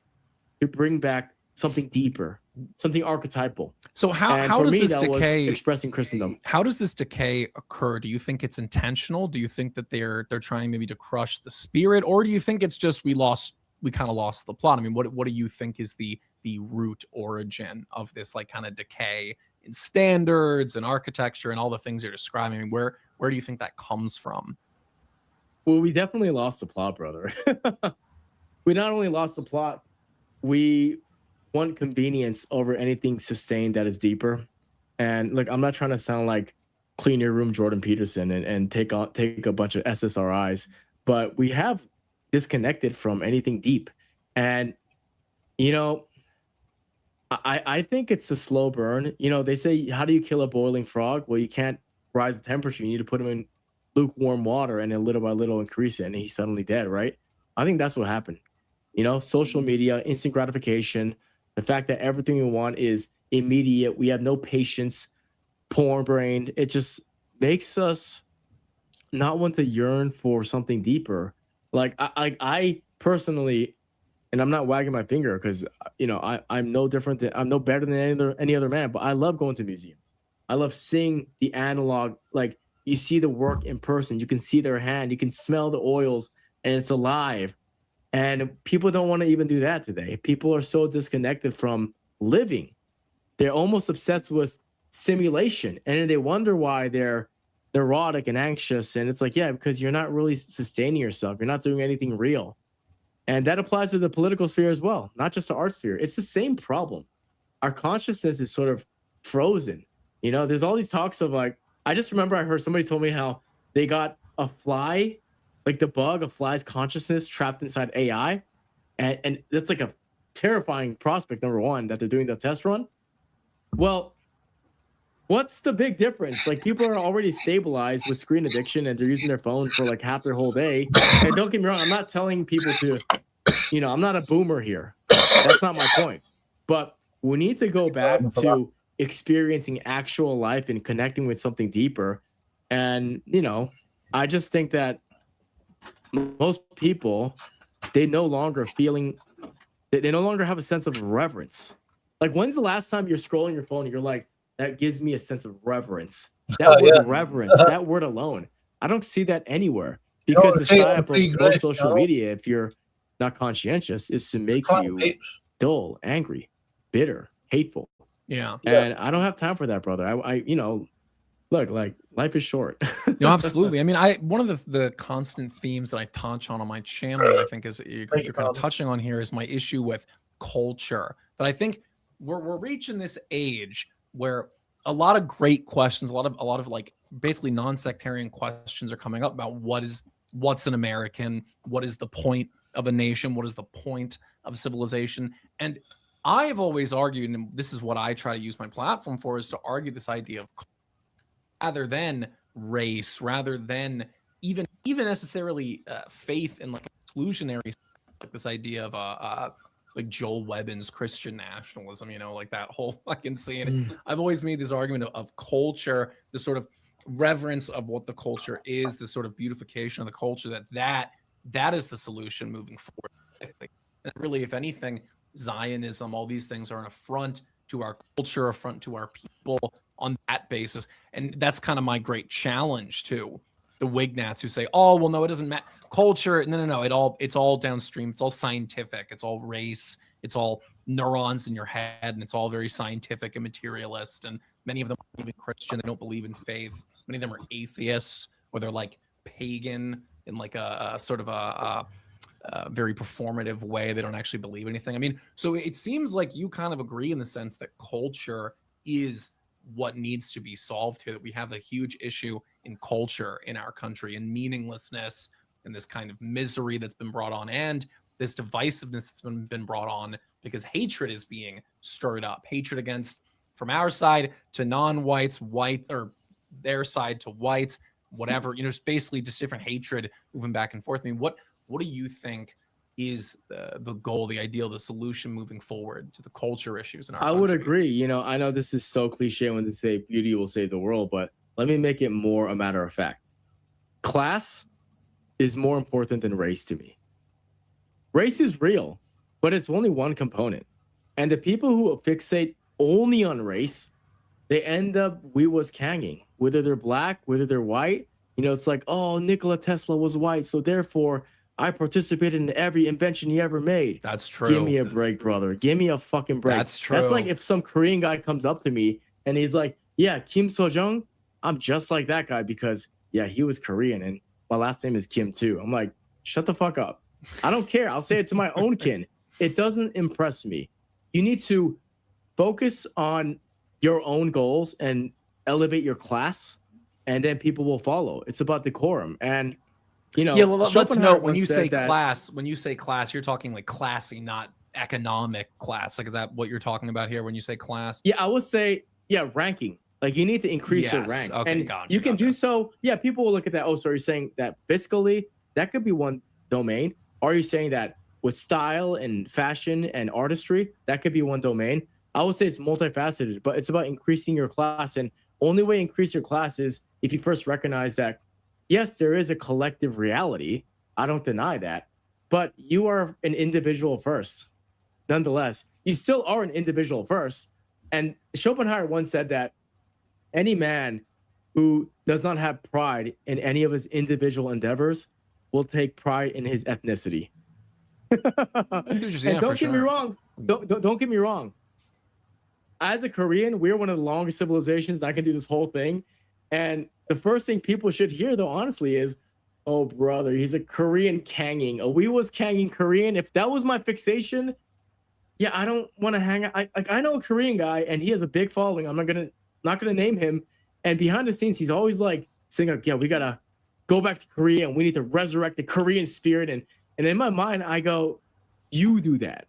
to bring back something deeper, something archetypal. So how does this decay expressing Christendom? How does this decay occur? Do you think it's intentional? Do you think that they're trying maybe to crush the spirit, or do you think it's just we kind of lost the plot? I mean, what do you think is the root origin of this like kind of decay in standards and architecture and all the things you're describing? I mean, where do you think that comes from? Well, we definitely lost the plot, brother. We not only lost the plot, we want convenience over anything sustained that is deeper. And look, I'm not trying to sound like clean your room Jordan Peterson and take a bunch of SSRIs, but we have disconnected from anything deep. And you know, I think it's a slow burn. You know, they say, how do you kill a boiling frog? Well, you can't rise the temperature. You need to put him in lukewarm water and then little by little increase it, and he's suddenly dead, right? I think that's what happened. You know, social media, instant gratification, the fact that everything we want is immediate. We have no patience, porn brain. It just makes us not want to yearn for something deeper. Like I personally, and I'm not wagging my finger because, you know, I'm no different I'm no better than any other man, but I love going to museums. I love seeing the analog, like you see the work in person, you can see their hand, you can smell the oils, and it's alive. And people don't want to even do that today. People are so disconnected from living. They're almost obsessed with simulation. And then they wonder why they're neurotic and anxious. And it's like, yeah, because you're not really sustaining yourself. You're not doing anything real. And that applies to the political sphere as well, not just the art sphere. It's the same problem. Our consciousness is sort of frozen. You know, there's all these talks of like, I just remember I heard somebody told me how they got a fly, like the bug of fly's consciousness trapped inside AI. And that's like a terrifying prospect, number one, that they're doing the test run. Well, What's the big difference? Like, people are already stabilized with screen addiction and they're using their phone for like half their whole day. And don't get me wrong, I'm not telling people to, I'm not a boomer here. That's not my point. But we need to go back to experiencing actual life and connecting with something deeper. And, I just think that most people, they no longer have a sense of reverence. Like, when's the last time you're scrolling your phone and you're like, that gives me a sense of reverence? That word reverence, that word alone, I don't see that anywhere. Because the side of most social media, if you're not conscientious, is to make you dull, angry, bitter, hateful. Yeah. And I don't have time for that, brother. I look, like, life is short. No, absolutely. I mean, one of the constant themes that I touch on my channel that I think is you're kind of touching on here is my issue with culture. But I think we're reaching this age where a lot of great questions, a lot of like basically non-sectarian questions are coming up about what's an American, what is the point of a nation, what is the point of civilization. And I've always argued, and this is what I try to use my platform for, is to argue this idea of rather than race, rather than even necessarily faith in like exclusionary, like this idea of like Joel Webbin's Christian nationalism, like that whole fucking scene. I've always made this argument of culture, the sort of reverence of what the culture is, the sort of beautification of the culture, that is the solution moving forward. And really, if anything, Zionism, all these things are an affront to our culture, affront to our people on that basis. And that's kind of my great challenge to the Wignats who say, oh, well, no, it doesn't matter. Culture, no, it's all downstream. It's all scientific. It's all race. It's all neurons in your head. And it's all very scientific and materialist. And many of them aren't even Christian. They don't believe in faith. Many of them are atheists, or they're like pagan in like a sort of a very performative way. They don't actually believe anything. I mean, so it seems like you kind of agree in the sense that culture is what needs to be solved here, that we have a huge issue in culture in our country, and meaninglessness, and this kind of misery that's been brought on, and this divisiveness that's been brought on because hatred is being stirred up. Hatred against, from our side to non-whites, white, or their side to whites, whatever, it's basically just different hatred moving back and forth. I mean, what do you think is the goal, the ideal, the solution moving forward to the culture issues in our country? I would agree. I know this is so cliche when they say beauty will save the world, but let me make it more a matter of fact. Class is more important than race to me. Race is real, but it's only one component. And the people who fixate only on race, they end up we was kanging, whether they're black, whether they're white. It's like, oh, Nikola Tesla was white, so therefore I participated in every invention he ever made. That's true. Give me a break, brother. Give me a fucking break. That's true. That's like if some Korean guy comes up to me and he's like, yeah, Kim So-jung, I'm just like that guy because, yeah, he was Korean and my last name is Kim too. I'm like, shut the fuck up. I don't care. I'll say it to my own kin. It doesn't impress me. You need to focus on your own goals and elevate your class, and then people will follow. It's about decorum. And well, let's note when you say class, you're talking like classy, not economic class. Like, is that what you're talking about here when you say class? Yeah, I would say, ranking. Like, you need to increase your rank. Okay, and you can do so. Yeah, people will look at that. Oh, so you're saying that fiscally, that could be one domain. Are you saying that with style and fashion and artistry, that could be one domain? I would say it's multifaceted, but it's about increasing your class. And only way to increase your class is if you first recognize that, yes, there is a collective reality. I don't deny that. But you are an individual first. Nonetheless, you still are an individual first. And Schopenhauer once said that any man who does not have pride in any of his individual endeavors will take pride in his ethnicity. And don't get me wrong. Don't get me wrong. As a Korean, we're one of the longest civilizations, and I can do this whole thing. And the first thing people should hear, though, honestly, is, oh, brother, he's a Korean kanging. Oh, we was kanging Korean. If that was my fixation, yeah, I don't want to hang out. I know a Korean guy, and he has a big following. I'm not gonna name him. And behind the scenes, he's always like saying, like, yeah, we gotta go back to Korea, and we need to resurrect the Korean spirit. And in my mind, I go, you do that.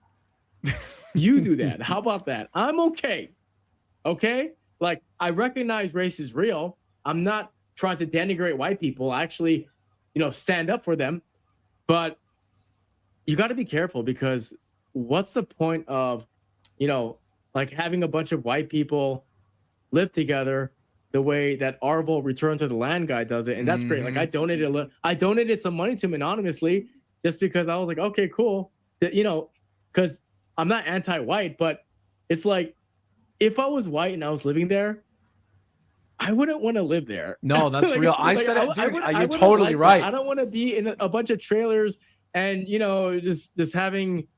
You do that. How about that? I'm okay. Okay? like I recognize race is real. I'm not trying to denigrate white people. I actually, stand up for them. But you got to be careful, because what's the point of, like having a bunch of white people live together the way that Arvel Return to the Land guy does it, and that's great. Like I donated some money to him anonymously just because I was like, okay, cool, because I'm not anti-white, but it's like if I was white and I was living there, I wouldn't want to live there. No, that's Like, real. I like, said it, dude. I You're wouldn't totally like right. that. I don't want to be in a bunch of trailers and just having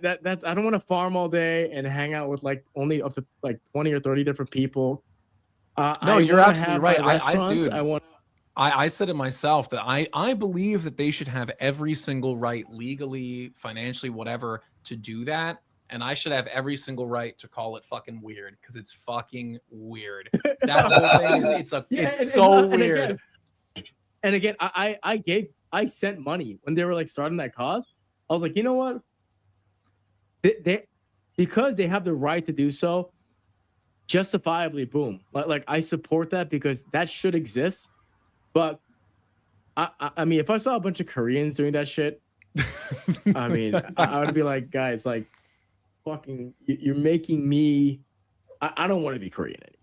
that's I don't want to farm all day and hang out with like only up to like 20 or 30 different people. No, you're absolutely right. Dude, I said it myself that I believe that they should have every single right, legally, financially, whatever, to do that. And I should have every single right to call it fucking weird, because it's fucking weird. That whole thing is it's so weird. And again, I sent money when they were like starting that cause. I was like, you know what? They because they have the right to do so, justifiably, boom. Like I support that because that should exist. But I mean, if I saw a bunch of Koreans doing that shit, I mean, I would be like, guys, like, fucking, you're making me. I don't want to be Korean anymore.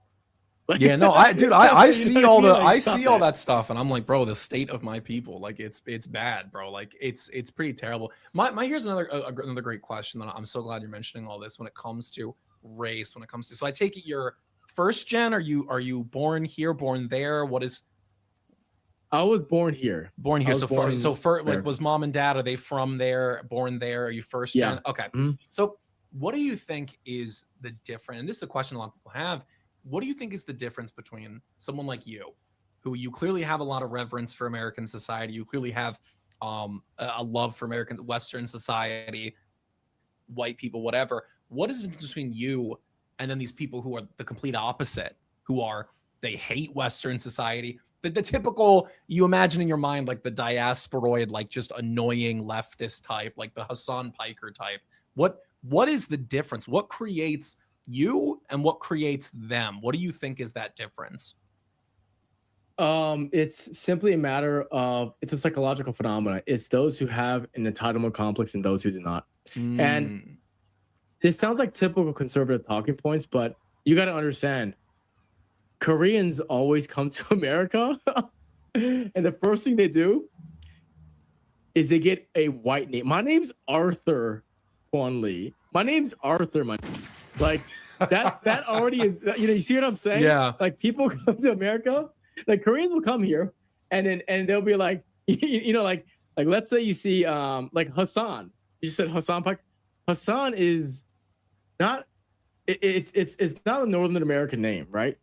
Like, Yeah, no, I see all the, like, I stop see all that stuff, and I'm like, bro, the state of my people, like, it's bad, bro. Like, it's pretty terrible. My here's another great question that I'm so glad you're mentioning all this when it comes to race. When it comes to, so I take it you're first gen. Are you born here, born there? What is? I was born here. Like, was mom and dad, are they from there, born there? Are you first gen? Yeah. Okay. So what do you think is the difference? And this is a question a lot of people have. What do you think is the difference between someone like you, who you clearly have a lot of reverence for American society, you clearly have a love for American Western society, white people, whatever. What is the difference between you and then these people who are the complete opposite, they hate Western society? The typical, you imagine in your mind, like the diasporoid, like just annoying leftist type, like the Hassan Piker type. What is the difference? What creates you and what creates them? What do you think is that difference? It's simply a matter of, it's a psychological phenomenon. It's those who have an entitlement complex and those who do not. And this sounds like typical conservative talking points, but you got to understand, Koreans always come to America and the first thing they do is they get a white name. My name's Arthur Kwon Lee. My name's Arthur. Like that already is, you see what I'm saying? Yeah. Like people come to America, like Koreans will come here and they'll be like, like let's say you see like Hassan. You said Hassan Pak. Hassan is not it's not a Northern American name, right?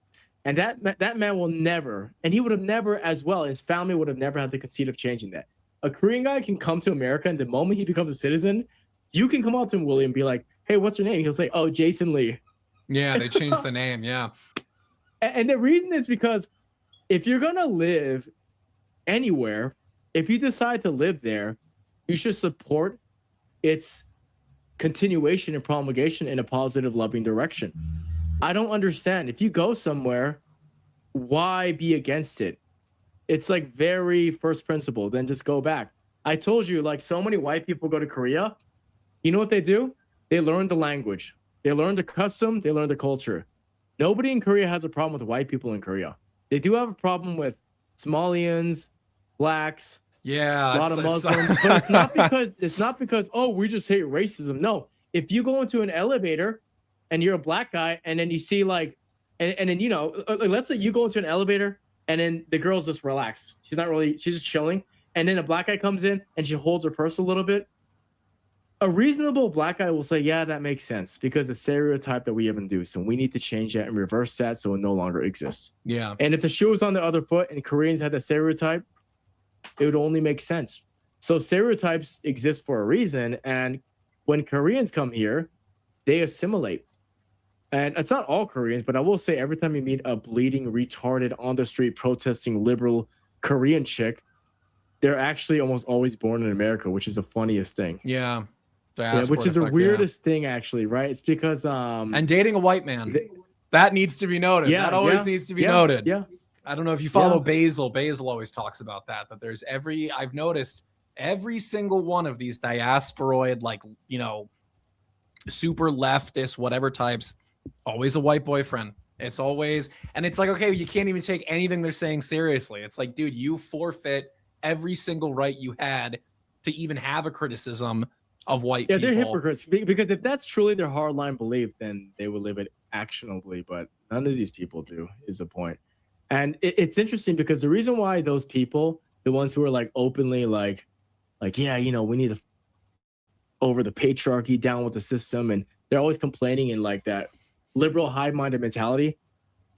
And that man will never, and he would have never as well, his family would have never had the conceit of changing that. A Korean guy can come to America, and the moment he becomes a citizen, you can come out to Willie and be like, hey, what's your name? He'll say, oh, Jason Lee. Yeah, they changed the name. Yeah. And the reason is because if you're going to live anywhere, if you decide to live there, you should support its continuation and promulgation in a positive, loving direction. I don't understand. If you go somewhere, why be against it? It's like very first principle, then just go back. I told you, like, so many white people go to Korea. You know what they do? They learn the language. They learn the custom. They learn the culture. Nobody in Korea has a problem with white people in Korea. They do have a problem with Somalians, blacks, yeah, a lot of Muslims. But it's not because, oh, we just hate racism. No. If you go into an elevator and you're a black guy, and then you see like, and then, let's say you go into an elevator and then the girl's just relaxed. She's just chilling. And then a black guy comes in and she holds her purse a little bit. A reasonable black guy will say, yeah, that makes sense, because the stereotype that we have induced, and we need to change that and reverse that so it no longer exists. Yeah. And if the shoe was on the other foot and Koreans had that stereotype, it would only make sense. So stereotypes exist for a reason. And when Koreans come here, they assimilate. And it's not all Koreans, but I will say every time you meet a bleeding, retarded, on the street protesting liberal Korean chick, they're actually almost always born in America, which is the funniest thing. Yeah. Which is the weirdest thing, actually, right? It's because and dating a white man. That needs to be noted. Yeah, That always yeah, needs to be yeah, noted. yeah. I don't know if you follow Basil. Basil always talks about that there's I've noticed every single one of these diasporoid, like, you know, super leftist, whatever types, always a white boyfriend. It's always, and it's like, okay, you can't even take anything they're saying seriously. It's like, dude, you forfeit every single right you had to even have a criticism of white people. They're hypocrites because if that's truly their hardline belief, then they would live it actionably. But none of these people do, is the point. And it's interesting because the reason why those people, the ones who are like openly like, yeah, you know, we need to over the patriarchy, down with the system, and they're always complaining in like that liberal high-minded mentality.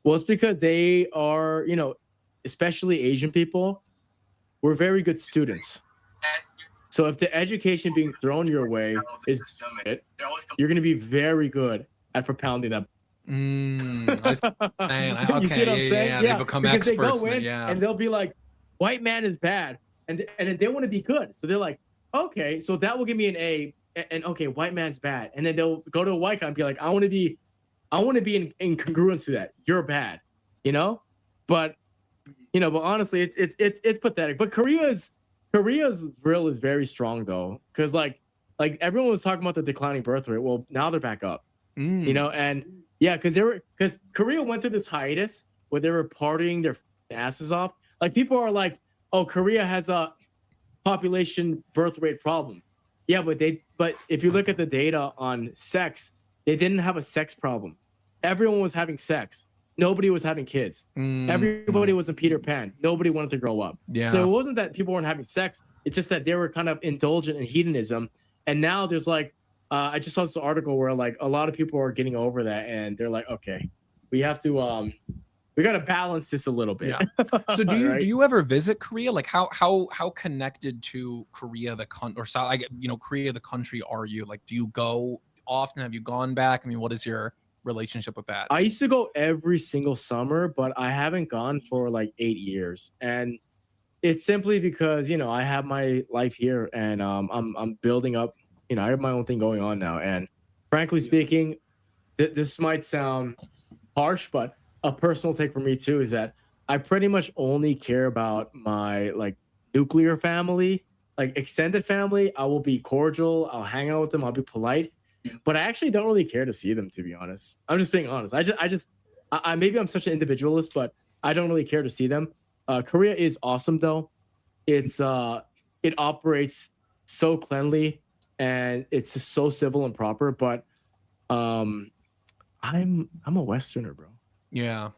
Well, it's because they are, you know, especially Asian people, we're very good students. So if the education being thrown your way is you're going to be very good at propounding that. I see what you're saying. Okay, You see what I'm saying? Yeah, they become because experts they go in in it, yeah. and they'll be like, white man is bad, and then they want to be good. So they're like, okay, so that will give me an A, and okay, white man's bad, and then they'll go to a white guy and be like, I want to be in congruence to that. You're bad, you know. But you know, but honestly, it's pathetic. But Korea's drill is very strong though, because like everyone was talking about the declining birth rate. Well, now they're back up, you know, and yeah, because Korea went through this hiatus where they were partying their asses off. Like people are like, oh, Korea has a population birth rate problem. Yeah, but if you look at the data on sex, they didn't have a sex problem. Everyone was having sex. Nobody was having kids. Everybody was in Peter Pan. Nobody wanted to grow up. Yeah. So it wasn't that people weren't having sex. It's just that they were kind of indulgent in hedonism. And now there's like, I just saw this article where like a lot of people are getting over that, and they're like, okay, we have to we got to balance this a little bit. Yeah. So do you Right? do you ever visit Korea? Like how connected to Korea Korea the country are you? Like, do you go often? Have you gone back? I mean, what is your relationship with that? I used to go every single summer, but I haven't gone for like 8 years, and it's simply because, you know, I have my life here, and I'm building up. You know, I have my own thing going on now, and frankly speaking, this might sound harsh, but a personal take for me too is that I pretty much only care about my like nuclear family, like extended family. I will be cordial. I'll hang out with them. I'll be polite, but I actually don't really care to see them, to be honest. I'm just being honest. I maybe I'm such an individualist, but I don't really care to see them. Korea is awesome though. It's it operates so cleanly, and it's just so civil and proper. But I'm a Westerner, bro. Yeah.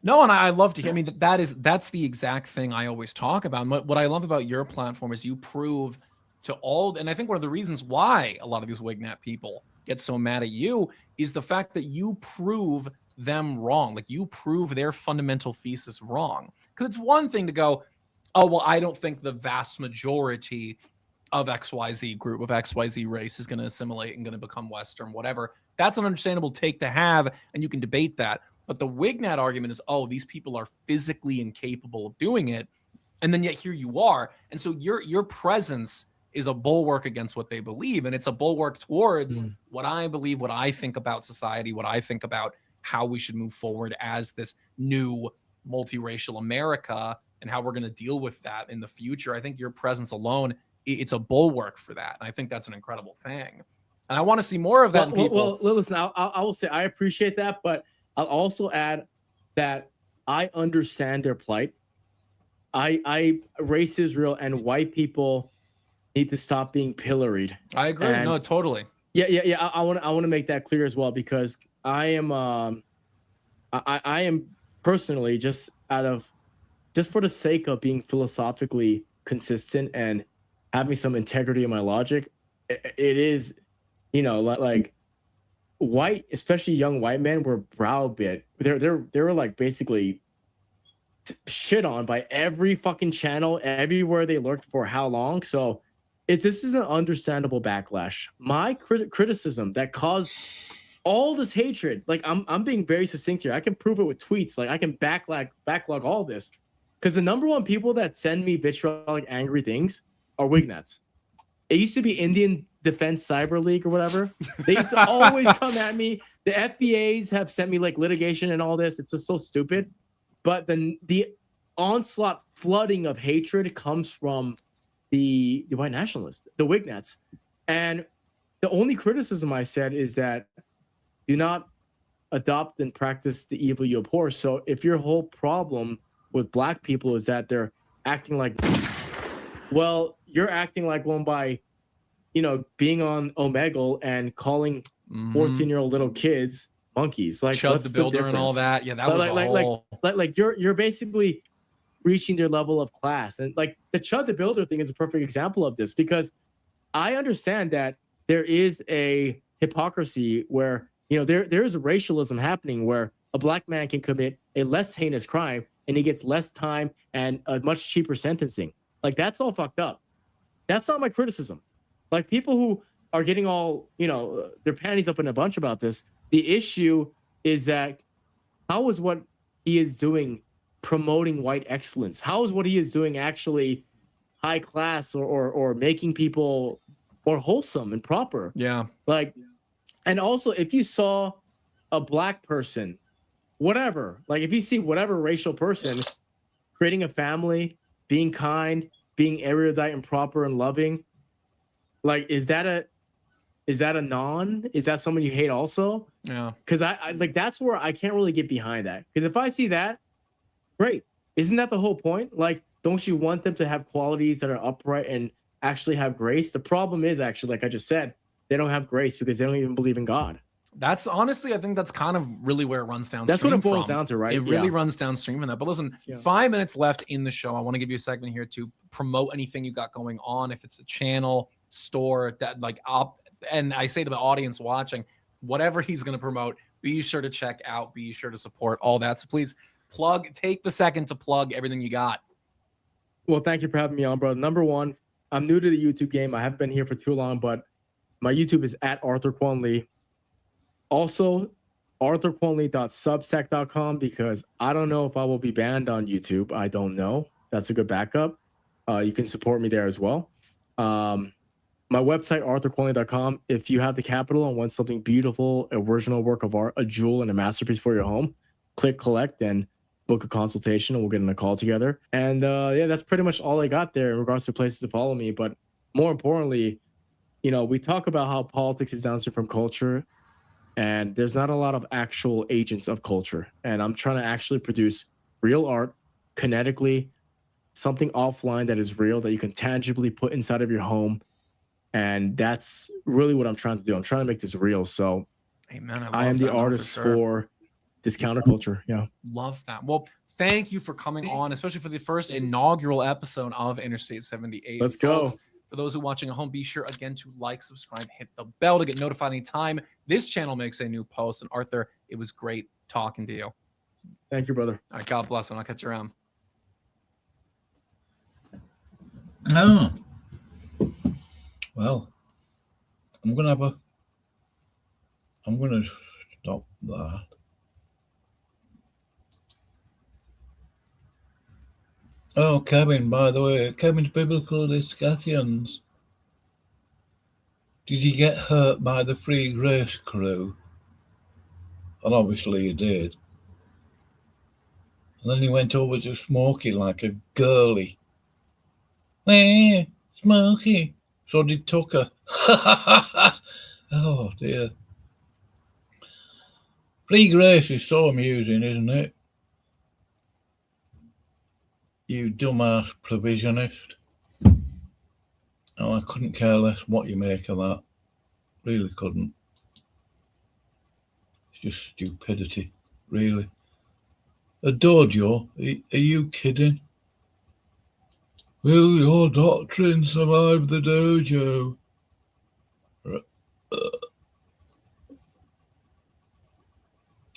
No, and I love to hear. I mean, that's the exact thing I always talk about. What I love about your platform is you prove to all, and I think one of the reasons why a lot of these Wignat people get so mad at you is the fact that you prove them wrong. Like you prove their fundamental thesis wrong. Because it's one thing to go, oh, well, I don't think the vast majority of XYZ group, of XYZ race is going to assimilate and going to become Western, whatever. That's an understandable take to have, and you can debate that. But the Wignat argument is, oh, these people are physically incapable of doing it. And then yet here you are. And so your presence is a bulwark against what they believe. And it's a bulwark towards what I believe, what I think about society, what I think about how we should move forward as this new multiracial America and how we're going to deal with that in the future. I think your presence alone, it's a bulwark for that. And I think that's an incredible thing. And I want to see more of that in people. Well, listen, I will say I appreciate that, but I'll also add that I understand their plight. Race is real, and white people need to stop being pilloried. I agree. And no, totally. Yeah. I want to make that clear as well, because I am I am personally just for the sake of being philosophically consistent and having some integrity in my logic. It is, you know, like white, especially young white men, were browbeat. They were like basically shit on by every fucking channel, everywhere they lurked for how long. So this is an understandable backlash. My criticism that caused all this hatred, like I'm being very succinct here. I can prove it with tweets. Like I can backlog all this, because the number one people that send me vitriolic angry things are Wignats. It used to be Indian Defense Cyber League or whatever. They used to always come at me. The FBAs have sent me like litigation and all this. It's just so stupid. But then the onslaught flooding of hatred comes from the white nationalists, the Wignets. And the only criticism I said is that do not adopt and practice the evil you abhor. So if your whole problem with black people is that they're acting like, well, you're acting like one by, you know, being on Omegle and calling 14-year-old little kids monkeys, like Chud what's the Builder and all that. Yeah, that was like you're basically reaching their level of class. And like the Chud the Builder thing is a perfect example of this, because I understand that there is a hypocrisy where, you know, there is a racialism happening where a black man can commit a less heinous crime and he gets less time and a much cheaper sentencing. Like, that's all fucked up. That's not my criticism. Like, people who are getting all, you know, their panties up in a bunch about this, the issue is that how is what he is doing promoting white excellence? How is what he is doing actually high class or making people more wholesome and proper? Yeah. Like, and also, if you saw a black person, whatever, like if you see whatever racial person creating a family, being kind, being erudite and proper and loving, like, is that a non? Is that someone you hate also? Yeah. Because I like, that's where I can't really get behind that. Because if I see that, great. Isn't that the whole point? Like, don't you want them to have qualities that are upright and actually have grace? The problem is, actually, like I just said, they don't have grace because they don't even believe in God. That's honestly, I think that's kind of really where it runs downstream. That's what it boils down to, right? It really runs downstream from that. But listen, 5 minutes left in the show. I want to give you a segment here to promote anything you got going on. If it's a channel, store, that like and I say to the audience watching, whatever he's going to promote, be sure to check out, be sure to support all that. So please take the second to plug everything you got. Well, thank you for having me on, bro. Number one, I'm new to the YouTube game. I haven't been here for too long, but my YouTube is at Arthur Quan Lee. Also, arthurquanlee.substack.com, because I don't know if I will be banned on YouTube. I don't know. That's a good backup. You can support me there as well. My website, arthurquanlee.com. If you have the capital and want something beautiful, original work of art, a jewel and a masterpiece for your home, click collect and book a consultation and we'll get in a call together. And yeah, that's pretty much all I got there in regards to places to follow me. But more importantly, you know, we talk about how politics is downstream from culture, and there's not a lot of actual agents of culture. And I'm trying to actually produce real art, kinetically, something offline that is real, that you can tangibly put inside of your home. And that's really what I'm trying to do. I'm trying to make this real. So Amen. I am the artist for this counterculture. Yeah. Love that. Well, thank you for coming on, especially for the first inaugural episode of Interstate 78. Let's go. For those who are watching at home, be sure again to like, subscribe, hit the bell to get notified anytime this channel makes a new post. And Arthur, it was great talking to you. Thank you, brother. All right, God bless. When I'll catch you around. Oh. Well, I'm gonna stop that. Oh, Kevin, by the way, Kevin's Biblical Discussions. Did you get hurt by the Free Grace crew? And obviously you did. And then you went over to Smokey like a girly. Eh, Smokey. So did Tucker. Oh, dear. Free Grace is so amusing, isn't it? You dumbass provisionist. Oh, I couldn't care less what you make of that. Really couldn't. It's just stupidity, really. A dojo? Are you kidding? Will your doctrine survive the dojo?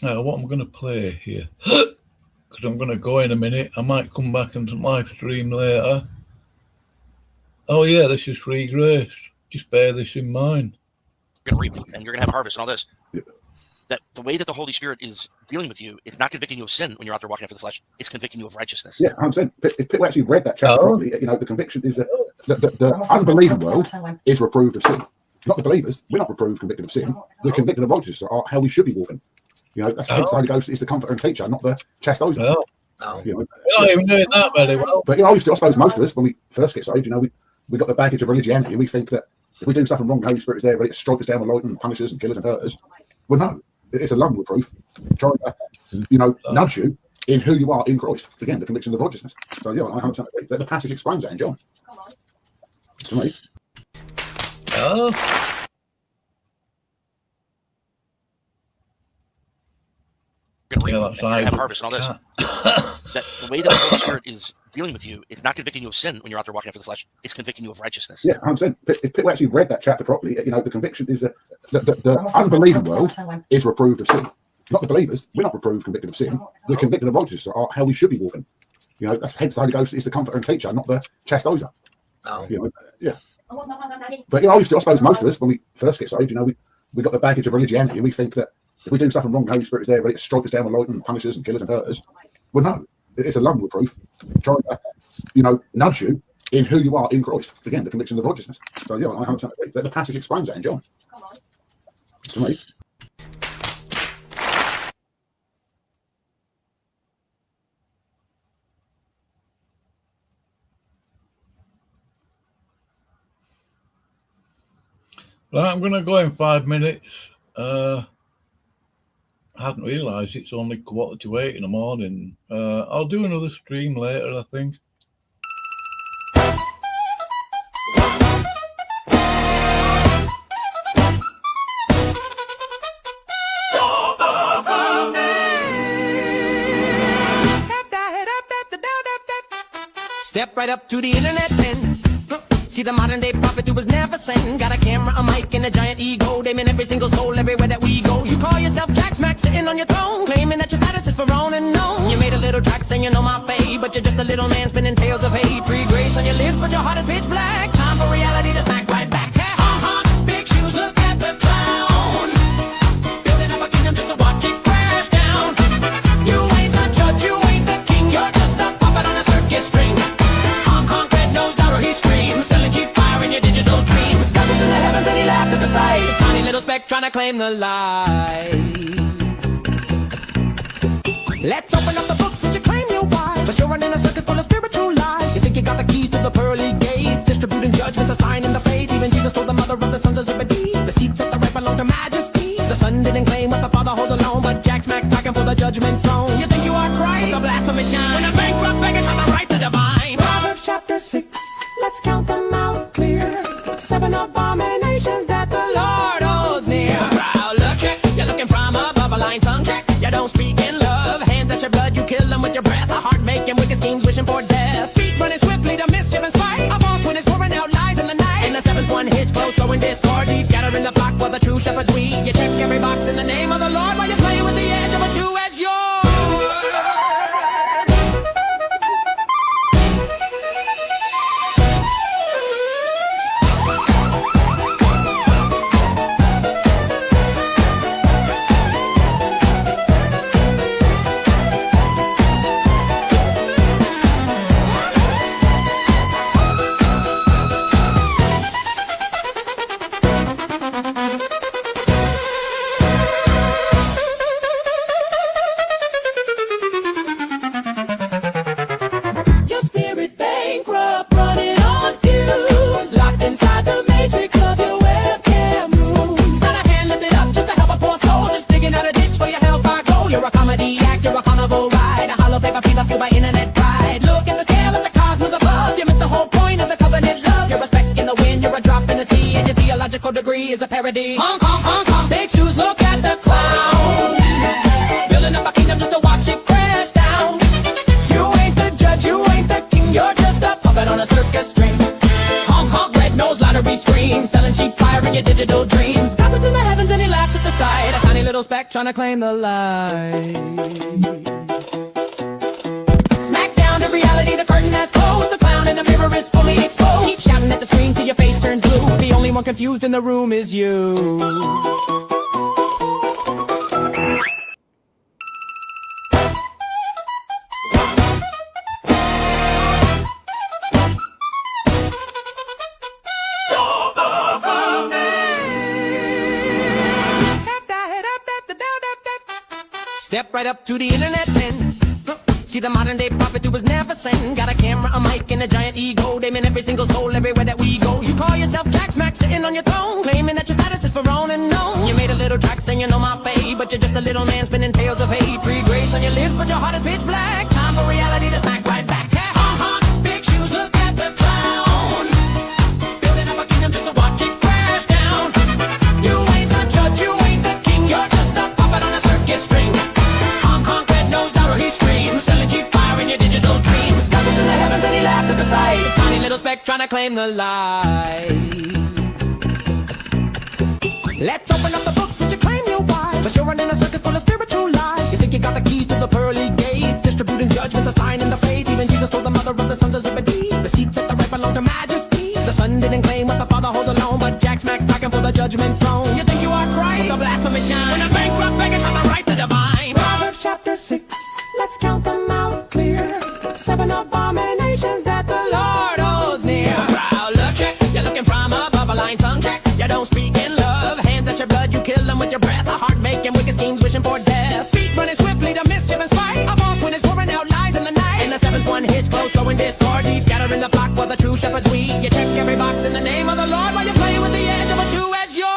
Now, what I'm going to play here, because I'm going to go in a minute. I might come back and live stream later. Oh yeah, this is Free Grace. Just bear this in mind. You're going to reap and you're going to have harvest and all this. that the way that the Holy Spirit is dealing with you is not convicting you of sin when you're out there walking after the flesh. It's convicting you of righteousness. Yeah, I'm saying if people actually read that chapter properly, the conviction is that the unbelieving world is reproved of sin. Not the believers. We're not reproved, convicted of sin. We're convicted of righteousness, or how we should be walking. That's how the Holy Ghost is the comforter and teacher, not the chastiser. We're not even doing that very well. But I suppose most of us, when we first get saved, we got the baggage of religiosity, and we think that if we do something wrong, the Holy Spirit is there ready to strike us down with lightning and punish us and kill us and hurt us. Well, no, it's a love reproof, trying to, nudge you in who you are in Christ. Again, the conviction of righteousness. So, yeah, I 100% agree. The passage explains that in John. To me. Have harvest and all this. That the way that the Holy Spirit is dealing with you is not convicting you of sin when you're out there walking after the flesh. It's convicting you of righteousness. Yeah, I'm saying if people actually read that chapter properly, the conviction is that the unbelieving world is reproved of sin. Not the believers. We're not reproved, convicted of sin. We're convicted of righteousness, or how we should be walking. That's hence the Holy Ghost is the comforter and teacher, not the chastiser. Yeah. But I suppose most of us, when we first get saved, we got the baggage of religiosity, and we think that if we do something wrong, the Holy Spirit is there ready to strike us down with lightning and punish us and kill us and hurt us. Well, no, it's a love reproof, trying to, nudge you in who you are in Christ. Again, the conviction of righteousness. So, yeah, I 100% agree. The passage explains that in John. To me. Right, I'm going to go in 5 minutes. I hadn't realised it's only 7:45 in the morning. I'll do another stream later, I think. Step right up to the internet then. See the modern day prophet who was never sent. Got a camera, a mic, and a giant ego. Damning every single soul everywhere that we go. You call yourself Jack Smack sitting on your throne, claiming that your status is for own and known. You made a little track saying you know my fate, but you're just a little man spinning tales of hate. Free grace on your lips, but your heart is pitch black. Time for reality to smack right back. Big shoes, look at the clown. Building up a kingdom just to watch it crash down. You ain't the judge, you ain't the king. You're just a puppet on a circus string. Hong Kong red nose louder he screams, selling cheap fire in your digital dreams. Comes into the heavens and he laughs at the sight. Tiny little speck trying to claim the light. Let's open up the books and you claim your wise, but you're running a circus full of spiritual lies. You think you got the keys to the pearly gates, distributing judgments, a sign in the face. Even Jesus told the mother of the sons of Zebedee, the seats at the right belong to majesty. The son didn't claim what the father holds alone, but Jack Smack's talking for the judgment throne. You think you are Christ? The blasphemous shine. When a bankrupt beggar tries to write the divine. Proverbs chapter 6, let's count them out clear. 7 abominations that the Lord holds near. Proud look check, you're looking from above a line tongue check. You don't speak in love, hands at your blood, you kill them with your breath. A heart making wicked schemes, wishing for death. Feet running swiftly to mischief and spite. A false witness pouring out lies in the night. And the 7th one hits close, sowing discord deep, scattering the flock while the true shepherds weed. You check every box in the name of the Lord while you're playing with the edge of a two-edged sword. Your spirit bankrupt, running on fumes, locked inside the matrix of your webcam rooms. Not a hand lifted up just to help a poor soul, just digging out a ditch for your hellfire goal. You're a comedy act, you're a carnival ride, a hollow paper piece fueled by internet pride. Look at the scale of the cosmos above, you missed the whole point of the covenant love. You're a speck in the wind, you're a drop in the sea, and your theological degree is a parody. Hong Kong, Hong Kong, big shoes, look at the clown. Building up a kingdom just to watch it crash down. You ain't the judge, you ain't the king, you're just a puppet on a circus string. Honk honk, red nose lottery scream, selling cheap fire in your digital dreams. God sits in the heavens and he laughs at the sight. A tiny little speck trying to claim the light. Smack down to reality, the curtain has closed. The clown in the mirror is fully exposed. Keep shouting at the screen till your face turns blue. The only one confused in the room is you. Step right up to the internet then. See the modern day prophet who was never sent. Got a camera, a mic, and a giant ego. They mean every single soul everywhere that we go. You call yourself Jack Smack sitting on your throne, claiming that your status is for all and known. You made a little track saying you know my fate, but you're just a little man spinning tales of hate. Free grace on your lips, but your heart is pitch black. Time for reality to smack right back. Big shoes, look at the clown. Building up a kingdom just to watch it crash down. You ain't the judge, you ain't the king. You're just a puppet on a circus string. Honk, honk, red nose, louder he screams. Selling cheap fire in your digital dreams. Cousins in the heavens and he laughs at the sight. Tiny little speck trying to claim the light. Let's open up the books and you claim you're wise, but you're running a circus full of spiritual lies. You think you got the keys to the pearly gates, distributing judgments, a sign in the face. Even Jesus told the mother of the sons of Zebedee, the seats at the right belong to majesty. The son didn't claim what the father holds alone, but Jack Smack's packing for the judgment throne. You think you are Christ, with a blasphemous shine, when a bankrupt beggar tries to write the divine. Proverbs chapter 6, let's count them out clear. 7 abominations that the Lord holds near. Proud look check, you're looking from above a line tongue check. You don't speak in love, hands at your blood, you kill them with your breath. A heart making wicked schemes, wishing for death. Feet running swiftly to mischief and spite. A false witness pouring out lies in the night. And the seventh one hits close, sowing discord deep, scattering the flock while the true shepherds weep. You check every box in the name of the Lord while you play with the edge of a two-edged sword.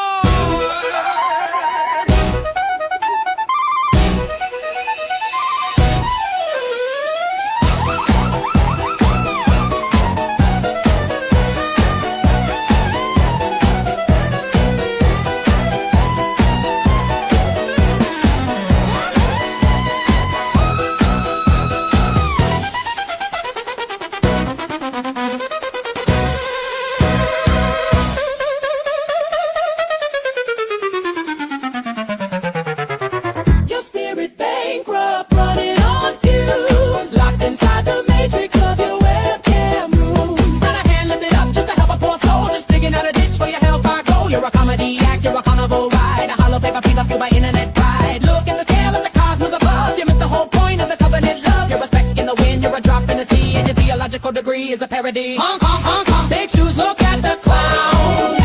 Your spirit bankrupt, running on fumes, locked inside the matrix of your webcam rooms. Not a hand lifted up just to help a poor soul, just digging out a ditch for your hellfire goal. You're a comedy act, you're a carnival ride, a hollow paper piece of fuel by internet pride. Look at the scale of the cosmos above, you missed the whole point of the covenant love. You're a speck in the wind, you're a drop in the sea, and your theological degree is a parody. Honk, honk, honk, honk, big shoes, look at the clown.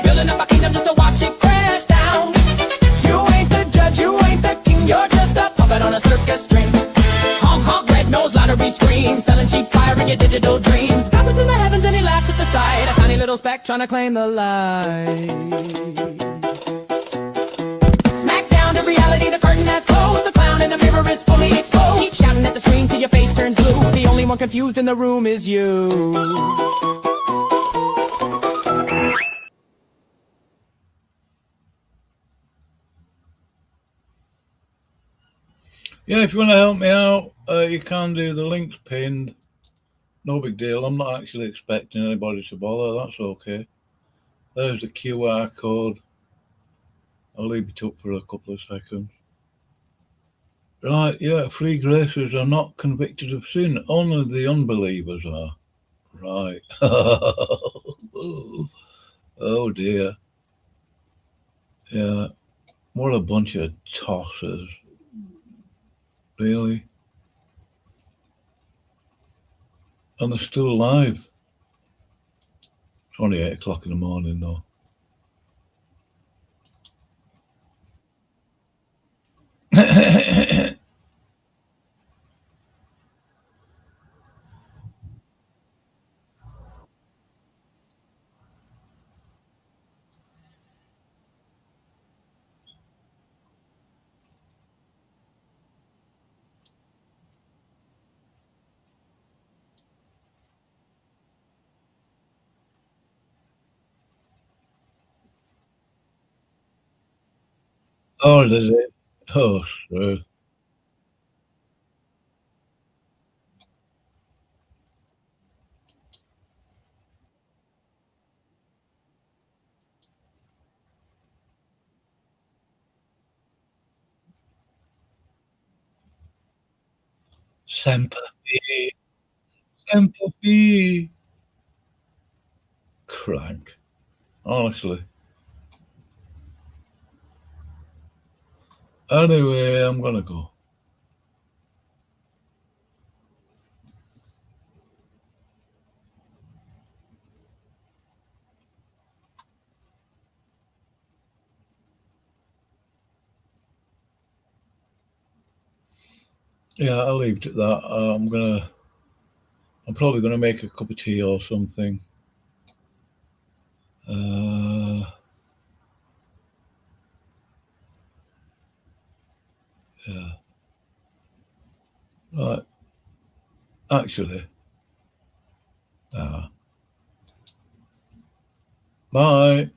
Building up a kingdom just to watch it crash down. You ain't the judge, you ain't the king, you're just a puppet on a circus string. Honk, honk, red nose, lottery screams, selling cheap fire in your digital dreams. God's in the heavens and he laughs at the sight. A tiny little speck trying to claim the light. Smack down to reality, the curtain has closed. The clown in the mirror is fully exposed. Keep shouting at the screen till your face turns blue. The only one confused in the room is you. Yeah, if you want to help me out, you can do. The link's pinned. No big deal. I'm not actually expecting anybody to bother. That's okay. There's the QR code. I'll leave it up for a couple of seconds. Right, yeah, free graces are not convicted of sin. Only the unbelievers are. Right. Oh dear. Yeah. What a bunch of tossers. Really? And they're still alive. It's only 8 o'clock in the morning though. Oh, did it? Oh, sure. Sympathy. Sympathy. Crank. Honestly. Anyway, I'm gonna go. Yeah, I'll leave it at that. I'm probably gonna make a cup of tea or something. Yeah. Right. Actually. Bye.